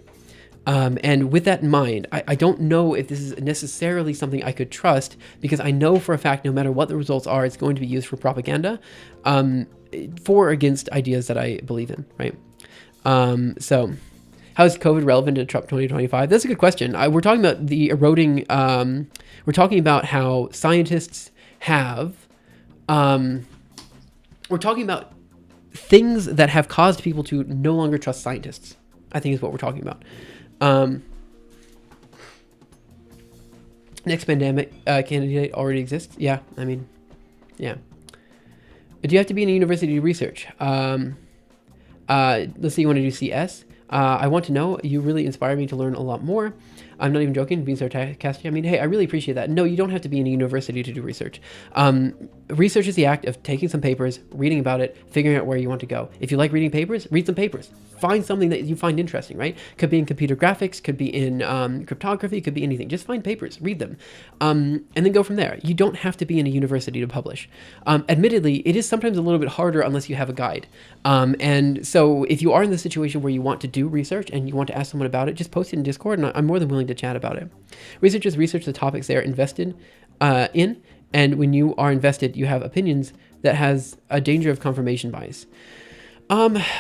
And with that in mind, I don't know if this is necessarily something I could trust, because I know for a fact, no matter what the results are, it's going to be used for propaganda, for or against ideas that I believe in, right? So how is COVID relevant to Trump 2025? That's a good question. We're talking about the eroding, we're talking about how scientists have, we're talking about things that have caused people to no longer trust scientists, I think is what we're talking about. Next pandemic candidate already exists. Yeah, I mean, yeah. Do you have to be in a university to do research? Let's say you want to do CS. I want to know. You really inspire me to learn a lot more. I'm not even joking, being sarcastic. I mean, hey, I really appreciate that. No, you don't have to be in a university to do research. Research is the act of taking some papers, reading about it, figuring out where you want to go. If you like reading papers, read some papers. Find something that you find interesting, right? Could be in computer graphics, could be in cryptography, could be anything. Just find papers, read them, and then go from there. You don't have to be in a university to publish. Admittedly, it is sometimes a little bit harder unless you have a guide. And so if you are in the situation where you want to do research and you want to ask someone about it, just post it in Discord, and I'm more than willing to chat about it. Researchers research the topics they are invested in, and when you are invested, you have opinions that has a danger of confirmation bias.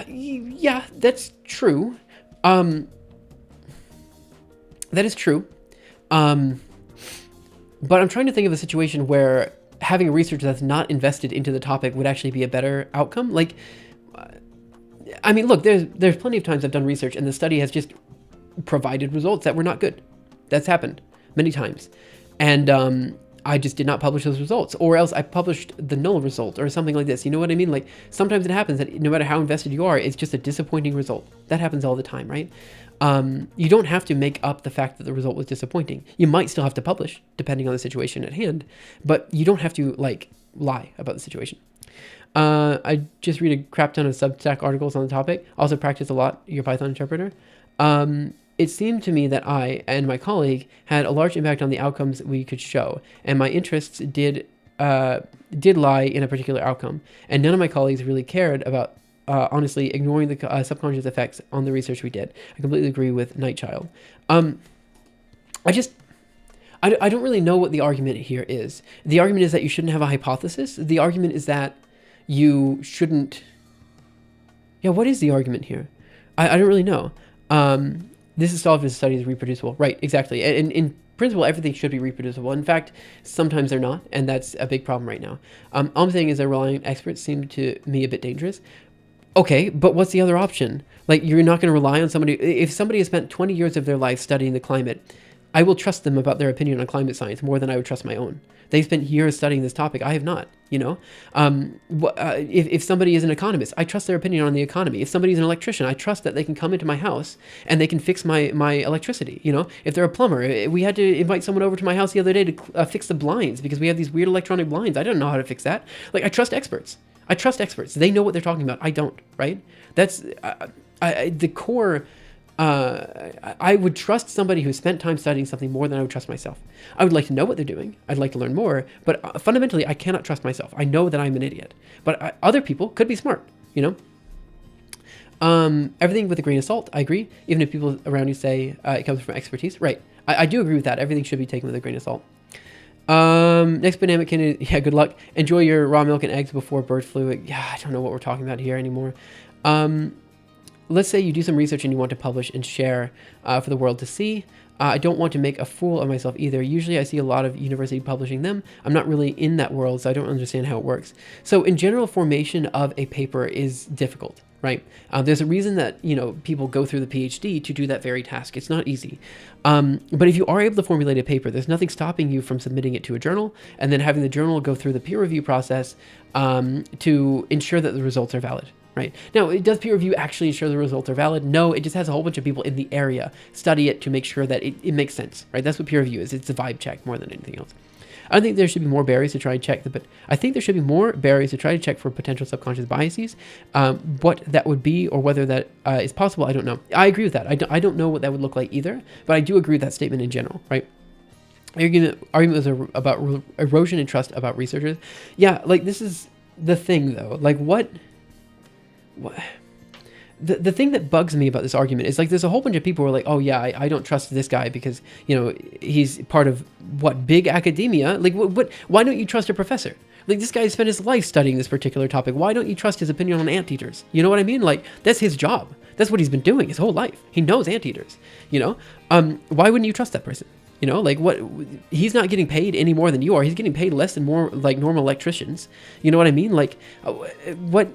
Yeah, that's true. That is true. But I'm trying to think of a situation where having a researcher that's not invested into the topic would actually be a better outcome. Like, I mean, look, there's plenty of times I've done research and the study has just provided results that were not good. That's happened many times. And I just did not publish those results, or else I published the null result or something like this. You know what I mean? Like, sometimes it happens that no matter how invested you are, it's just a disappointing result. That happens all the time, right? You don't have to make up the fact that the result was disappointing. You might still have to publish, depending on the situation at hand, but you don't have to, like, lie about the situation. I just read a crap ton of Substack articles on the topic. Also practice a lot your Python interpreter. It seemed to me that I and my colleague had a large impact on the outcomes we could show, and my interests did lie in a particular outcome, and none of my colleagues really cared about honestly ignoring the subconscious effects on the research we did. I completely agree with Nightchild. I don't really know what the argument here is. The argument is that you shouldn't have a hypothesis. The argument is that you shouldn't... Yeah, what is the argument here? I don't really know. This is solved if the study is reproducible. Right, exactly. And in principle, everything should be reproducible. In fact, sometimes they're not, and that's a big problem right now. All I'm saying is that relying on experts seemed to me a bit dangerous. Okay, but what's the other option? Like, you're not going to rely on somebody... If somebody has spent 20 years of their life studying the climate, I will trust them about their opinion on climate science more than I would trust my own. They spent years studying this topic. I have not, you know? If somebody is an economist, I trust their opinion on the economy. If somebody's an electrician, I trust that they can come into my house and they can fix my electricity, you know? If they're a plumber, we had to invite someone over to my house the other day to fix the blinds because we have these weird electronic blinds. I don't know how to fix that. Like, I trust experts. They know what they're talking about. I don't, right? That's the core... I would trust somebody who spent time studying something more than I would trust myself. I would like to know what they're doing. I'd like to learn more, but fundamentally, I cannot trust myself. I know that I'm an idiot, but other people could be smart, you know? Everything with a grain of salt, I agree. Even if people around you say it comes from expertise. Right. I do agree with that. Everything should be taken with a grain of salt. Next pandemic candidate, yeah, good luck. Enjoy your raw milk and eggs before bird flu. Yeah, I don't know what we're talking about here anymore. Let's say you do some research and you want to publish and share for the world to see. I don't want to make a fool of myself either. Usually I see a lot of university publishing them. I'm not really in that world, so I don't understand how it works. So in general, formation of a paper is difficult, right? There's a reason that, people go through the PhD to do that very task. It's not easy. But if you are able to formulate a paper, there's nothing stopping you from submitting it to a journal and then having the journal go through the peer review process to ensure that the results are valid. Right. Now, does peer review actually ensure the results are valid? No, it just has a whole bunch of people in the area study it to make sure that it makes sense, right? That's what peer review is. It's a vibe check more than anything else. I think there should be more barriers to try and check but I think there should be more barriers to try to check for potential subconscious biases. What that would be or whether that is possible, I don't know. I agree with that. I don't know what that would look like either, but I do agree with that statement in general, right? Argument was about erosion in trust about researchers. Yeah, like this is the thing though. Like what the thing that bugs me about this argument is like there's a whole bunch of people who are like, oh yeah, I don't trust this guy because he's part of big academia. Like why don't you trust a professor? Like this guy spent his life studying this particular topic. Why don't you trust his opinion on anteaters? You know what I mean? Like that's his job. That's what he's been doing his whole life. He knows anteaters. Why wouldn't you trust that person? Like what? He's not getting paid any more than you are. He's getting paid less than more like normal electricians. You know what I mean? Like what?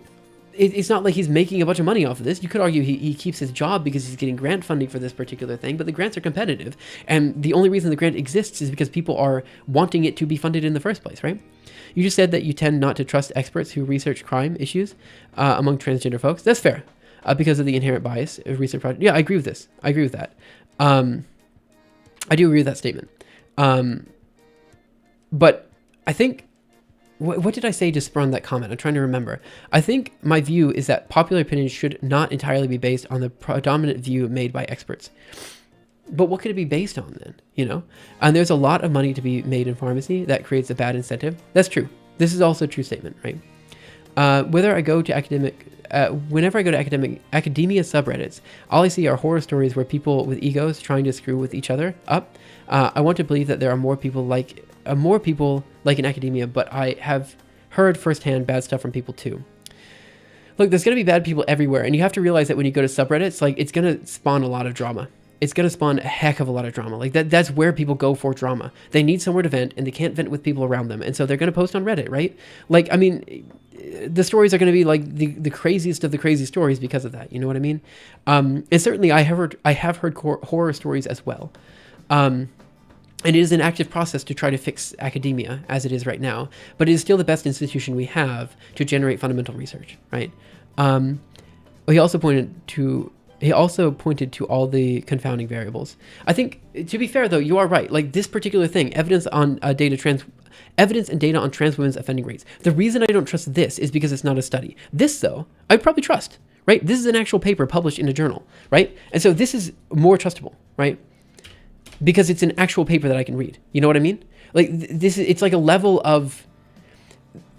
It's not like he's making a bunch of money off of this. You could argue he keeps his job because he's getting grant funding for this particular thing, but the grants are competitive. And the only reason the grant exists is because people are wanting it to be funded in the first place, right? You just said that you tend not to trust experts who research crime issues among transgender folks. That's fair because of the inherent bias of research projects. Yeah, I agree with this. I agree with that. I do agree with that statement. But I think what did I say to spurn that comment? I'm trying to remember. I think my view is that popular opinion should not entirely be based on the predominant view made by experts. But what could it be based on then? And there's a lot of money to be made in pharmacy that creates a bad incentive. That's true. This is also a true statement, right? Whenever I go to academia subreddits, all I see are horror stories where people with egos trying to screw with each other up. I want to believe that there are more people like in academia, but I have heard firsthand bad stuff from people too. Look, there's going to be bad people everywhere, and you have to realize that when you go to subreddits, like it's going to spawn a lot of drama. It's going to spawn a heck of a lot of drama. Like that's where people go for drama. They need somewhere to vent, and they can't vent with people around them, and so they're going to post on Reddit, right? Like, I mean, the stories are going to be like the craziest of the crazy stories because of that. You know what I mean? And certainly I have heard horror stories as well. And it is an active process to try to fix academia as it is right now, but it is still the best institution we have to generate fundamental research, right? He also pointed to all the confounding variables. I think, to be fair though, you are right. Like this particular thing, evidence and data on trans women's offending rates. The reason I don't trust this is because it's not a study. This though, I'd probably trust, right? This is an actual paper published in a journal, right? And so this is more trustable, right? Because it's an actual paper that I can read. You know what I mean? Like it's like a level of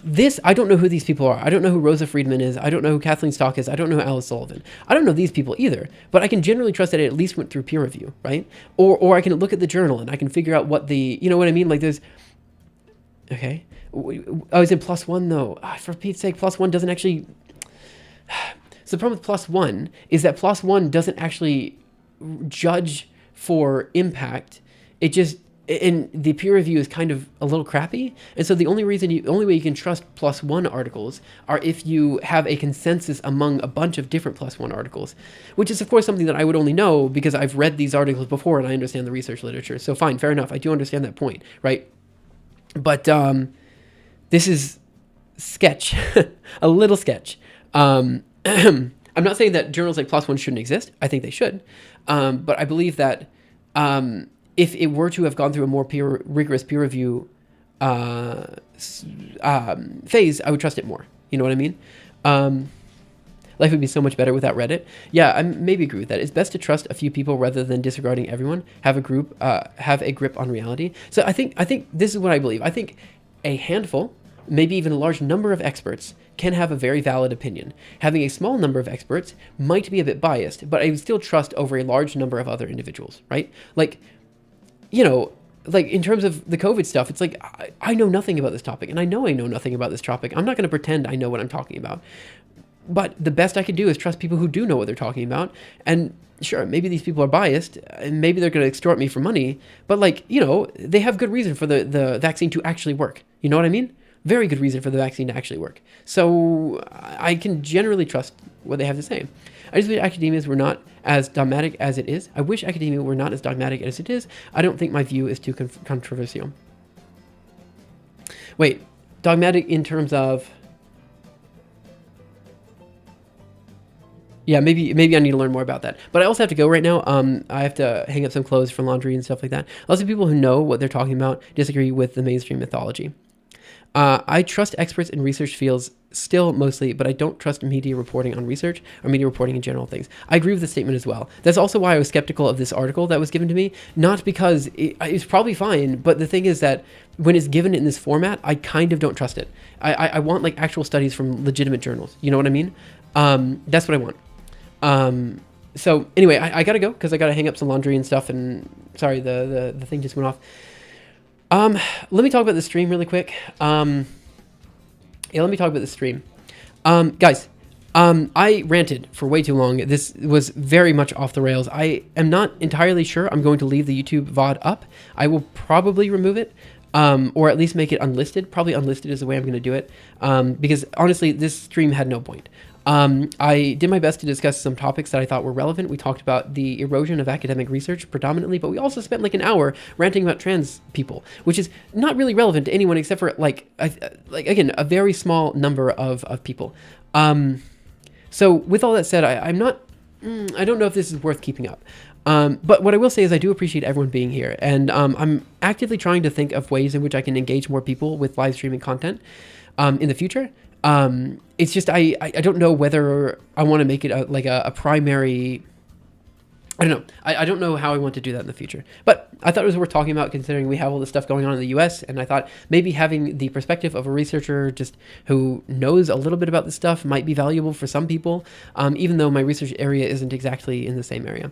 this. I don't know who these people are. I don't know who Rosa Friedman is. I don't know who Kathleen Stock is. I don't know who Alice Sullivan. I don't know these people either, but I can generally trust that it at least went through peer review, right? Or I can look at the journal and I can figure out what you know what I mean? Like there's, okay. I was in +1 though. For Pete's sake, +1 doesn't actually, so the problem with +1 is that +1 doesn't actually judge for impact. It just, and the peer review is kind of a little crappy. And so the only way you can trust +1 articles are if you have a consensus among a bunch of different +1 articles, which is of course something that I would only know because I've read these articles before and I understand the research literature. So fine, fair enough. I do understand that point, right? But this is sketch, a little sketch. I'm not saying that journals like +1 shouldn't exist. I think they should. But I believe that if it were to have gone through a more rigorous peer review phase, I would trust it more. You know what I mean? Life would be so much better without Reddit. Yeah, I maybe agree with that. It's best to trust a few people rather than disregarding everyone. Have a grip on reality. So I think this is what I believe. I think a handful, maybe even a large number of experts can have a very valid opinion. Having a small number of experts might be a bit biased, but I would still trust over a large number of other individuals, right? Like, like in terms of the COVID stuff, it's like, I know nothing about this topic, and I know nothing about this topic. I'm not going to pretend I know what I'm talking about. But the best I can do is trust people who do know what they're talking about. And sure, maybe these people are biased, and maybe they're going to extort me for money, but like, they have good reason for the vaccine to actually work. You know what I mean? Very good reason for the vaccine to actually work. So I can generally trust what they have to say. I just wish academia were not as dogmatic as it is. I wish academia were not as dogmatic as it is. I don't think my view is too controversial. Wait, dogmatic in terms of... Yeah, maybe I need to learn more about that. But I also have to go right now. I have to hang up some clothes for laundry and stuff like that. Lots of people who know what they're talking about disagree with the mainstream mythology. I trust experts in research fields still mostly, but I don't trust media reporting on research or media reporting in general things. I agree with the statement as well. That's also why I was skeptical of this article that was given to me, not because it's probably fine, but the thing is that when it's given in this format, I kind of don't trust it. I want like actual studies from legitimate journals. You know what I mean? That's what I want. So anyway, I gotta go because I gotta hang up some laundry and stuff. And sorry, the thing just went off. Let me talk about the stream really quick. Let me talk about the stream. Guys, I ranted for way too long. This was very much off the rails. I am not entirely sure I'm going to leave the YouTube VOD up. I will probably remove it. Or at least make it unlisted. Probably unlisted is the way I'm going to do it. Because honestly, this stream had no point. I did my best to discuss some topics that I thought were relevant. We talked about the erosion of academic research predominantly, but we also spent like an hour ranting about trans people, which is not really relevant to anyone except for like again, a very small number of people. So with all that said, I don't know if this is worth keeping up. But what I will say is I do appreciate everyone being here, and I'm actively trying to think of ways in which I can engage more people with live streaming content in the future. It's just I don't know whether I want to make it a primary. I don't know. I don't know how I want to do that in the future. But I thought it was worth talking about considering we have all this stuff going on in the US, and I thought maybe having the perspective of a researcher just who knows a little bit about this stuff might be valuable for some people, even though my research area isn't exactly in the same area.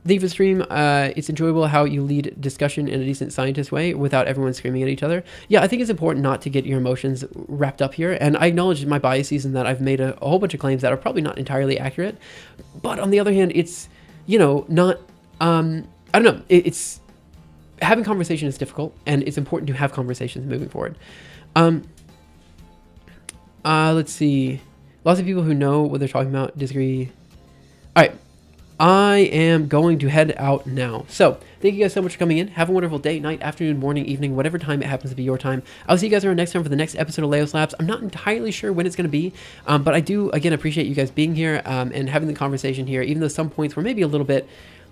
Thank you for the stream. It's enjoyable how you lead discussion in a decent scientist way without everyone screaming at each other. Yeah, I think it's important not to get your emotions wrapped up here. And I acknowledge my biases in that I've made a whole bunch of claims that are probably not entirely accurate. But on the other hand, it's, not, I don't know. It's having conversation is difficult, and it's important to have conversations moving forward. Let's see. Lots of people who know what they're talking about disagree. All right. I am going to head out now. So thank you guys so much for coming in. Have a wonderful day, night, afternoon, morning, evening, whatever time it happens to be your time. I'll see you guys around next time for the next episode of Leos Labs. I'm not entirely sure when it's going to be, but I do, again, appreciate you guys being here and having the conversation here, even though some points were maybe a little bit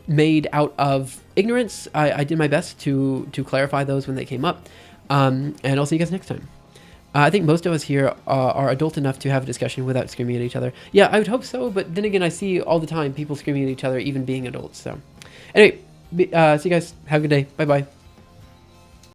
made out of ignorance. I did my best to clarify those when they came up, and I'll see you guys next time. I think most of us here are adult enough to have a discussion without screaming at each other. Yeah, I would hope so, but then again, I see all the time people screaming at each other, even being adults. So anyway, see you guys. Have a good day. Bye-bye.